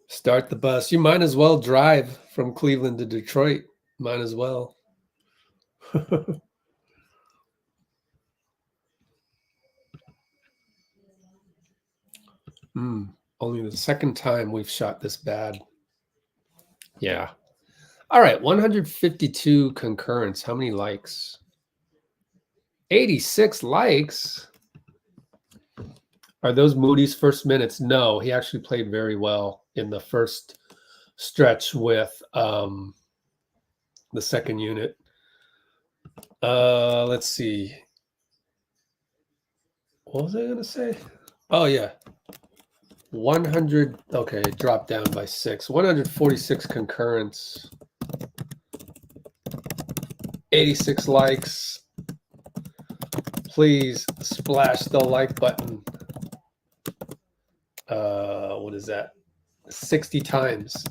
Start the bus. You might as well drive from Cleveland to Detroit. Might as well. Only the second time we've shot this bad. Yeah. All right, 152 concurrents. How many likes? 86 likes. Are those Moody's first minutes? No, he actually played very well in the first stretch with the second unit. Let's see. What was I going to say? Oh, yeah. 100. Okay, dropped down by 6. 146 concurrents. 86 likes. Please splash the like button. What is that? 60 times.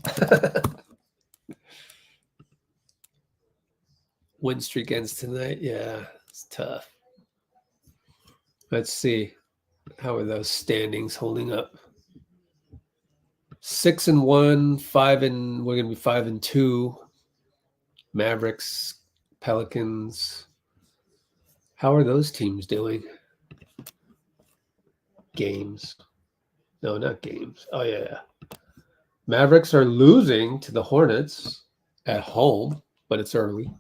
Win streak ends tonight. Yeah, it's tough. Let's see. How are those standings holding up? 6-1, 5 and we're gonna be 5-2. Mavericks, Pelicans. How are those teams doing? Games. No, not games. Oh yeah. Mavericks are losing to the Hornets at home, but it's early.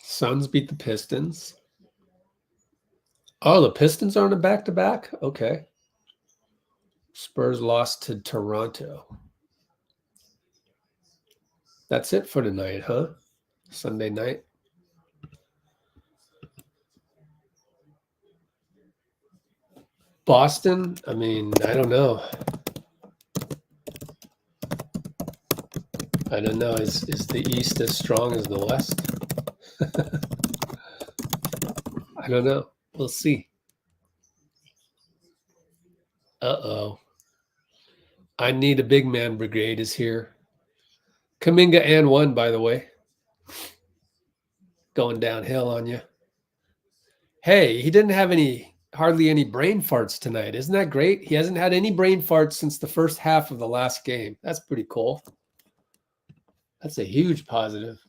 Suns beat the Pistons. Oh, the Pistons are on a back-to-back? Okay. Spurs lost to Toronto. That's it for tonight, huh? Sunday night. Boston, I mean, I don't know. I don't know. Is the East as strong as the West? I don't know. We'll see. Uh-oh. I need a big man brigade is here. Kuminga and one, by the way. Going downhill on you. Hey, he didn't have hardly any brain farts tonight. Isn't that great? He hasn't had any brain farts since the first half of the last game. That's pretty cool. That's a huge positive.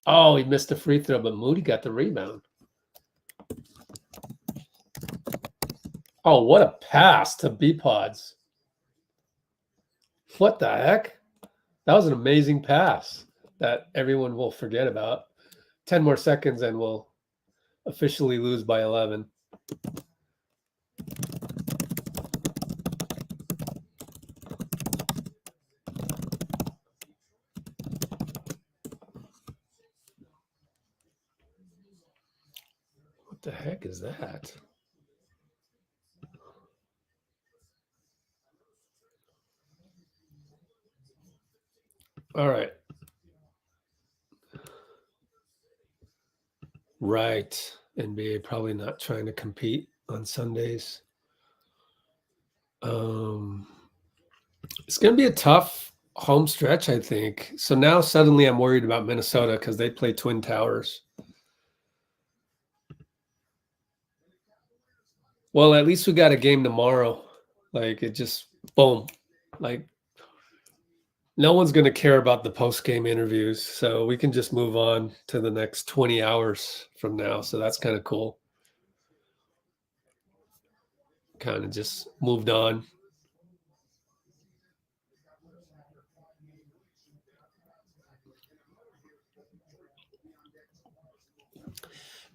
Oh, he missed a free throw, but Moody got the rebound. Oh, what a pass to BPodz. What the heck? That was an amazing pass that everyone will forget about. 10 more seconds and we'll officially lose by 11. What the heck is that? All right. Right. NBA probably not trying to compete on Sundays. It's going to be a tough home stretch, I think. So now suddenly I'm worried about Minnesota because they play Twin Towers. Well, at least we got a game tomorrow. Like it just, boom. Like no one's going to care about the post-game interviews. So we can just move on to the next 20 hours from now. So that's kind of cool. Kind of just moved on.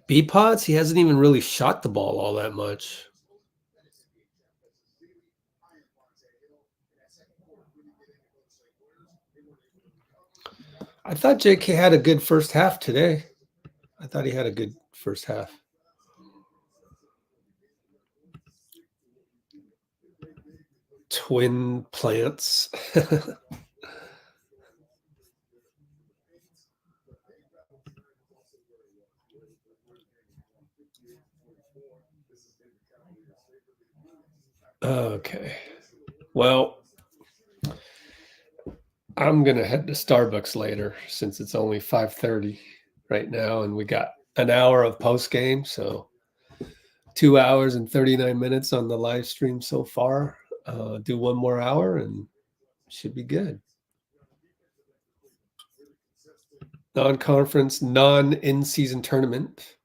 BPodz, he hasn't even really shot the ball all that much. I thought JK had a good first half today. I thought he had a good first half. Twin plants. Okay. Well, I'm going to head to Starbucks later since it's only 5:30 right now and we got an hour of post game, so 2 hours and 39 minutes on the live stream so far. Do one more hour and should be good. Non-conference, non-in-season tournament.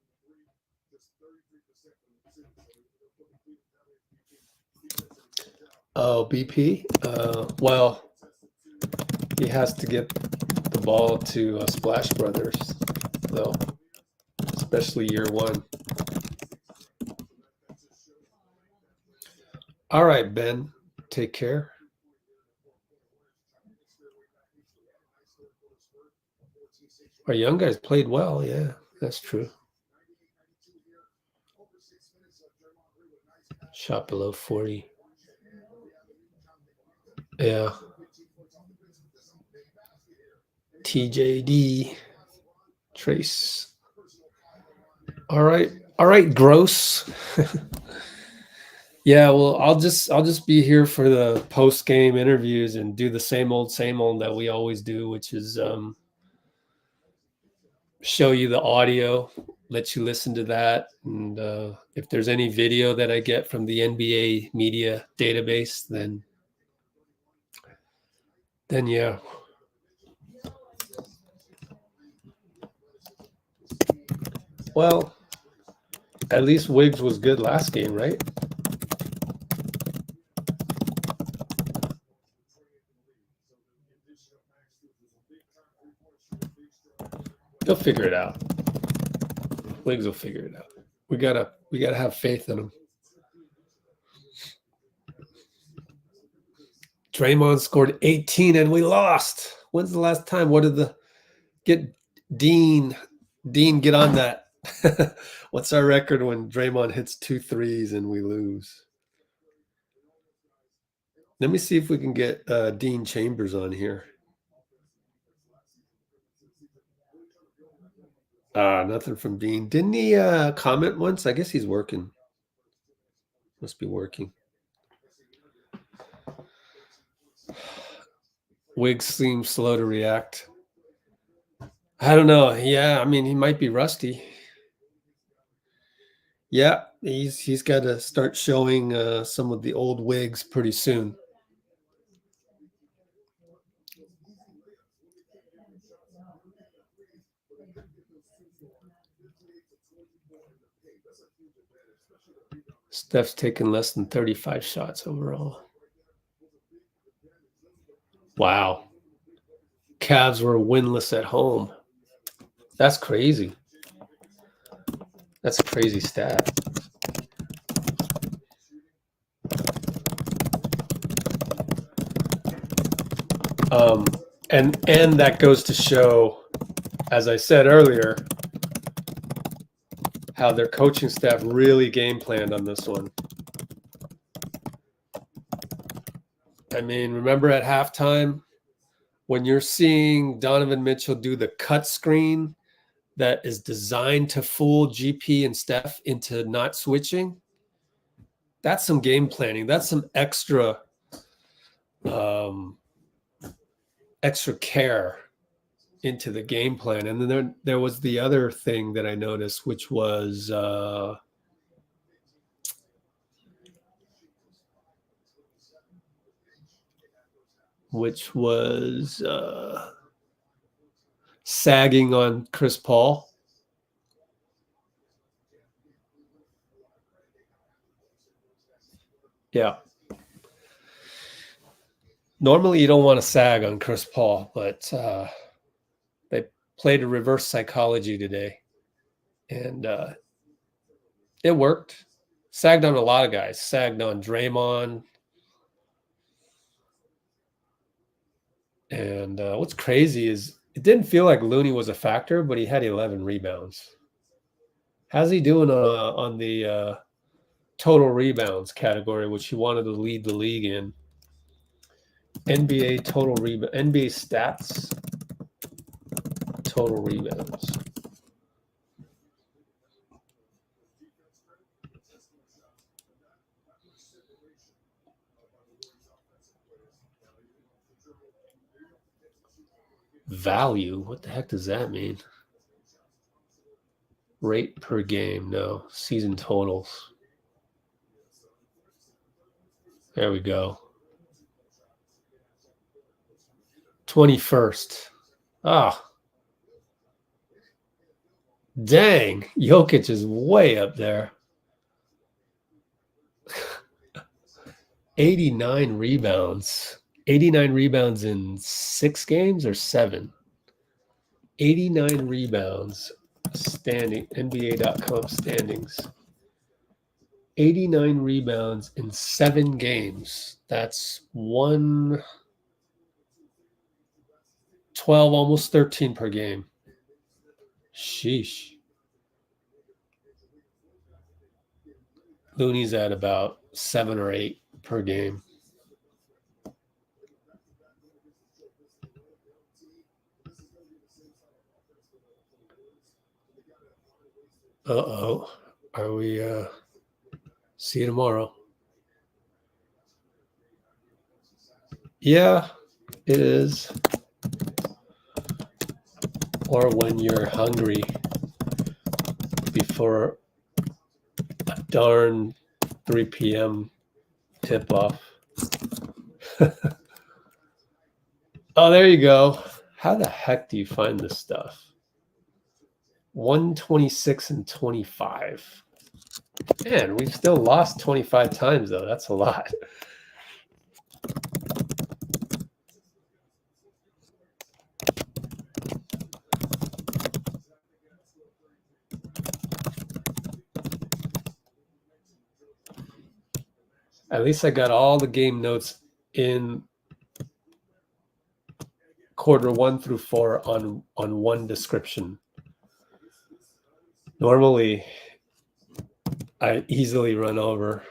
Oh, BP? Well, he has to get the ball to Splash Brothers, though, especially year one. All right, Ben, take care. Our young guys played well. Yeah, that's true. Shot below 40. Yeah. TJD. Trace. All right, Gross. Yeah, well, I'll just be here for the post game interviews and do the same old that we always do, which is show you the audio, let you listen to that, and if there's any video that I get from the NBA media database, then yeah. Well, at least Wiggs was good last game, right? They'll figure it out. Wiggs will figure it out. We gotta have faith in him. Draymond scored 18 and we lost. When's the last time? What did the get Dean get on that? What's our record when Draymond hits 2 threes and we lose? Let me see if we can get Dean Chambers on here. Nothing from Dean. Didn't he comment once? I guess he's working. Must be working. Wiggs seems slow to react. I don't know. Yeah, I mean, he might be rusty. Yeah, he's got to start showing some of the old Wiggs pretty soon. Steph's taken less than 35 shots overall. Wow. Cavs were winless at home. That's crazy. That's a crazy stat. And that goes to show, as I said earlier, how their coaching staff really game planned on this one. I mean, remember at halftime when you're seeing Donovan Mitchell do the cut screen that is designed to fool GP and Steph into not switching? That's some game planning. That's some extra care into the game plan. And then there was the other thing that I noticed, which was sagging on Chris Paul. Yeah. Normally you don't want to sag on Chris Paul, but they played a reverse psychology today, and it worked. Sagged on a lot of guys. Sagged on Draymond. And what's crazy is it didn't feel like Looney was a factor, but he had 11 rebounds. How's he doing on the total rebounds category, which he wanted to lead the league in? NBA total rebound, NBA stats, total rebounds. Value, what the heck does that mean? Rate per game, no. Season totals. There we go. 21st. Ah. Dang, Jokic is way up there. 89 rebounds. 89 rebounds in 6 games or 7? 89 rebounds. Standing, NBA.com standings. 89 rebounds in 7 games. That's 12, almost 13 per game. Sheesh. Looney's at about 7 or 8 per game. Uh-oh. Are we see you tomorrow? Yeah, it is. Or when you're hungry before a darn 3 p.m. tip-off. Oh, there you go. How the heck do you find this stuff? 126 and 25. Man, we've still lost 25 times, though. That's a lot. At least I got all the game notes in quarter 1 through 4 on one description. Normally, I easily run over.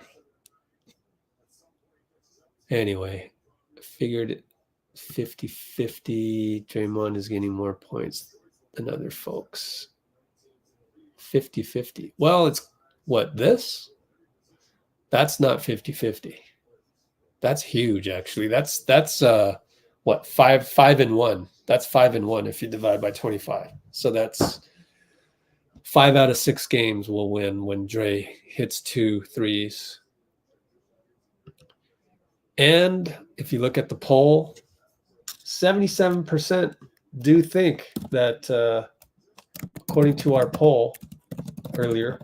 Anyway, figured 50-50. Draymond is getting more points than other folks. 50-50. Well, it's what, this? That's not 50-50. That's huge, actually. That's what, 5-1. That's 5-1 if you divide by 25. So that's 5 out of 6 games will win when Dray hits 2 threes. And if you look at the poll, 77% do think that, according to our poll earlier,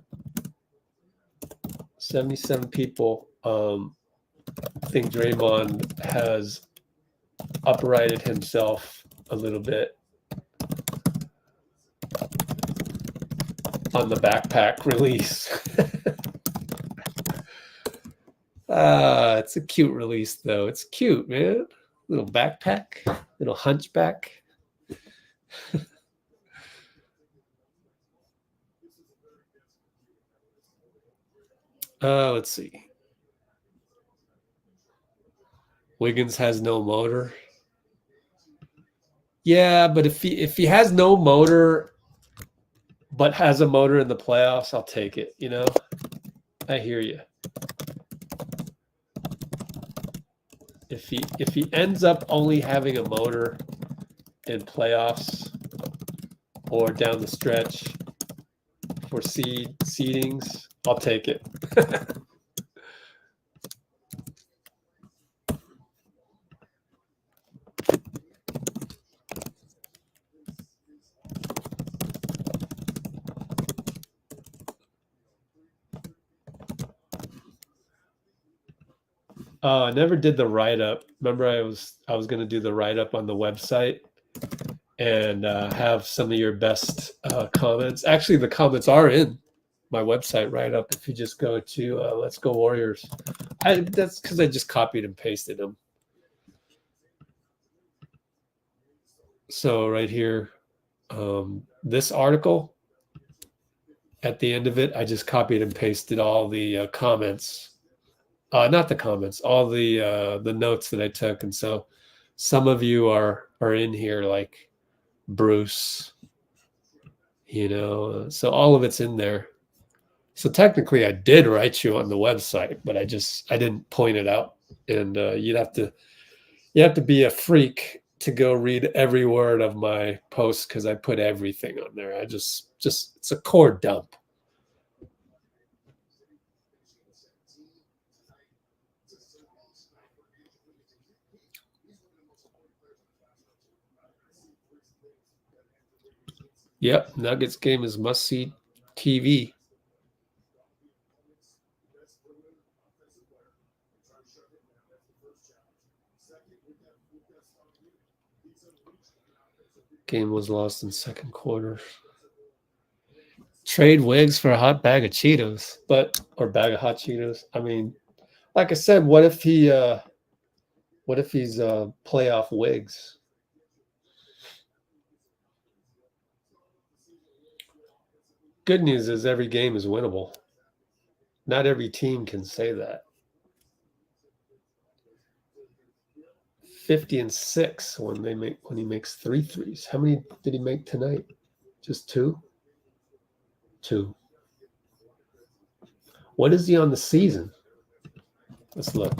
77 people think Draymond has uprighted himself a little bit on the backpack release. It's a cute release, though. It's cute, man. Little backpack, little hunchback. Let's see. Wiggins has no motor. Yeah, but if he has no motor but has a motor in the playoffs, I'll take it, you know? I hear you. If he ends up only having a motor in playoffs or down the stretch for seedings, I'll take it. I never did the write-up. Remember, I was going to do the write-up on the website and have some of your best comments. Actually, the comments are in my website write-up. If you just go to Let's Go Warriors, that's because I just copied and pasted them. So right here, this article, at the end of it, I just copied and pasted all the comments. Not the comments, all the notes that I took. And so some of you are in here, like Bruce, you know, so all of it's in there. So technically I did write you on the website, but I didn't point it out. And you have to be a freak to go read every word of my post because I put everything on there. I just it's a core dump. Yep, Nuggets game is must-see TV. Game was lost in second quarter. Trade Wiggs for a hot bag of Cheetos, or bag of hot Cheetos. I mean, like I said, what if he's playoff Wiggs? Good news is every game is winnable. Not every team can say that. 50-6 when he makes 3 threes. How many did he make tonight? Just 2? 2. What is he on the season? Let's look.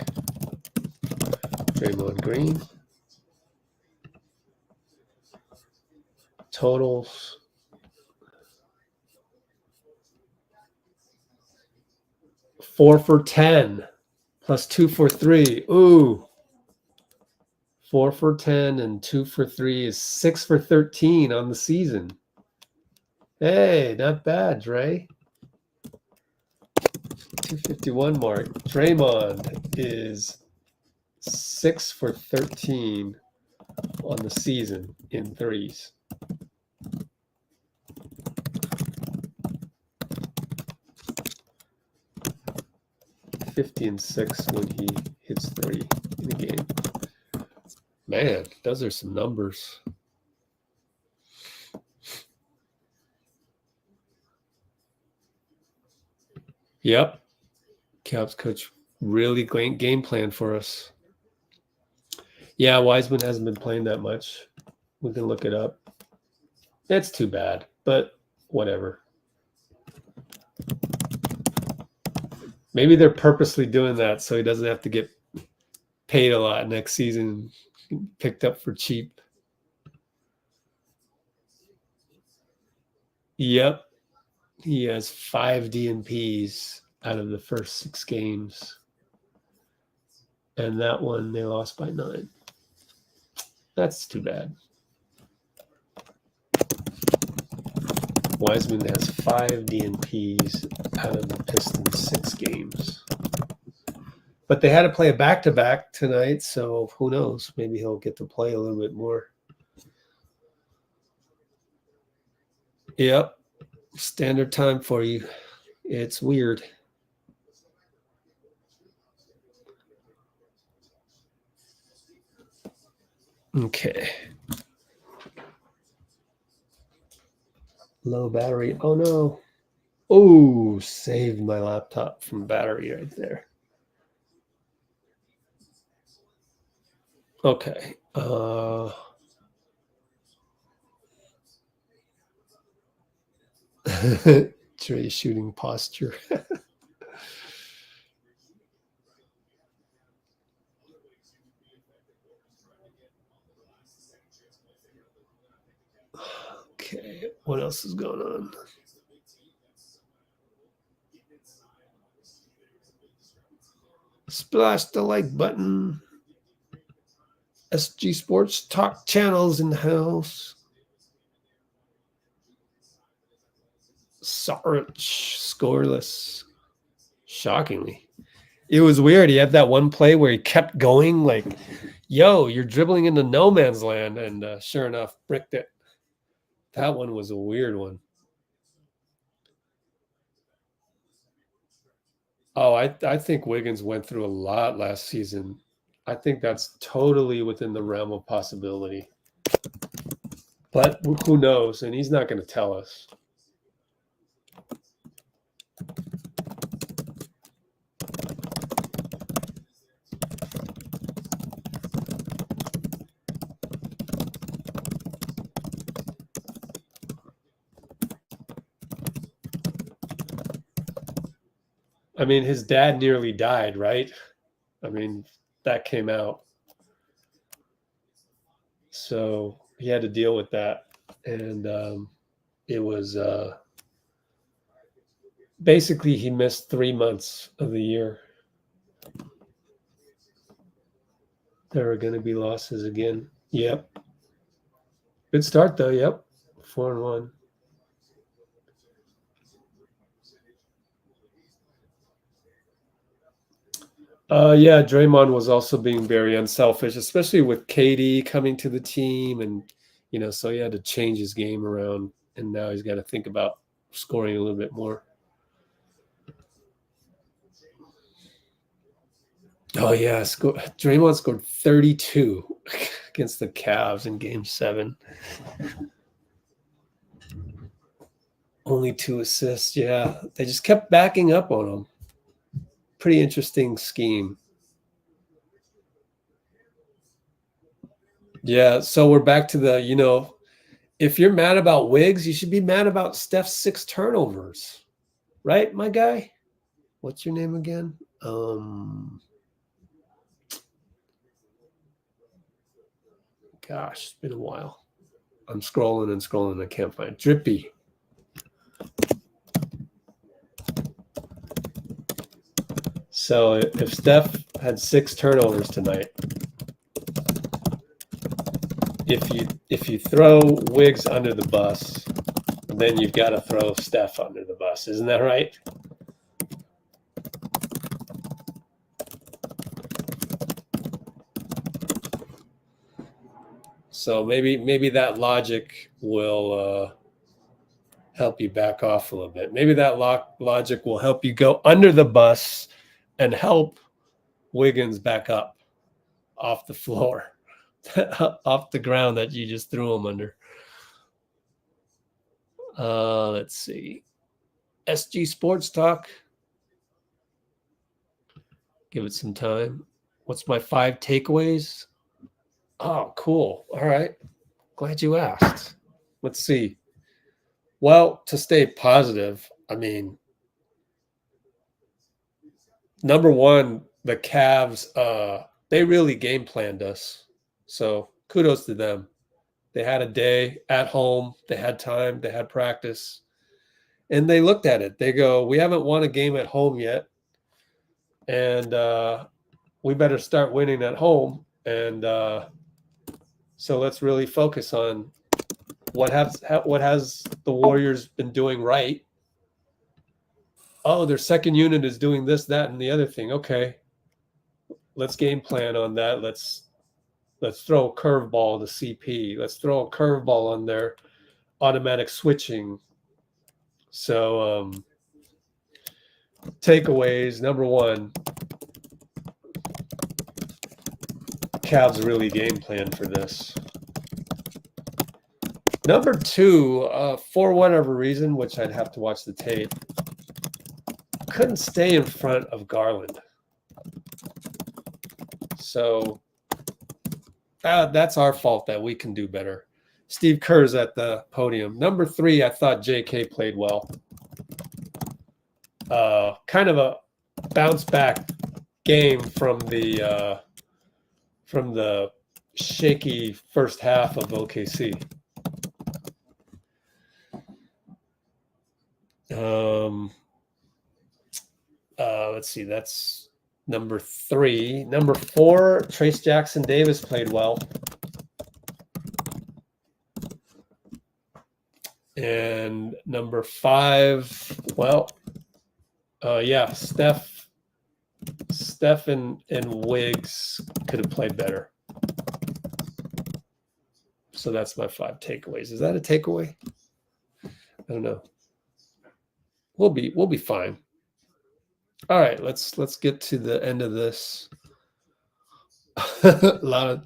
Draymond Green. Totals. Four for 10 plus 2 for 3. Ooh. 4 for 10 and 2 for 3 is 6 for 13 on the season. Hey, not bad, Dre. 251 mark. Draymond is 6 for 13 on the season in threes. And 6 when he hits 3 in a game. Man, those are some numbers. Yep. Cavs coach really great game plan for us. Yeah, Wiseman hasn't been playing that much. We can look it up. It's too bad, but whatever. Maybe they're purposely doing that so he doesn't have to get paid a lot next season, picked up for cheap. Yep. He has 5 DNPs out of the first 6 games. And that one, they lost by 9. That's too bad. Wiseman has 5 DNPs out of the Pistons' 6 games. But they had to play a back-to-back tonight, so who knows? Maybe he'll get to play a little bit more. Yep. Standard time for you. It's weird. Okay. Low battery. Oh, no. Oh, saved my laptop from battery right there. Okay. Trey shooting posture. Okay, what else is going on? Splash the like button. SG Sports Talk channels in the house. Sarich, scoreless. Shockingly. It was weird. He had that one play where he kept going like, yo, you're dribbling into no man's land. And sure enough, bricked it. That one was a weird one. Oh, I think Wiggins went through a lot last season. I think that's totally within the realm of possibility. But who knows? And he's not going to tell us. I mean, his dad nearly died, right? I mean, that came out. So he had to deal with that. And it was basically he missed 3 months of the year. There are going to be losses again. Yep. Good start, though. Yep. 4-1. Yeah, Draymond was also being very unselfish, especially with KD coming to the team. And, so he had to change his game around. And now he's got to think about scoring a little bit more. Oh, yeah. Draymond scored 32 against the Cavs in Game 7. Only 2 assists. Yeah, they just kept backing up on him. Pretty interesting scheme. Yeah, so we're back to the, if you're mad about Wiggs, you should be mad about Steph's 6 turnovers. Right, my guy? what's your name again? Gosh, it's been a while. I'm scrolling and scrolling. I can't find Drippy. So if Steph had 6 turnovers tonight, if you throw Wiggs under the bus, then you've got to throw Steph under the bus. Isn't that right? So maybe that logic will help you back off a little bit. Maybe that logic will help you go under the bus and help Wiggins back up off the floor, off the ground that you just threw him under. Let's see. SG Sports Talk. Give it some time. What's my 5 takeaways? Oh, cool. All right. Glad you asked. Let's see. Well, to stay positive, I mean, number one, the Cavs, they really game planned us. So kudos to them. They had a day at home. They had time. They had practice. And they looked at it. They go, we haven't won a game at home yet. And we better start winning at home. And so let's really focus on what has the Warriors been doing right. Oh, their second unit is doing this, that, and the other thing. Okay, let's game plan on that. Let's throw a curveball to CP. Let's throw a curveball on their automatic switching. So takeaways, number one, Cavs really game plan for this. Number two, for whatever reason, which I'd have to watch the tape, couldn't stay in front of Garland. So that's our fault that we can do better. Steve Kerr's at the podium. Number three, I thought JK played well. Kind of a bounce back game from the shaky first half of OKC. Let's see, that's number three. Number four, Trace Jackson Davis played well. And number five, well, yeah, Steph and Wiggs could have played better. So that's my 5 takeaways. Is that a takeaway? I don't know. We'll be fine. All right, let's get to the end of this. I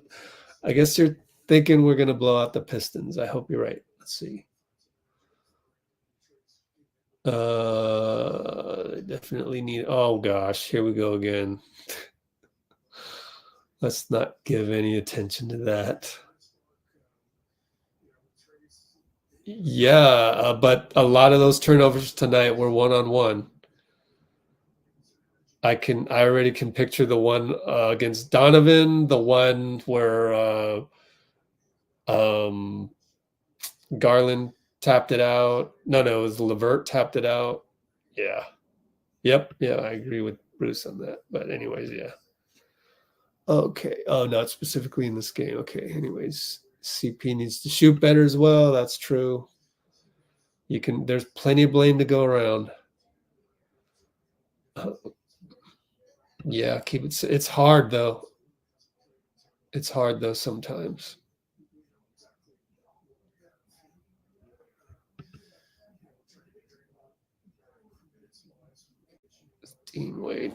guess you're thinking we're gonna blow out the Pistons. I hope you're right. Let's see. Definitely need. Oh gosh, here we go again. Let's not give any attention to that. Yeah, but a lot of those turnovers tonight were one-on-one. I already can picture the one against Donovan, the one where Garland tapped it out. No, it was LeVert tapped it out. Yeah. Yep. Yeah, I agree with Bruce on that. But anyways, yeah. Okay. Oh, not specifically in this game. Okay. Anyways, CP needs to shoot better as well. That's true. There's plenty of blame to go around. Yeah, it's hard though. It's hard though sometimes. Dean Wade.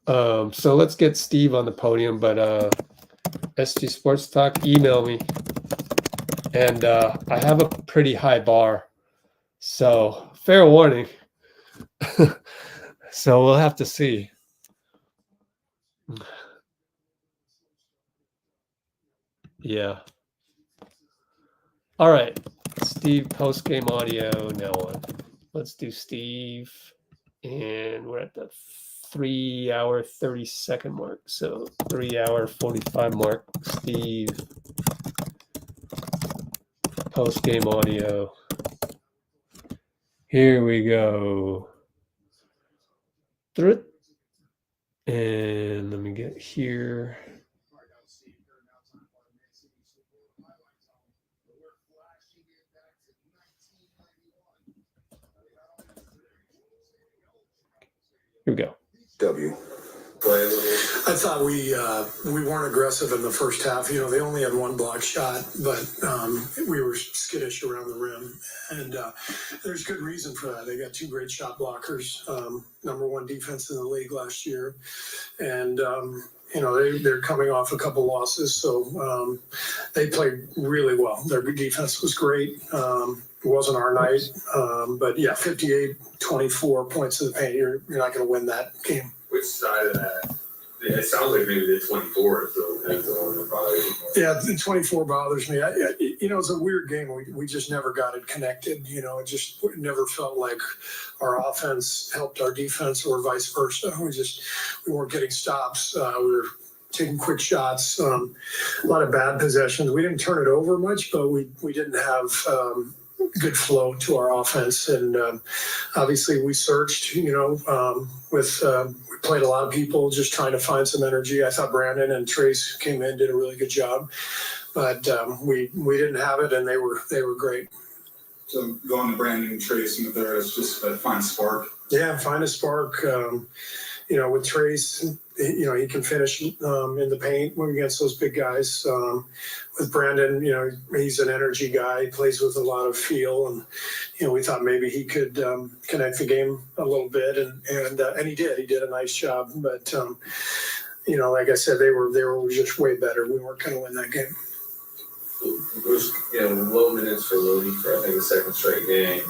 So let's get Steve on the podium, but SG Sports Talk, email me. And I have a pretty high bar. So fair warning. So we'll have to see. Yeah. All right. Steve, post-game audio now on. let's do Steve. And we're at the 3 hour 30-second mark. So 3 hour 45 mark. Steve. Post game audio. Here we go. Through it. And let me get here. Here we go. W. I thought we weren't aggressive in the first half. You know, they only had one block shot, but we were skittish around the rim, and there's good reason for that. They got two great shot blockers, number one defense in the league last year, and you know they're coming off a couple losses, so they played really well. Their defense was great. It wasn't our night, but yeah, 58-24 points in the paint. You're not going to win that game. Which side of that? It sounds like maybe the 24. So that's the one that probably. Yeah, the 24 bothers me. You know, it's a weird game. We just never got it connected. You know, it never felt like our offense helped our defense or vice versa. We weren't getting stops. We were taking quick shots. A lot of bad possessions. We didn't turn it over much, but we didn't have good flow to our offense. And obviously we searched, you know, we played a lot of people just trying to find some energy. I thought Brandon and Trace came in, did a really good job, but we didn't have it, and they were great. So going to Brandon and Trace in the third is just a fine spark. Yeah, find a spark. You know, with Trace, you know, he can finish in the paint against those big guys. With Brandon, you know, he's an energy guy. He plays with a lot of feel, and you know, we thought maybe he could connect the game a little bit, and he did. He did a nice job. But you know, like I said, they were just way better. We weren't going to win that game. It was, you know, low minutes for Looney for I think the second straight game.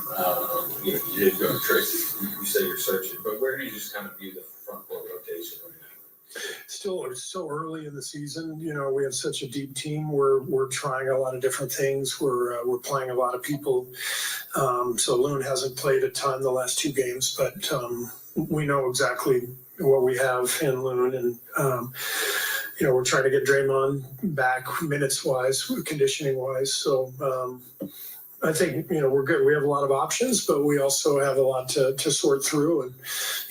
You know, you did go to Tracy. You say you're searching, but where do you just kind of view the front court rotation right now? Still, it's so early in the season. You know, we have such a deep team. We're trying a lot of different things. We're playing a lot of people. So Loon hasn't played a ton the last two games, but we know exactly what we have in Loon, and you know, we're trying to get Draymond back minutes-wise, conditioning-wise. So I think, you know, we're good. We have a lot of options, but we also have a lot to sort through. And,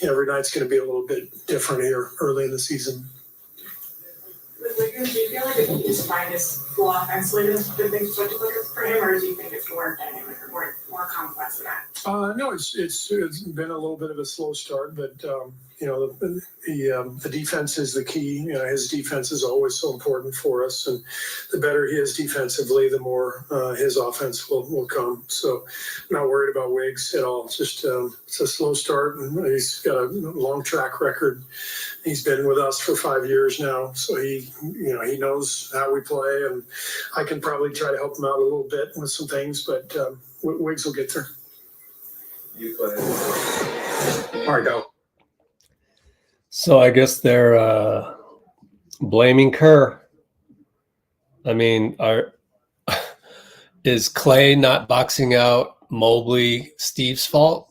you know, every night's going to be a little bit different here early in the season. With Wiggins, do you feel like if he's fine as full offensively, the things start to look for him, or do you think it's more dynamic or more complex than that? No, it's been a little bit of a slow start, but you know, the defense is the key. You know, his defense is always so important for us, and the better he is defensively, the more his offense will come. So I'm not worried about Wiggs at all. It's just it's a slow start, and he's got a long track record. He's been with us for 5 years now, so he knows how we play, and I can probably try to help him out a little bit with some things, but Wiggs will get there. You play. All right, go. So I guess they're blaming Kerr. I mean, is Klay not boxing out Mobley Steve's fault?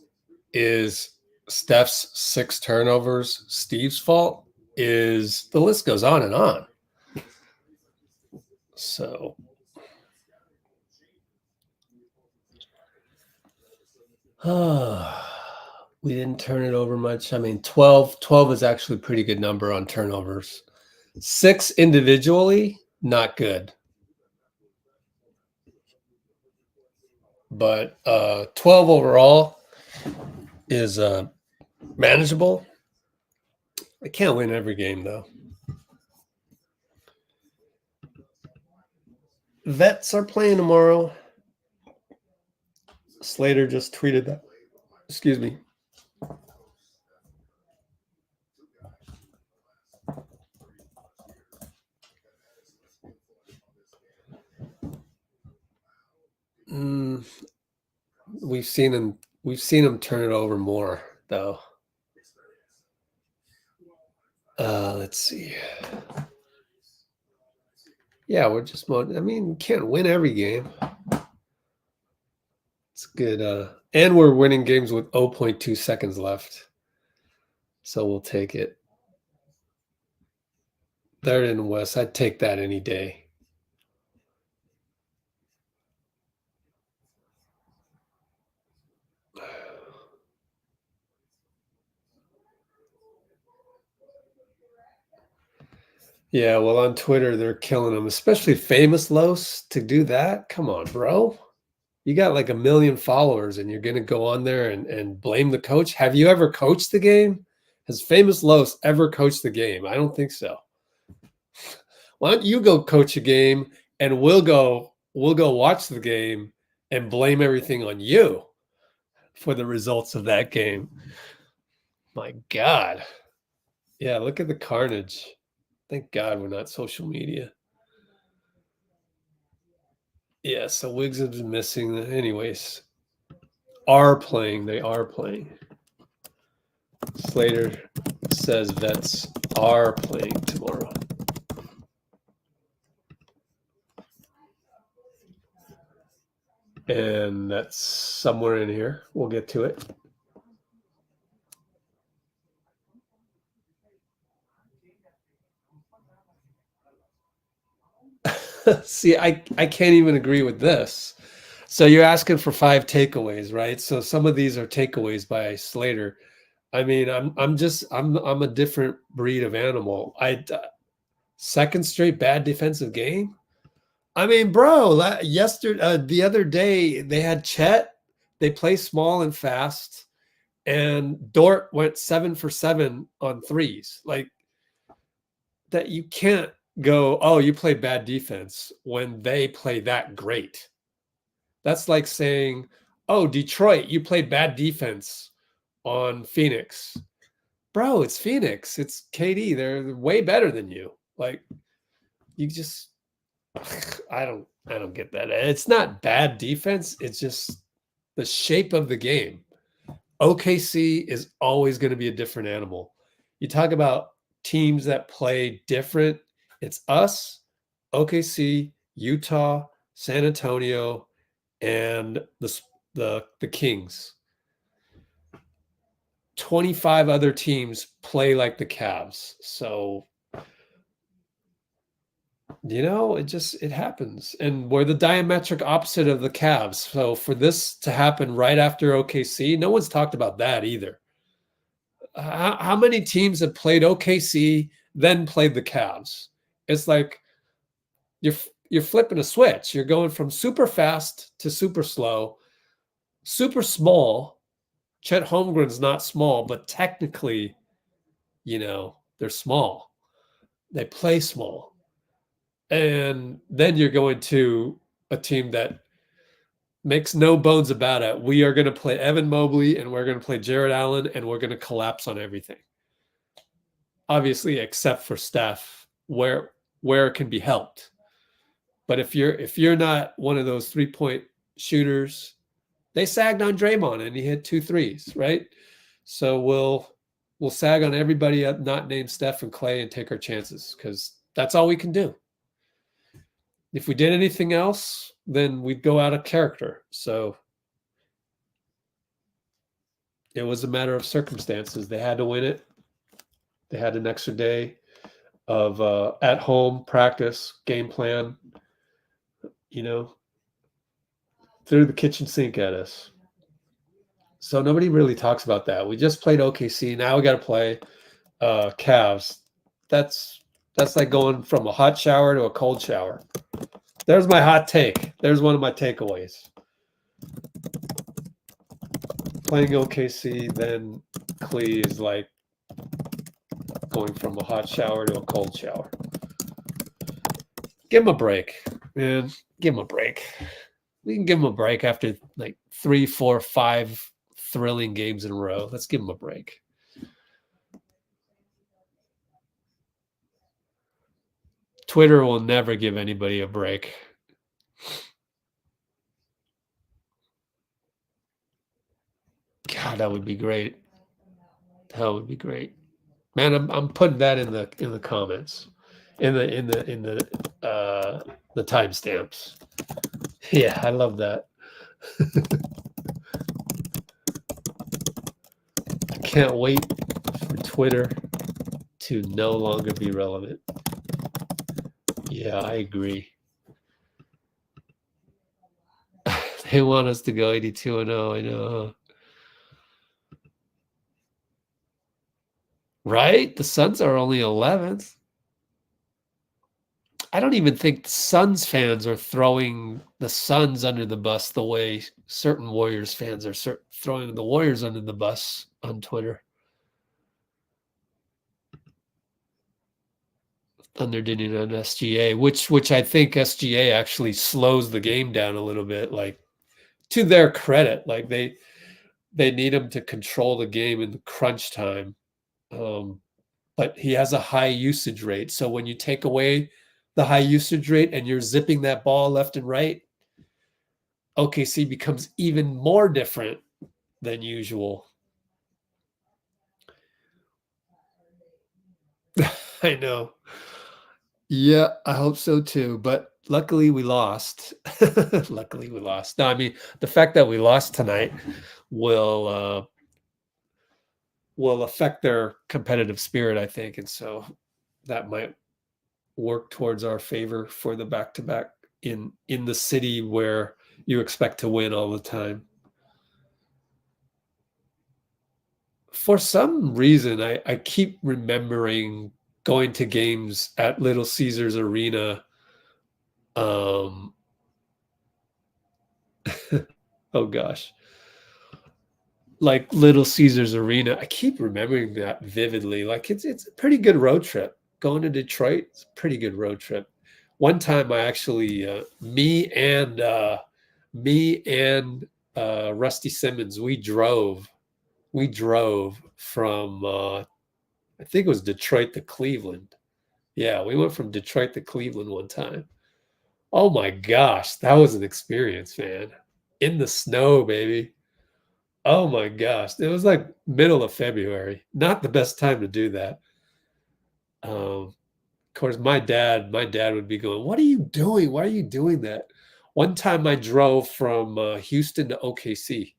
Is Steph's 6 turnovers Steve's fault? The list goes on and on. So we didn't turn it over much. I mean, 12 is actually a pretty good number on turnovers. 6 individually, not good. But 12 overall is manageable. I can't win every game, though. Vets are playing tomorrow. Slater just tweeted that. Excuse me. We've seen him turn it over more, though. Let's see. Yeah, we're just. I mean, we can't win every game. It's good. And we're winning games with 0.2 seconds left. So we'll take it. Third and West. I'd take that any day. Yeah, well, on Twitter, they're killing them, especially Famous Los to do that. Come on, bro. You got like 1 million followers and you're going to go on there and blame the coach. Have you ever coached the game? Has Famous Los ever coached the game? I don't think so. Why don't you go coach a game and we'll go watch the game and blame everything on you for the results of that game. My God. Yeah, look at the carnage. Thank God we're not social media. Yeah, so Wiggs is missing. Anyways, they are playing. Slater says vets are playing tomorrow. And that's somewhere in here. We'll get to it. See, I can't even agree with this. So you're asking for 5 takeaways, right? So some of these are takeaways by Slater. I mean, I'm a different breed of animal. Second straight bad defensive game. I mean, bro, the other day they had Chet. They play small and fast, and Dort went 7 for 7 on threes. Like that, you can't go, oh, you play bad defense when they play that great. That's like saying, oh, Detroit, you played bad defense on Phoenix. Bro, it's Phoenix. It's KD. They're way better than you. Like, you just, I don't get that. It's not bad defense. It's just the shape of the game. OKC is always going to be a different animal. You talk about teams that play different. It's us, OKC, Utah, San Antonio, and the Kings. 25 other teams play like the Cavs. So, it happens. And we're the diametric opposite of the Cavs. So for this to happen right after OKC, no one's talked about that either. How many teams have played OKC, then played the Cavs? It's like you're flipping a switch. You're going from super fast to super slow, super small. Chet Holmgren's not small, but technically, they're small. They play small. And then you're going to a team that makes no bones about it. We are going to play Evan Mobley and we're going to play Jared Allen and we're going to collapse on everything. Obviously, except for Steph, where it can be helped. But if you're not one of those 3-point shooters, they sagged on Draymond and he hit 2 threes, right? So we'll sag on everybody not named Steph and Klay and take our chances because that's all we can do. If we did anything else, then we'd go out of character. So it was a matter of circumstances. They had to win it. They had an extra day of at-home practice, game plan, threw the kitchen sink at us. So nobody really talks about that. We just played OKC. Now we got to play Cavs. That's like going from a hot shower to a cold shower. There's my hot take. There's one of my takeaways. Playing OKC, then Klay is like going from a hot shower to a cold shower. Give him a break, man. Give him a break. We can give him a break after like 3, 4, 5 thrilling games in a row. Let's give him a break. Twitter will never give anybody a break. God, that would be great. That would be great. Man, I'm putting that in the comments. In the timestamps. Yeah, I love that. can't wait for Twitter to no longer be relevant. Yeah, I agree. They want us to go 82-0. I know. Right? The Suns are only 11th. I don't even think the Suns fans are throwing the Suns under the bus the way certain Warriors fans are throwing the Warriors under the bus on Twitter. Underdining on SGA, which I think SGA actually slows the game down a little bit. Like, to their credit, like they need him to control the game in the crunch time. But he has a high usage rate. So when you take away the high usage rate and you're zipping that ball left and right, OKC becomes even more different than usual. I know. Yeah, I hope so too. But luckily we lost. Luckily we lost. No, I mean, the fact that we lost tonight will affect their competitive spirit, I think. And so that might work towards our favor for the back-to-back in the city where you expect to win all the time. For some reason, I keep remembering going to games at Little Caesars Arena. Oh gosh. Like Little Caesars Arena. I keep remembering that vividly. Like it's a pretty good road trip. Going to Detroit, it's a pretty good road trip. One time I actually me and Rusty Simmons, we drove from I think it was Detroit to Cleveland. Yeah, we went from Detroit to Cleveland one time. Oh my gosh, that was an experience, man. In the snow, baby. Oh my gosh. It was like middle of February. Not the best time to do that. Of course, my dad would be going, "What are you doing? Why are you doing that?" One time I drove from Houston to OKC.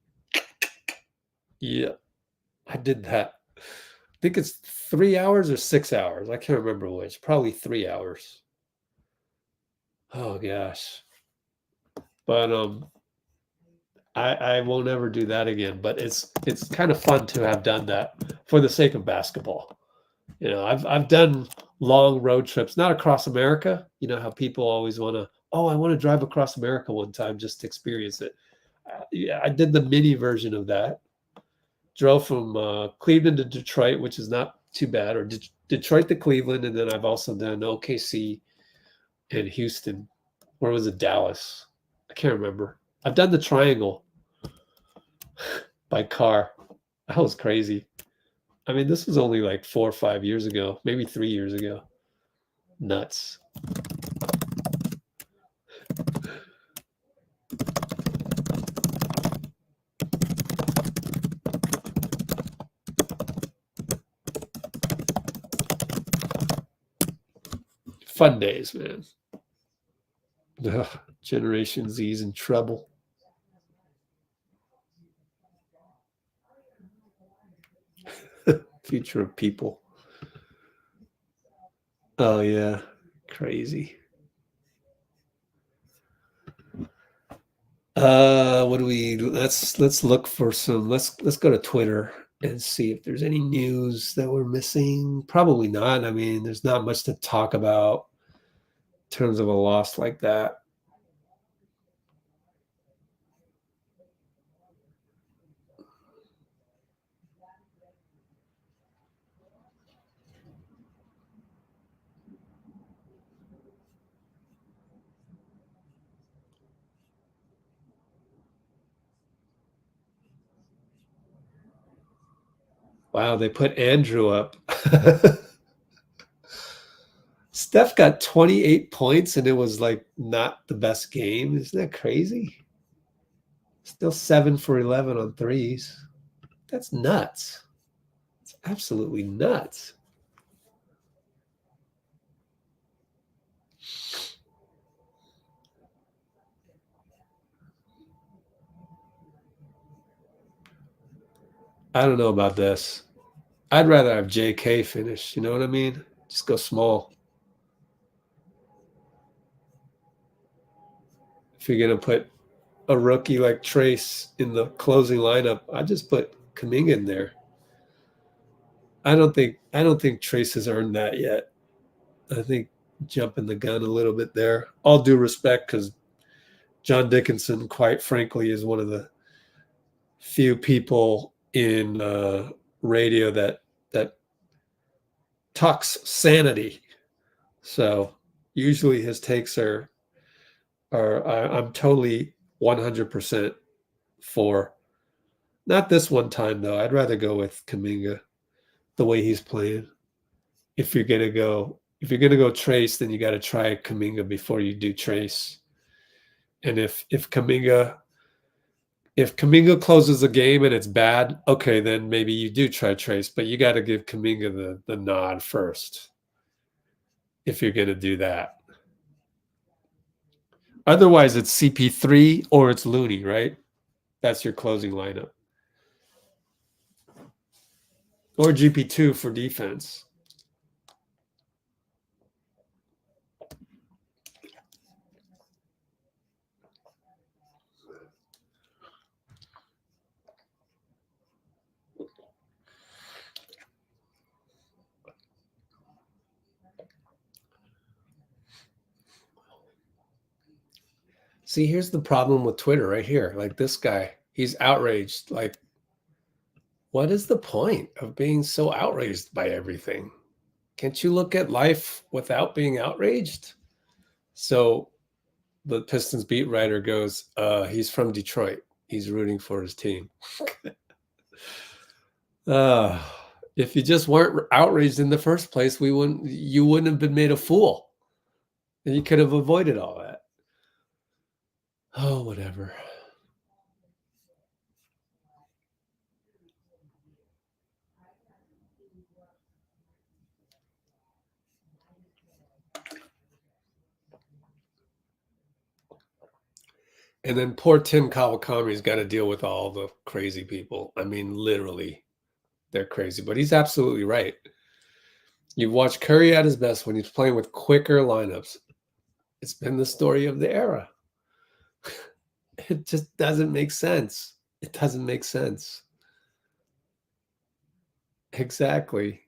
Yeah, I did that. I think it's 3 hours or 6 hours. I can't remember which. Probably 3 hours. Oh gosh. But I won't ever do that again. But it's kind of fun to have done that for the sake of basketball. You know, I've done long road trips, not across America. You know how people always want to, oh, I want to drive across America one time just to experience it. Yeah, I did the mini version of that. Drove from Cleveland to Detroit, which is not too bad, or Detroit to Cleveland, and then I've also done OKC and Houston. Or was it Dallas? I can't remember. I've done the triangle by car. That was crazy. I mean, this was only like 4 or 5 years ago, maybe 3 years ago. Nuts. Fun days, man. Ugh, Generation Z's in trouble. Future of people. Oh yeah, crazy. What do we? Let's look for some. Let's go to Twitter and see if there's any news that we're missing. Probably not. I mean, there's not much to talk about in terms of a loss like that. Wow, they put Andrew up. Steph got 28 points and it was like not the best game. Isn't that crazy? Still 7 for 11 on threes. That's nuts. It's absolutely nuts. I don't know about this. I'd rather have JK finish. You know what I mean? Just go small. If you're gonna put a rookie like Trace in the closing lineup, I just put Kuminga in there. I don't think Trace has earned that yet. I think jumping the gun a little bit there. All due respect, because John Dickinson, quite frankly, is one of the few people in radio that talks sanity. So usually his takes are I'm totally 100% for. Not this one time though. I'd rather go with Kuminga the way he's playing. If you're gonna go Trace, then you got to try Kuminga before you do Trace. And if Kuminga closes the game and it's bad, okay, then maybe you do try Trace, but you got to give Kuminga the nod first if you're going to do that. Otherwise, it's CP3 or it's Looney, right? That's your closing lineup. Or GP2 for defense. See, here's the problem with Twitter right here. Like this guy, he's outraged. Like, what is the point of being so outraged by everything? Can't you look at life without being outraged? So the Pistons beat writer goes, he's from Detroit. He's rooting for his team. If you just weren't outraged in the first place, you wouldn't have been made a fool. And you could have avoided all that. Oh, whatever. And then poor Tim Kawakami's got to deal with all the crazy people. I mean, literally, they're crazy. But he's absolutely right. You've watched Curry at his best when he's playing with quicker lineups. It's been the story of the era. It just doesn't make sense. It doesn't make sense. Exactly.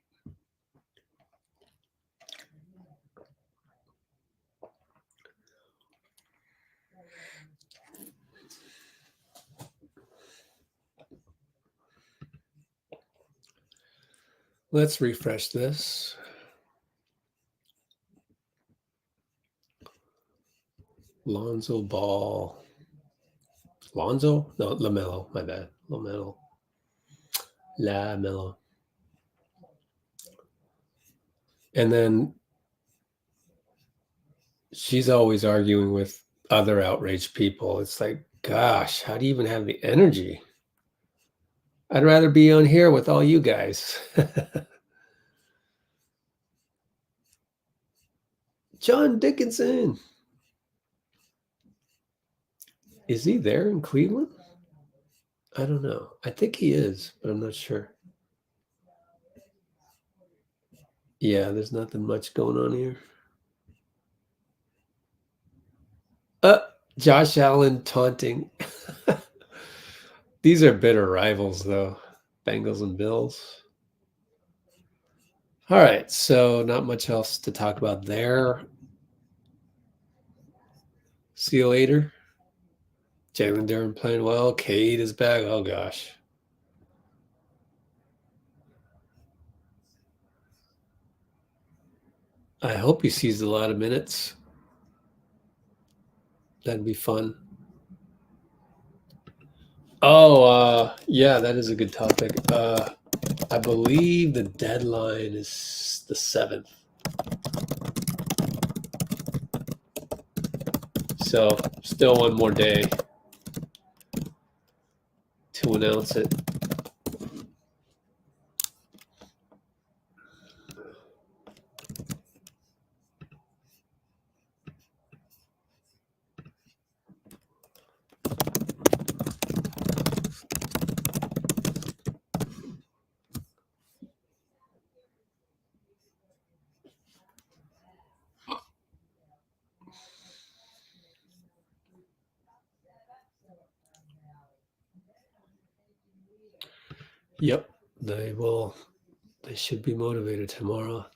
Let's refresh this. Lonzo Ball. Lonzo? No, LaMelo. My bad. LaMelo. And then she's always arguing with other outraged people. It's like, gosh, how do you even have the energy? I'd rather be on here with all you guys. John Dickinson. Is he there in Cleveland? I don't know. I think he is, but I'm not sure. Yeah, there's nothing much going on here. Josh Allen taunting. These are bitter rivals, though. Bengals and Bills. All right, so not much else to talk about there. See you later. Jalen Duren playing well. Cade is back. Oh, gosh. I hope he sees a lot of minutes. That'd be fun. Oh, yeah, that is a good topic. I believe the deadline is the 7th. So still one more day to announce it. Yep, they will. They should be motivated tomorrow.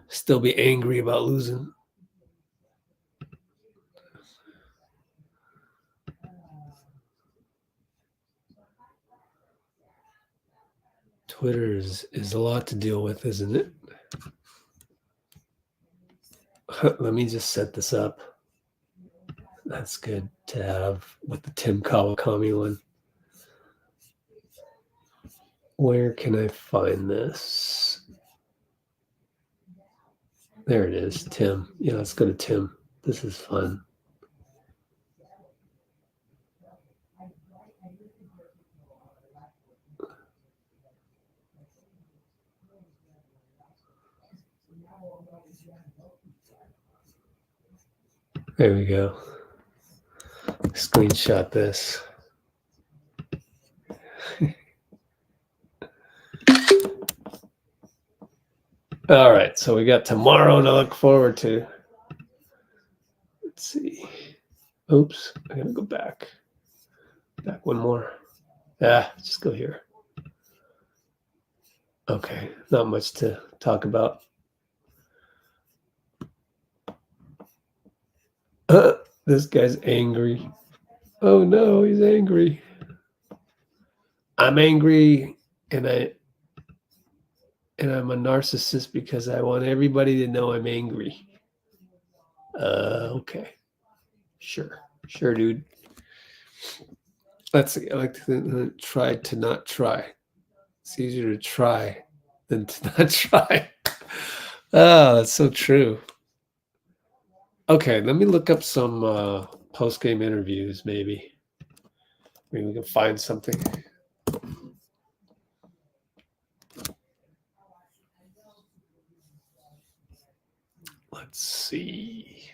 Still be angry about losing. Twitter is a lot to deal with, isn't it? Let me just set this up. That's good to have with the Tim Kawakami one. Where can I find this? There it is, Tim. Yeah, let's go to Tim. This is fun. There we go. Screenshot this. All right, so we got tomorrow to look forward to. Let's see. Oops, I gotta go back. Back one more. Just go here. Okay, not much to talk about. This guy's angry. Oh no, he's angry. I'm angry, and I'm a narcissist because I want everybody to know I'm angry. Okay. Sure, dude. Let's see. I like to try to not try. It's easier to try than to not try. Oh, that's so true. Okay, let me look up some post-game interviews, maybe. Maybe we can find something. Let's see.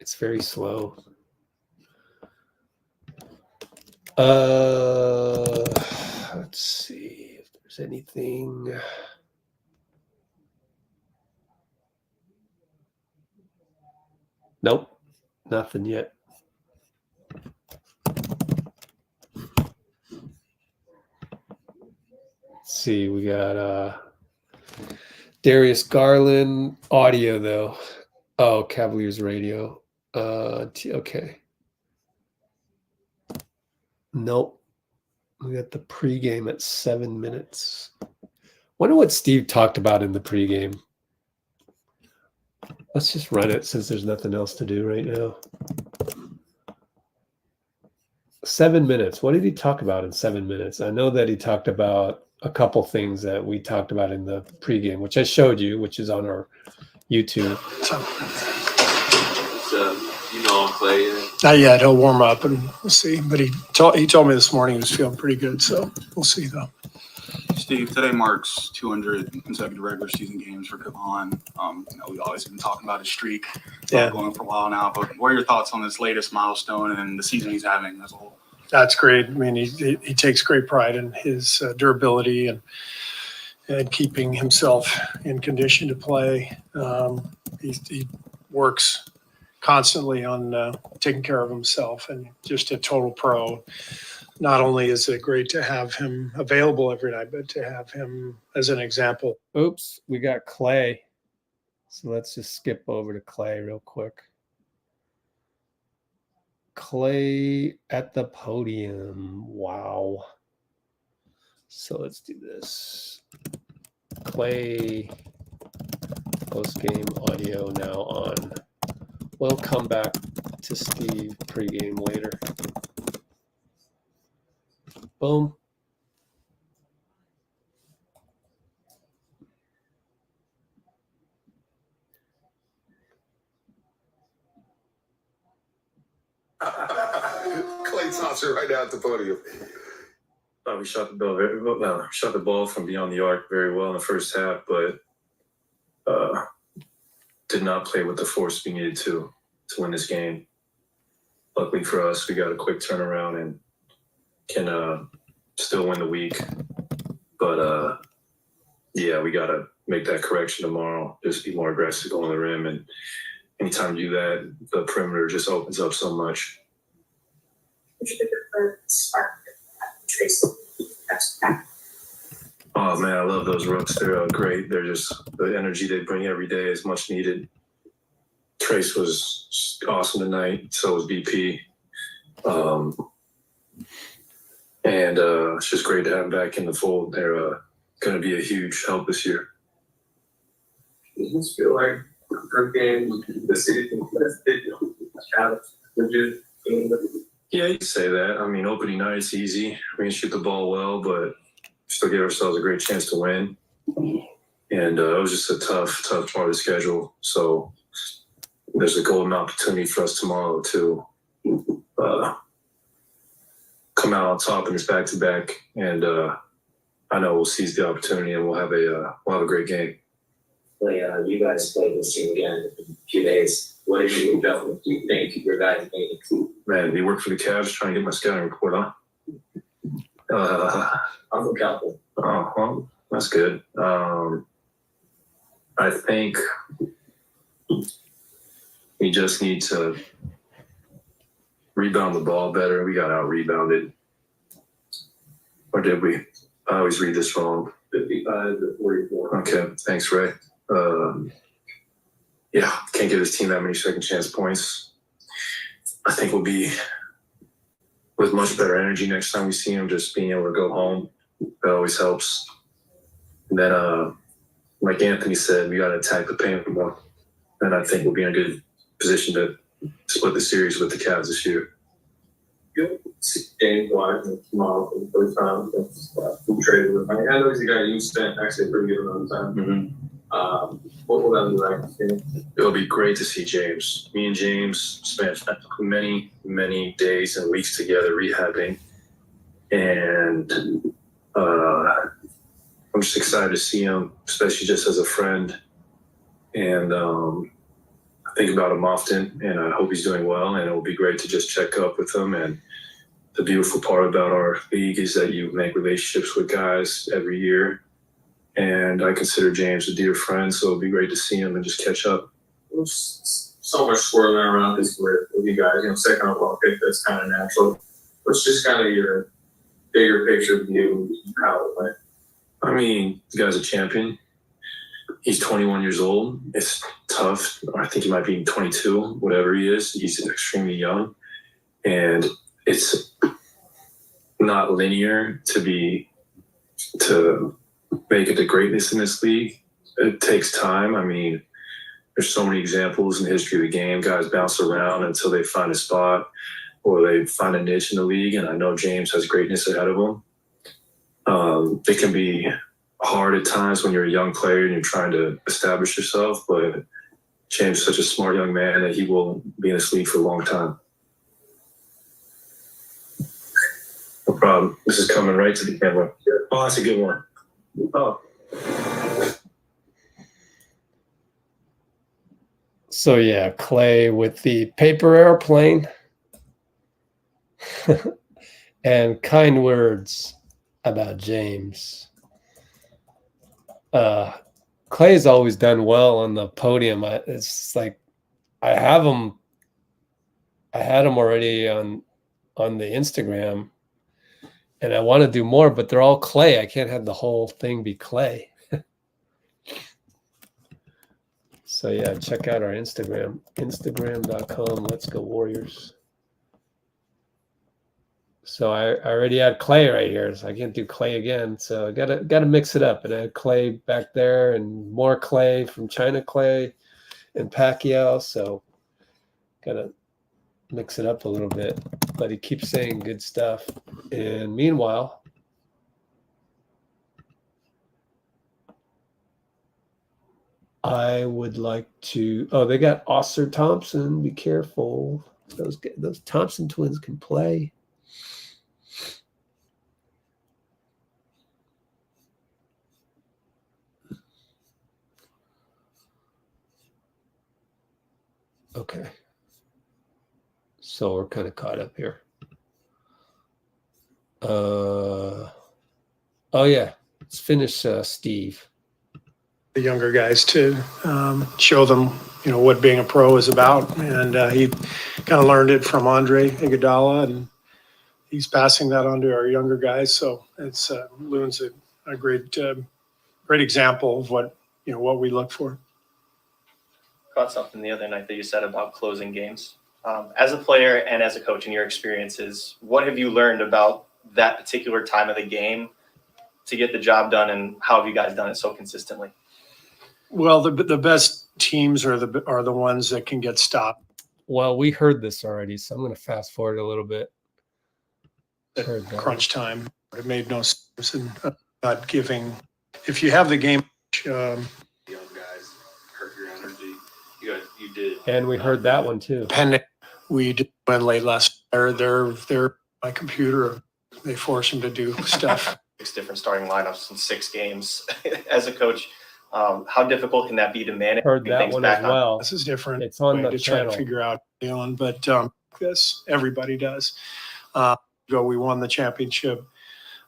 It's very slow. Let's see if there's anything. Nope, nothing yet. Let's see, we got Darius Garland audio though. Oh, Cavaliers radio. Okay. Nope. We got the pregame at 7 minutes. Wonder what Steve talked about in the pregame. Let's just run it since there's nothing else to do right now. 7 minutes. What did he talk about in 7 minutes? I know that he talked about a couple things that we talked about in the pregame, which I showed you, which is on our YouTube. You know, Klay. Not yet. He'll warm up and we'll see. But he told me this morning he was feeling pretty good. So we'll see though. Steve, today marks 200 consecutive regular season games for Q1. We've always been talking about his streak, going for a while now. But what are your thoughts on this latest milestone and the season he's having as a whole? That's great. I mean, he takes great pride in his durability and keeping himself in condition to play. He works constantly on taking care of himself and just a total pro. Not only is it great to have him available every night, but to have him as an example. Oops, we got Klay. So let's just skip over to Klay real quick. Klay at the podium. Wow. So let's do this. Klay post-game audio now on. We'll come back to Steve pregame later. Boom. Klay tosser right out the podium. We shot the ball very well. No, shot the ball from beyond the arc very well in the first half, but did not play with the force we needed to win this game. Luckily for us, we got a quick turnaround and can still win the week. But yeah, we got to make that correction tomorrow. Just be more aggressive on the rim, and anytime you do that, the perimeter just opens up so much. What you think of the spark Trace. Oh man, I love those rooks. They're great. They're just the energy they bring every day is much needed. Trace was awesome tonight. So was BP. And it's just great to have them back in the fold. They're going to be a huge help this year. Does this feel like per game the season? Yeah, you can say that. I mean, opening night, it's easy. We can shoot the ball well, but still give ourselves a great chance to win. And it was just a tough part of the schedule. So there's a golden opportunity for us tomorrow to come out on top in this back-to-back. And I know we'll seize the opportunity and we'll have a great game. You guys played this team again in a few days. What did you do you think your guys made? Man, we work for the Cavs trying to get my scouting report on. I'm from California. Oh, well, that's good. I think we just need to rebound the ball better. We got out-rebounded. Or did we? I always read this wrong. 55 to 44. Okay, thanks, Ray. Yeah, can't give this team that many second chance points. I think we'll be with much better energy next time we see them, just being able to go home. That always helps. And then, like Anthony said, we got to attack the paint more. And I think we'll be in a good position to split the series with the Cavs this year. Good. James Wise tomorrow for the first time. Who traded with him. I know he's a guy you spent actually a pretty good amount of time. Mm-hmm. What will that be like? It'll be great to see James. Me and James spent many, many days and weeks together rehabbing. And I'm just excited to see him, especially just as a friend. And I think about him often, and I hope he's doing well. And it will be great to just check up with him. And the beautiful part about our league is that you make relationships with guys every year. And I consider James a dear friend, so it'll be great to see him and just catch up. There's so much swirling around his career with you guys. Second overall pick, that's kind of natural. What's just kind of your bigger picture view of how it went? I mean, the guy's a champion. He's 21 years old. It's tough. I think he might be 22, whatever he is. He's extremely young. And it's not linear to make it to greatness in this league. It takes time. I mean, there's so many examples in the history of the game. Guys bounce around until they find a spot or they find a niche in the league. And I know James has greatness ahead of him. It can be hard at times when you're a young player and you're trying to establish yourself, but James is such a smart young man that he will be in this league for a long time. No problem. This is coming right to the camera. Oh, that's a good one. Oh. So yeah, Klay with the paper airplane and words about James. Klay's always done well on the podium. It's like I had him already on the Instagram, and I want to do more, but they're all Klay. I can't have the whole thing be Klay. So yeah, check out our Instagram, instagram.com, LetsGoWarriors. So I already had Klay right here, so I can't do Klay again. So I gotta mix it up. And I had Klay back there and more Klay from China Klay and Pacquiao. So gotta mix it up a little bit. But he keeps saying good stuff. And meanwhile, I would like to. Oh, they got Oscar Thompson. Be careful. Those Thompson twins can play. Okay. So we're kind of caught up here. Oh yeah. Let's finish Steve. The younger guys to show them, what being a pro is about. And he kind of learned it from Andre Iguodala, and he's passing that on to our younger guys. So it's Loon's a great example of what we look for. Caught something the other night that you said about closing games. As a player and as a coach in your experiences, what have you learned about that particular time of the game to get the job done, and how have you guys done it so consistently? Well, the best teams are the ones that can get stopped. Well, we heard this already, so I'm going to fast forward a little bit. At crunch time, it made no sense in not giving. If you have the game, Young guys hurt your energy. You did. And we heard that one too. We did win late last year. They're my computer. They force them to do stuff. 6 different starting lineups in 6 games. As a coach, how difficult can that be to manage? Heard that one as well. This is different. It's on the to channel. try to figure out but this everybody does. We won the championship.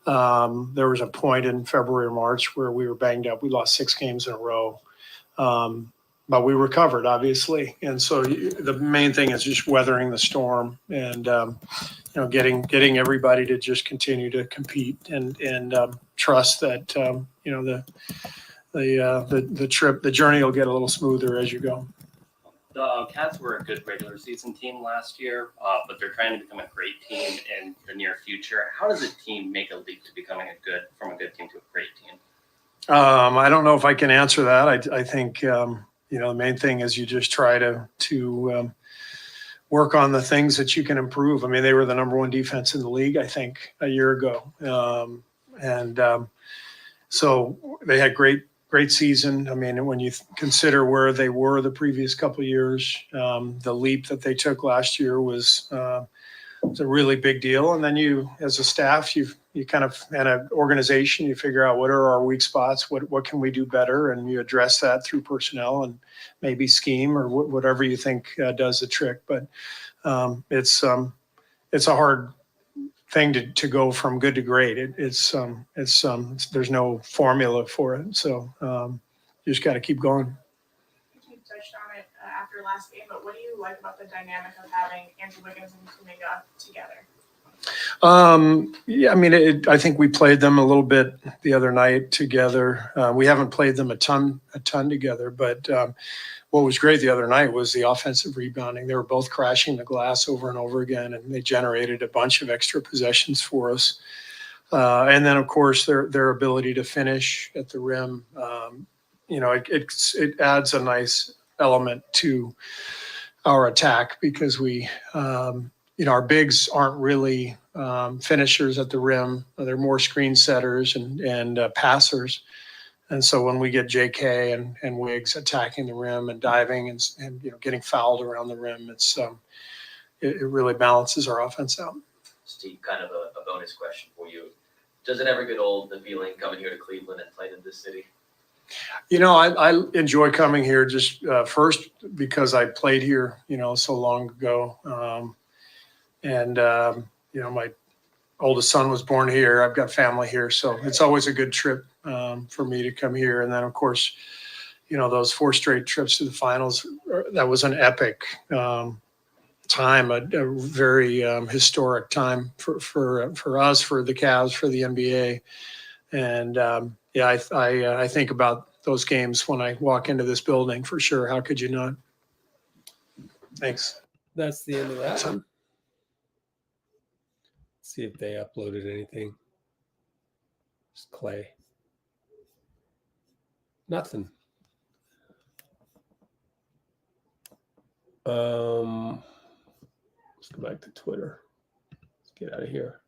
There was a point in February or March where we were banged up. We lost 6 games in a row. But we recovered, obviously. And so the main thing is just weathering the storm and, getting everybody to just continue to compete and trust that, the journey will get a little smoother as you go. The Cats were a good regular season team last year, but they're trying to become a great team in the near future. How does a team make a leap to becoming from a good team to a great team? I don't know if I can answer that. I think, the main thing is you just try to work on the things that you can improve. I mean, they were the #1 defense in the league, I think, a year ago. So they had great season. I mean, when you consider where they were the previous couple of years, the leap that they took last year was a really big deal. And then you, as a staff, you kind of, and an organization, you figure out what are our weak spots, what can we do better, and you address that through personnel and maybe scheme or whatever you think does the trick. But it's a hard thing to go from good to great. There's no formula for it. So you just got to keep going. You touched on it after last game, but what do you like about the dynamic of having Andrew Wiggins and Kuminga together? Yeah, I mean, I think we played them a little bit the other night together. We haven't played them a ton together, but what was great the other night was the offensive rebounding. They were both crashing the glass over and over again, and they generated a bunch of extra possessions for us. And then, of course, their ability to finish at the rim, it adds a nice element to our attack because our bigs aren't really finishers at the rim. They're more screen setters and passers. And so when we get JK and Wiggs attacking the rim and diving and getting fouled around the rim, it really balances our offense out. Steve, kind of a bonus question for you. Does it ever get old, the feeling coming here to Cleveland and playing in this city? I enjoy coming here just first because I played here, so long ago. My oldest son was born here. I've got family here. So it's always a good trip for me to come here. And then, of course, those 4 straight trips to the finals, that was an epic time, a very historic time for us, for the Cavs, for the NBA. And I think about those games when I walk into this building for sure. How could you not? Thanks. That's the end of that one. See if they uploaded anything. Just Klay. Nothing. Let's go back to Twitter. Let's get out of here.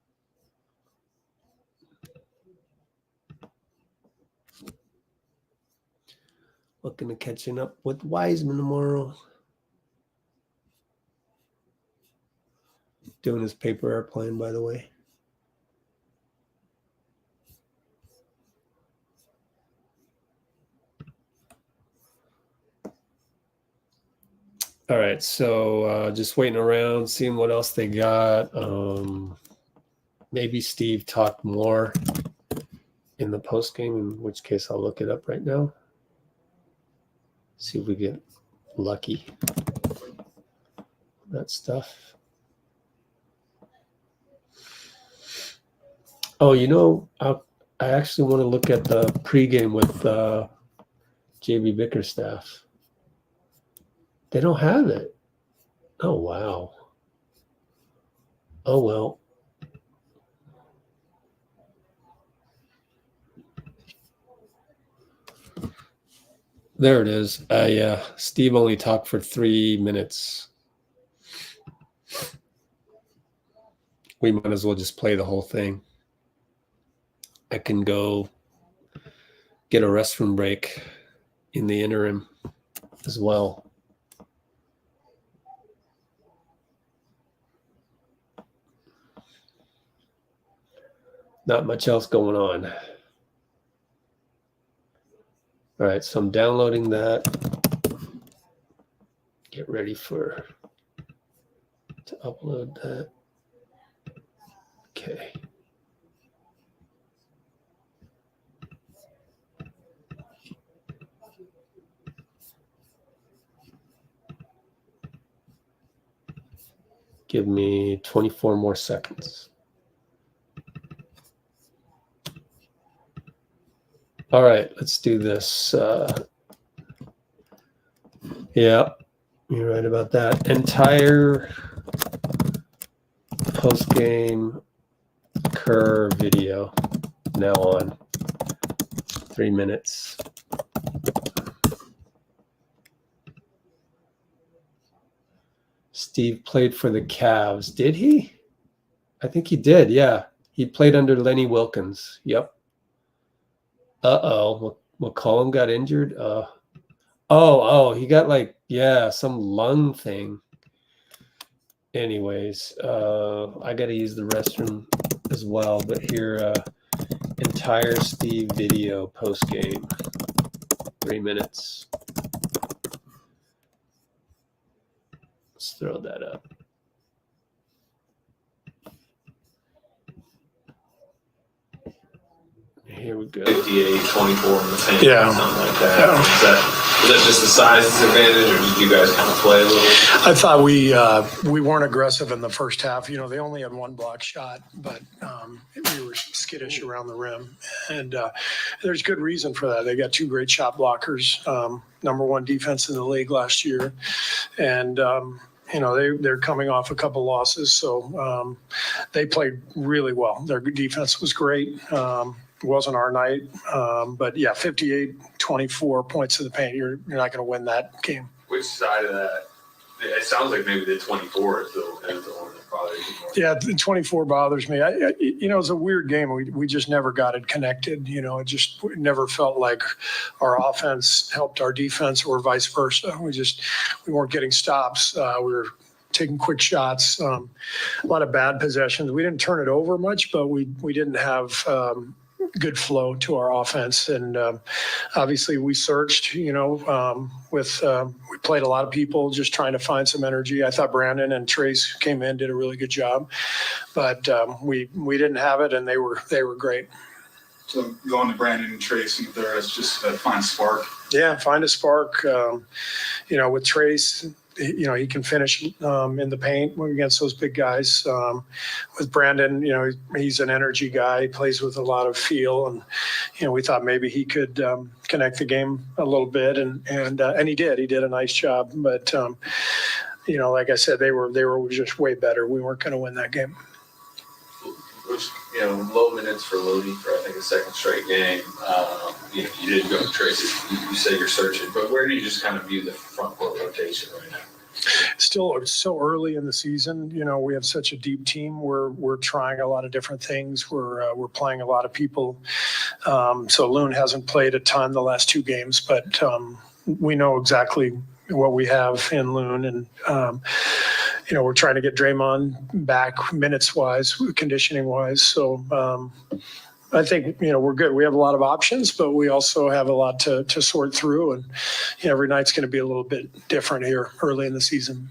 Looking at catching up with Wiseman tomorrow. Doing his paper airplane, by the way. All right, so just waiting around, seeing what else they got. Maybe Steve talked more in the post game, in which case I'll look it up right now. See if we get lucky. That stuff. Oh, I actually want to look at the pregame with JB Bickerstaff. They don't have it. Oh, wow. Oh, well. There it is. Yeah, Steve only talked for 3 minutes. We might as well just play the whole thing. I can go get a restroom break in the interim as well. Not much else going on. All right, so I'm downloading that. Get ready to upload that. Okay. Give me 24 more seconds. All right, let's do this. Yeah, you're right about that. Entire post-game Kerr video now on. 3 minutes. Steve played for the Cavs. Did he? I think he did, yeah. He played under Lenny Wilkins. Yep. Uh-oh. McCollum got injured. He got some lung thing. Anyways, I got to use the restroom as well. But here, entire Steve video post-game. 3 minutes. Let's throw that up. Here we go. 58, 24 in the paint, Yeah. something like that. Is that just the size disadvantage, or did you guys kind of play a little? I thought we weren't aggressive in the first half. They only had one block shot, but we were skittish around the rim. And there's good reason for that. They got 2 great shot blockers, number 1 defense in the league last year. And, they're coming off a couple losses, so they played really well. Their defense was great. It wasn't our night, but yeah, 58, 24 points in the paint. You're not going to win that game. Which side of that? It sounds like maybe the 24 is the one that probably. Yeah, the 24 bothers me. It's a weird game. We just never got it connected. It just never felt like our offense helped our defense or vice versa. We weren't getting stops. We were taking quick shots. A lot of bad possessions. We didn't turn it over much, but we didn't have good flow to our offense. And obviously we searched, we played a lot of people just trying to find some energy. I thought Brandon and Trace came in, did a really good job, but we didn't have it, and they were great. So going to Brandon and Trace, and there is just find a spark. Yeah, find a spark. With Trace, he can finish in the paint against those big guys. With Brandon, he's an energy guy. He plays with a lot of feel, and we thought maybe he could connect the game a little bit, and he did. He did a nice job. But like I said, they were just way better. We weren't going to win that game. Which, low minutes for Looney for, I think, a second straight game. You didn't go to Tracy. You say you're searching, but where do you just kind of view the front court rotation right now? Still, it's so early in the season. We have such a deep team. We're trying a lot of different things. We're playing a lot of people. So Loon hasn't played a ton the last 2 games, but we know exactly what we have in Loon, and we're trying to get Draymond back minutes-wise, conditioning-wise. So I think, we're good. We have a lot of options, but we also have a lot to sort through. And every night's going to be a little bit different here early in the season.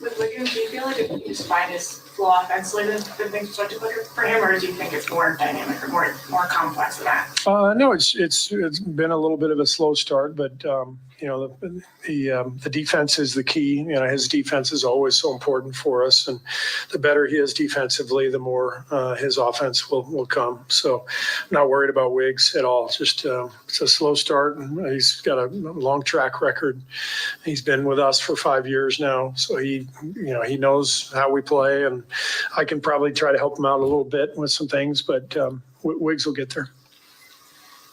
With Wiggins, do you feel like his finest flaw offensively than things start to look for him, or do you think it's more dynamic or more complex than that? No, it's been a little bit of a slow start, but the defense is the key. His defense is always so important for us, and the better he is defensively, the more his offense will come. So I'm not worried about Wiggs at all. Just it's a slow start, and he's got a long track record. He's been with us for 5 years now, so he knows how we play, and I can probably try to help him out a little bit with some things, but Wiggs will get there.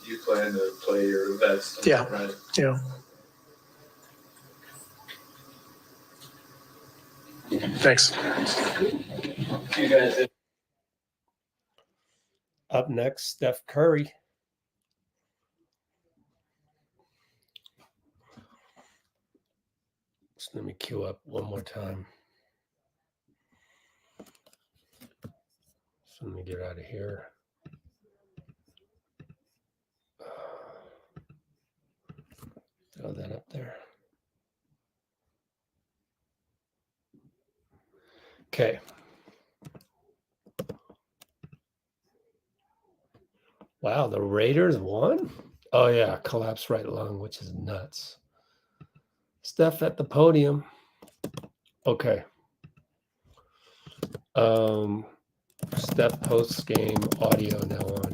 You plan to play your vets? Yeah. Right? Yeah. Thanks. You guys. Up next, Steph Curry. So let me queue up one more time. So let me get out of here. Throw that up there. Okay. Wow, the Raiders won? Oh, yeah, collapsed right lung, which is nuts. Steph at the podium. Okay. Steph post-game audio now on.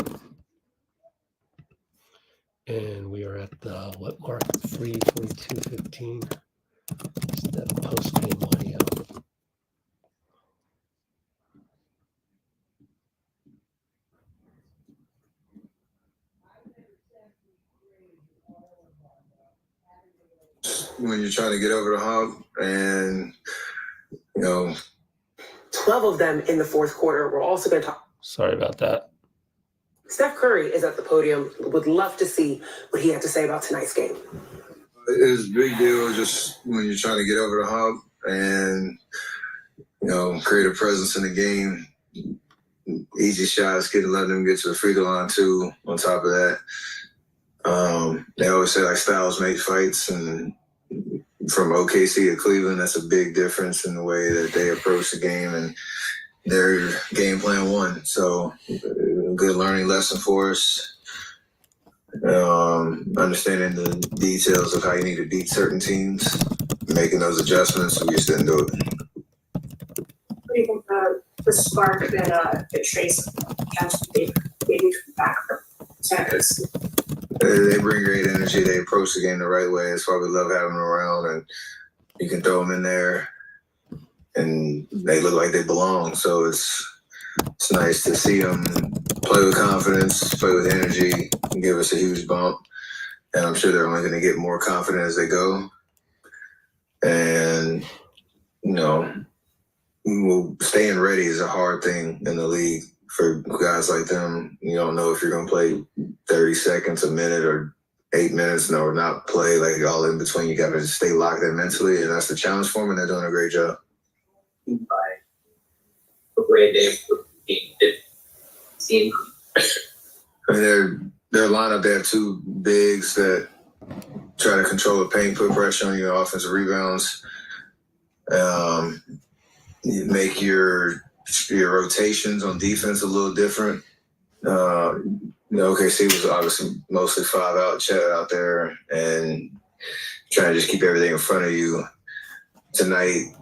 And we are at the, what mark? 3:42:15. Steph post-game audio. When you're trying to get over the hump and, 12 of them in the fourth quarter. We're also going to talk. Sorry about that. Steph Curry is at the podium. Would love to see what he had to say about tonight's game. It was a big deal just when you're trying to get over the hump and, create a presence in the game. Easy shots, letting them get to the free throw line too, on top of that. They always say like styles make fights, and from OKC to Cleveland, that's a big difference in the way that they approach the game, and their game plan won. So a good learning lesson for us. Understanding the details of how you need to beat certain teams, making those adjustments, so we just didn't do it. What do you think the spark that Trace gave you back from Santos? They bring great energy. They approach the game the right way. That's why we love having them around. And you can throw them in there, and they look like they belong. So it's nice to see them play with confidence, play with energy, and give us a huge bump. And I'm sure they're only going to get more confident as they go. And, staying ready is a hard thing in the league. For guys like them, you don't know if you're going to play 30 seconds, a minute, or 8 minutes, or not play, like all in between. You got to stay locked in mentally, and that's the challenge for them, and they're doing a great job. By a great day for the team. I mean, their lineup, they have two bigs that try to control the paint, put pressure on your offensive rebounds. You make your rotations on defense a little different. OKC was obviously mostly 5-out, Chet out there, and trying to just keep everything in front of you. Tonight,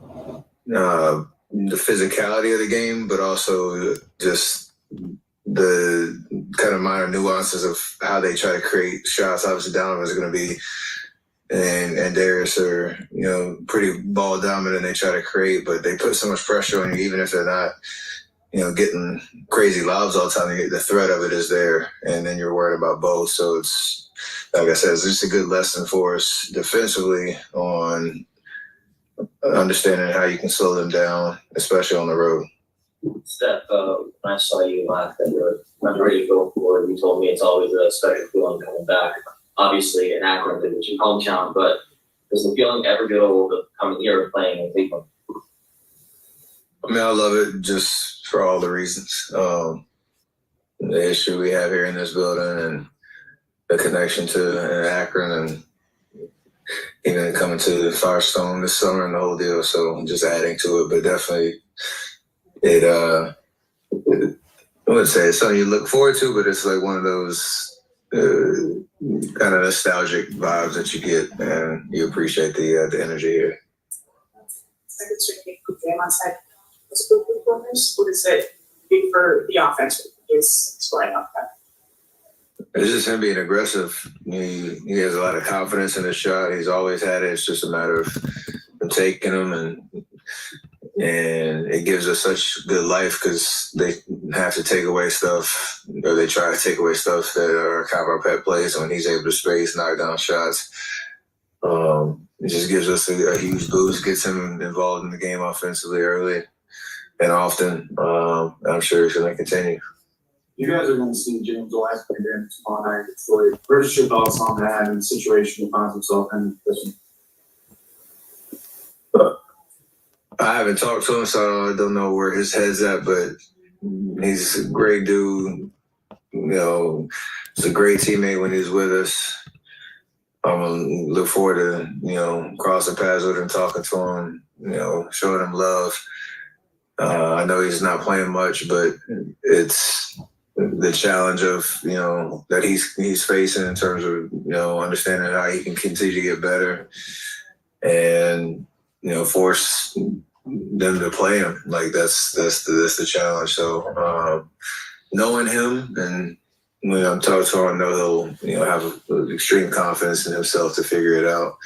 the physicality of the game, but also just the kind of minor nuances of how they try to create shots. Obviously, Donovan is going to be, and Darius are, pretty ball dominant. They try to create, but they put so much pressure on you, even if they're not, getting crazy lobs all the time. The threat of it is there, and then you're worried about both. So it's, like I said, it's just a good lesson for us defensively on understanding how you can slow them down, especially on the road. Steph, when I saw you last and you're ready to go forward, you told me it's always a special feeling coming back. Obviously, in Akron, it's your hometown, but does the feeling ever get old of coming here and playing in Cleveland? I mean, I love it just for all the reasons. The history we have here in this building and the connection to Akron, and even coming to Firestone this summer and the whole deal. So I'm just adding to it, but definitely I wouldn't say it's something you look forward to, but it's like one of those kind of nostalgic vibes that you get, and you appreciate the energy here. Second straight game on side. What's good performance? What is it big for the offense? Is scoring up that? It's just him being aggressive. He has a lot of confidence in his shot. He's always had it. It's just a matter of him taking them, and it gives us such good life because they have to take away stuff, or they try to take away stuff that are kind of our pet plays. And when he's able to space, knock down shots, it just gives us a huge boost, gets him involved in the game offensively early and often. I'm sure he's going to continue. You guys are going to see James Wiseman again tomorrow night. What are your thoughts on that and the situation he finds himself in this one? I haven't talked to him, so I don't know where his head's at, but he's a great dude. He's a great teammate when he's with us. I'm going to look forward to, crossing paths with him, talking to him, showing him love. I know he's not playing much, but it's the challenge of, that he's facing in terms of, understanding how he can continue to get better and, force them to play him. Like that's the challenge. So knowing him and when I'm talking to him, I know he'll have extreme confidence in himself to figure it out,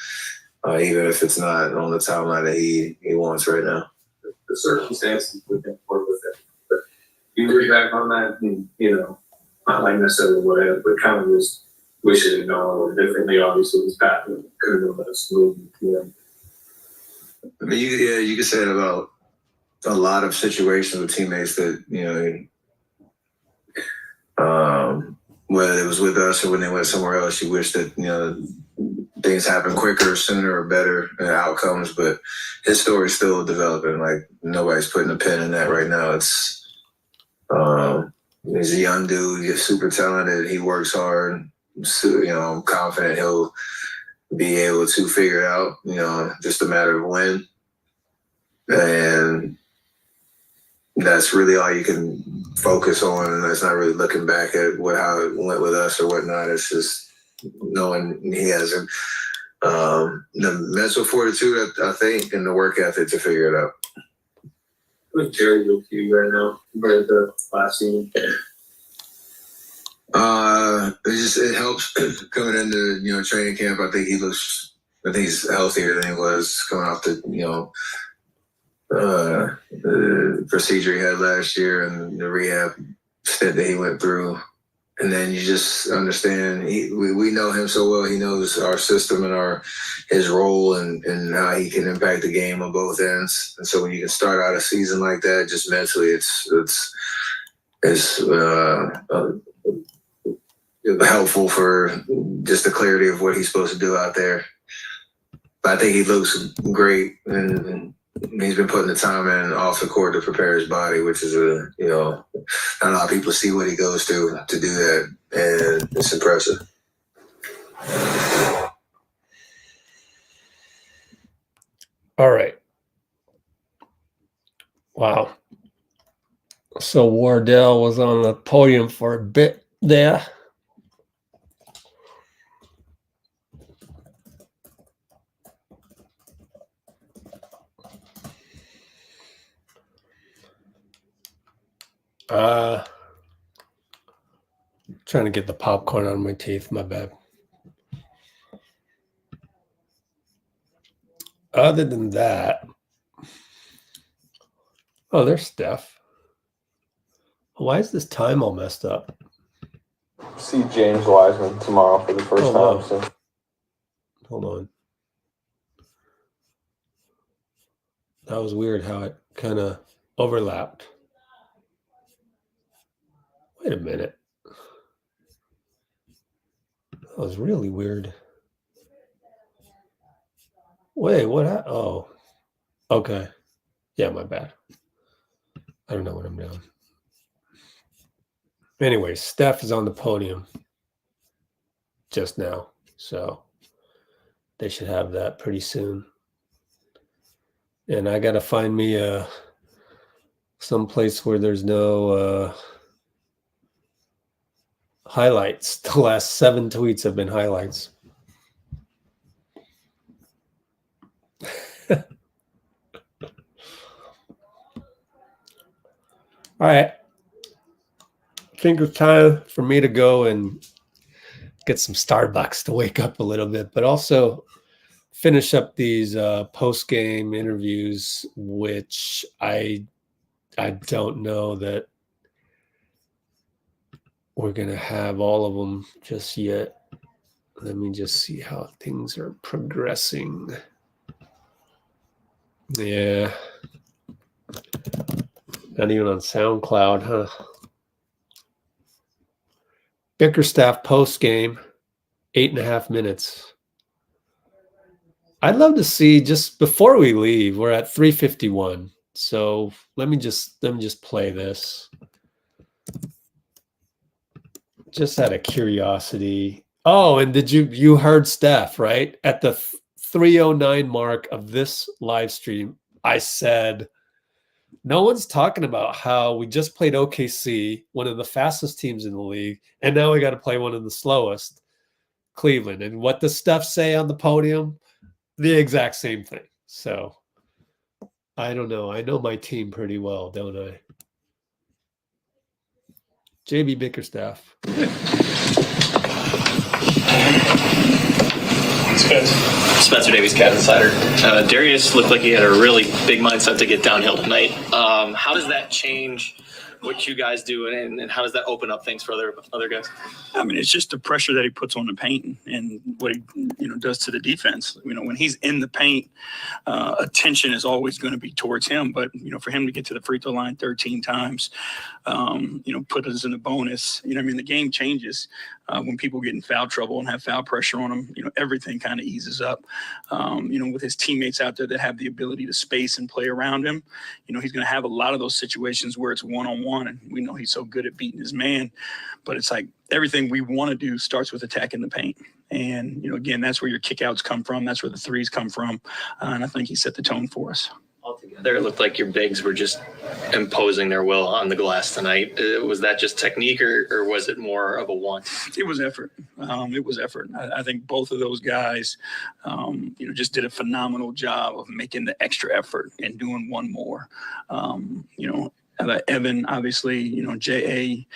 even if it's not on the timeline that he wants right now. The circumstances we can work with it. But you read back on that and, not like necessarily whatever, but kind of just wish it had gone a little differently. Obviously, this path could have been smooth. I mean, you could say it about a lot of situations with teammates that, whether it was with us or when they went somewhere else, you wish that, things happen quicker, sooner, or better outcomes. But his story's still developing. Like, nobody's putting a pin in that right now. It's, he's a young dude. He's super talented. He works hard. So, I'm confident he'll be able to figure it out, just a matter of when. And that's really all you can focus on. And that's not really looking back at how it went with us or whatnot. It's just knowing he has the mental fortitude, I think, and the work ethic to figure it out. What's Jerry with you right now compared to last season? It helps coming into training camp. I think he's healthier than he was coming off the procedure he had last year and the rehab stint that he went through. And then you just understand we know him so well. He knows our system and his role and how he can impact the game on both ends. And so when you can start out a season like that, just mentally, it's helpful for just the clarity of what he's supposed to do out there. But I think he looks great, and he's been putting the time in off the court to prepare his body, which is not a lot of people see what he goes through to do that, and it's impressive. All right. Wow. So Wardell was on the podium for a bit there. Trying to get the popcorn out of my teeth, my bad. Other than that, oh, there's Steph. Why is this time all messed up? See James Wiseman tomorrow for the first time. Wow. So. Hold on. That was weird how it kind of overlapped. Wait a minute. That was really weird. Wait, what? Oh, okay. Yeah, my bad. I don't know what I'm doing. Anyway, Steph is on the podium just now, so they should have that pretty soon. And I got to find me some place where there's no highlights. The last 7 tweets have been highlights. All right. I think it's time for me to go and get some Starbucks to wake up a little bit, but also finish up these post-game interviews, which I don't know that we're going to have all of them just yet. Let me just see how things are progressing. Yeah. Not even on SoundCloud, huh? Bickerstaff post game, 8.5 minutes. I'd love to see, just before we leave, we're at 3:51. So let me just play this. Just out of curiosity. Oh, and you heard Steph, right? At the 3:09 mark of this live stream, I said, no one's talking about how we just played OKC, one of the fastest teams in the league, and now we got to play one of the slowest, Cleveland. And what does Steph say on the podium? The exact same thing. So I don't know. I know my team pretty well, don't I? JB Bickerstaff. Spencer Davies, Cat Insider. Darius looked like he had a really big mindset to get downhill tonight. How does that change what you guys do, and how does that open up things for other guys? I mean, it's just the pressure that he puts on the paint and what he does to the defense. When he's in the paint, attention is always going to be towards him. But for him to get to the free throw line 13 times, put us in a bonus. The game changes when people get in foul trouble and have foul pressure on them. Everything kind of eases up. With his teammates out there that have the ability to space and play around him, he's going to have a lot of those situations where it's one-on-one, and we know he's so good at beating his man. But it's like everything we want to do starts with attacking the paint. And, again, that's where your kickouts come from. That's where the threes come from. And I think he set the tone for us. Altogether, it looked like your bigs were just imposing their will on the glass tonight. Was that just technique, or was it more of a want? It was effort. It was effort. I think both of those guys, just did a phenomenal job of making the extra effort and doing one more. Evan, obviously, J.A.,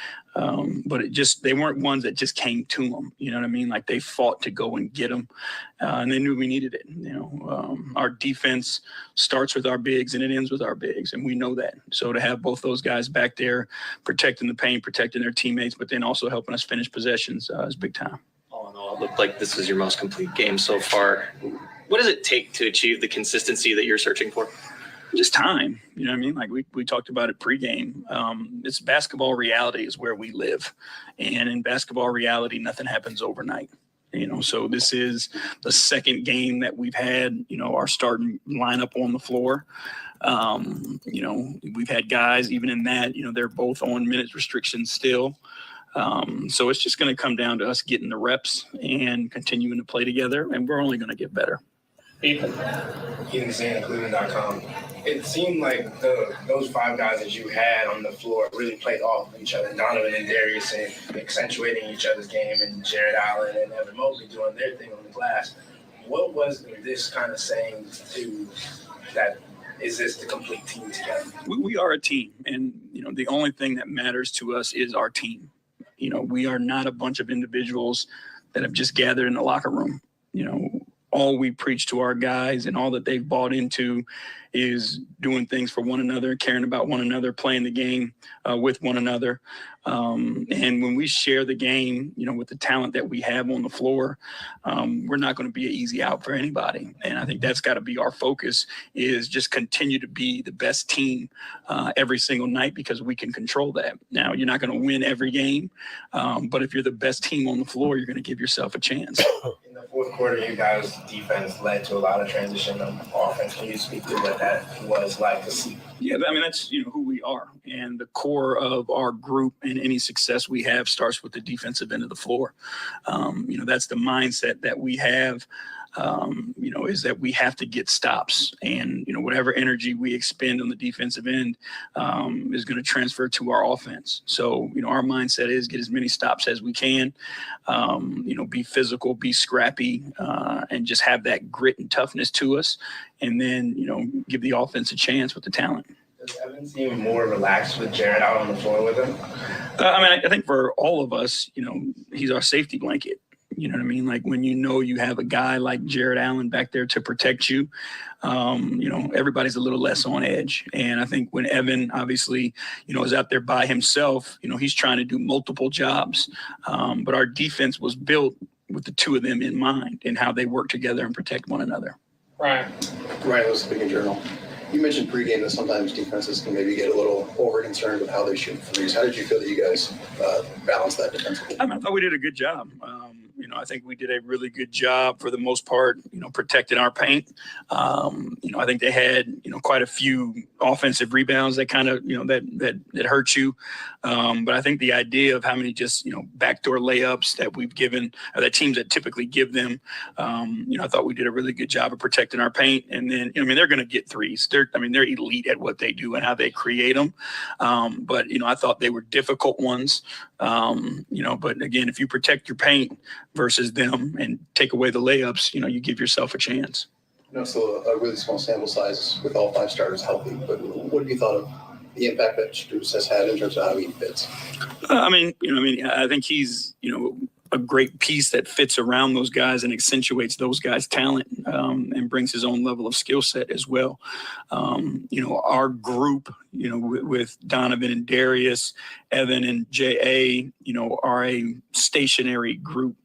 but they weren't ones that just came to them. You know what I mean? Like, they fought to go and get them, and they knew we needed it. Our defense starts with our bigs and it ends with our bigs, and we know that. So to have both those guys back there protecting the paint, protecting their teammates, but then also helping us finish possessions is big time. All in all, it looked like this is your most complete game so far. What does it take to achieve the consistency that you're searching for? Just time, you know what I mean? Like we talked about it pregame. It's basketball reality is where we live. And in basketball reality, nothing happens overnight. So this is the second game that we've had, our starting lineup on the floor. We've had guys, even in that, they're both on minutes restrictions still. So it's just going to come down to us getting the reps and continuing to play together, and we're only going to get better. Ethan Zane, Cleveland.com. It seemed like those 5 guys that you had on the floor really played off of each other. Donovan and Darius and accentuating each other's game, and Jared Allen and Evan Mobley doing their thing on the glass. What was this kind of saying to that? Is this the complete team together? We are a team, and the only thing that matters to us is our team. We are not a bunch of individuals that have just gathered in the locker room. All we preach to our guys and all that they've bought into is doing things for one another, caring about one another, playing the game with one another. And when we share the game, with the talent that we have on the floor, we're not going to be an easy out for anybody. And I think that's got to be our focus, is just continue to be the best team every single night, because we can control that. Now, you're not going to win every game, but if you're the best team on the floor, you're going to give yourself a chance. In the fourth quarter, you guys' defense led to a lot of transition on offense. Can you speak to what that was like to see? Yeah, I mean, that's, who we are. And the core of our group and any success we have starts with the defensive end of the floor. That's the mindset that we have. is that we have to get stops, and whatever energy we expend on the defensive end is going to transfer to our offense. So our mindset is get as many stops as we can, be physical, be scrappy, and just have that grit and toughness to us, and then give the offense a chance with the talent. Does Evan seem more relaxed with Jared out on the floor with him? I think for all of us, he's our safety blanket. You know what I mean? Like when you have a guy like Jared Allen back there to protect you, everybody's a little less on edge. And I think when Evan obviously, is out there by himself, he's trying to do multiple jobs. But our defense was built with the two of them in mind and how they work together and protect one another. Ryan, this is the Big Journal. You mentioned pregame that sometimes defenses can maybe get a little over-concerned with how they shoot threes. How did you feel that you guys balanced that defensively? I thought we did a good job. I think we did a really good job for the most part, protecting our paint. I think they had, quite a few offensive rebounds that kind of, that hurt you. But I think the idea of how many just, backdoor layups that we've given, or that teams that typically give them, I thought we did a really good job of protecting our paint. And then, they're going to get threes. They're elite at what they do and how they create them. But, I thought they were difficult ones. But again, if you protect your paint versus them and take away the layups, you give yourself a chance. So a really small sample size with all 5 starters healthy, but what have you thought of the impact that Strus has had in terms of how he fits? I think he's, a great piece that fits around those guys and accentuates those guys' talent and brings his own level of skill set as well. Our group, with Donovan and Darius, Evan and J.A., are a stationary group.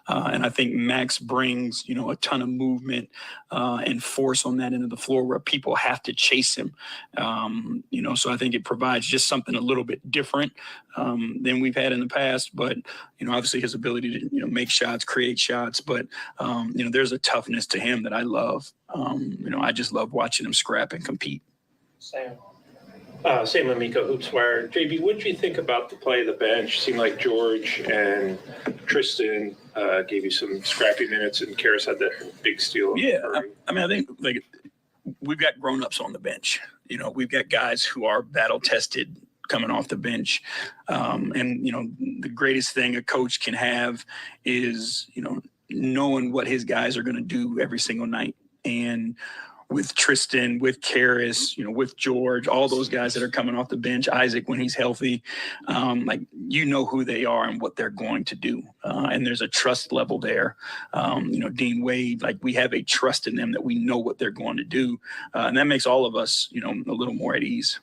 And I think Max brings, a ton of movement and force on that end of the floor where people have to chase him. So I think it provides just something a little bit different than we've had in the past. But, obviously his ability to, make shots, create shots. But, there's a toughness to him that I love. I just love watching him scrap and compete. Sam Amico, Hoopswire. JB, what did you think about the play of the bench? Seemed like George and Tristan gave you some scrappy minutes, and Kerr had that big steal. Yeah, I think we've got grown-ups on the bench. We've got guys who are battle-tested coming off the bench. The greatest thing a coach can have is, knowing what his guys are going to do every single night. And with Tristan, with Karras, with George, all those guys that are coming off the bench, Isaac when he's healthy, who they are and what they're going to do. And there's a trust level there. Dean Wade, we have a trust in them that we know what they're going to do. And that makes all of us, a little more at ease.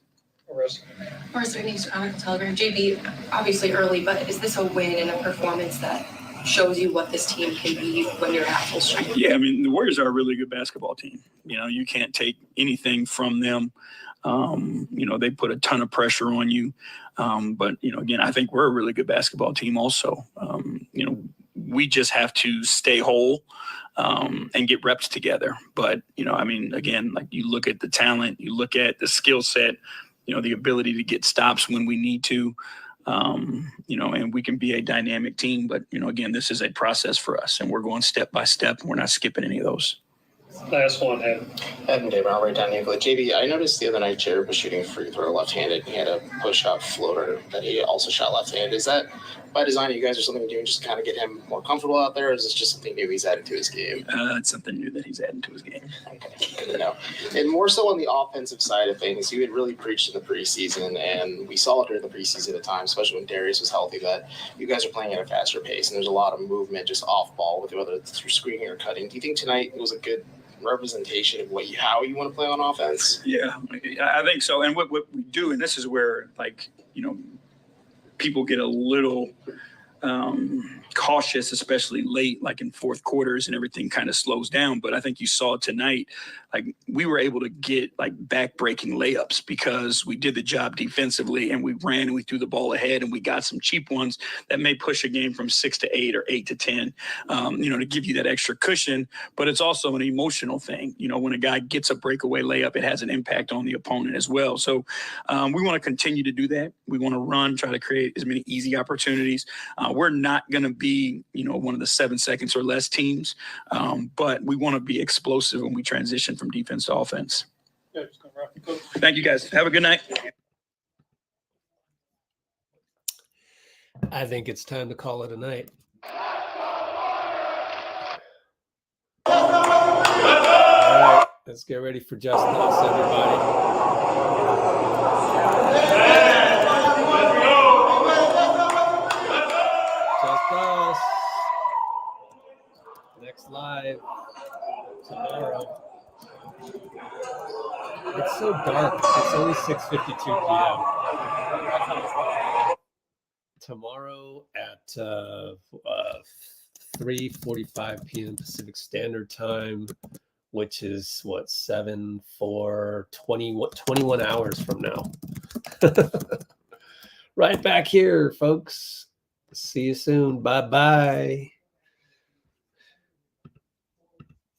Marissa News, Chronicle Telegram. JB, obviously early, but is this a win and a performance that shows you what this team can be when you're at full strength? Yeah, the Warriors are a really good basketball team. You can't take anything from them. They put a ton of pressure on you. But, again, I think we're a really good basketball team also. We just have to stay whole and get reps together. But, again, you look at the talent, you look at the skill set, the ability to get stops when we need to. And we can be a dynamic team, but, again, this is a process for us and we're going step by step. And we're not skipping any of those. Last one, Evan David, I'll write down Nicola. JB, I noticed the other night Jared was shooting free throw left-handed. He had a push-up floater that he also shot left-handed. Is that by design? You guys are something doing just to kind of get him more comfortable out there, or is this just something new he's added to his game? It's something new that he's adding to his game. Okay, good to know. And more so on the offensive side of things, you had really preached in the preseason, and we saw it during the preseason at times, especially when Darius was healthy, that you guys are playing at a faster pace, and there's a lot of movement just off ball, whether it's through screening or cutting. Do you think tonight it was a good representation of how you want to play on offense? Yeah, I think so. And what we do, and this is where people get a little cautious, especially late, in fourth quarters and everything kind of slows down. But I think you saw tonight, we were able to get back-breaking layups because we did the job defensively and we ran and we threw the ball ahead and we got some cheap ones that may push a game from 6 to 8 or 8 to 10, to give you that extra cushion. But it's also an emotional thing. When a guy gets a breakaway layup, it has an impact on the opponent as well. So we want to continue to do that. We want to try to create as many easy opportunities. We're not going to be, one of the 7 seconds or less teams, but we want to be explosive when we transition from defense to offense. Thank you, guys. Have a good night. I think it's time to call it a night. Let's get ready for Just Us, everybody. Just Us. Next live tomorrow. It's so dark. It's only 6:52 p.m. Tomorrow at 3:45 p.m. Pacific Standard Time, which is 21 hours from now. Right back here, folks. See you soon. Bye-bye.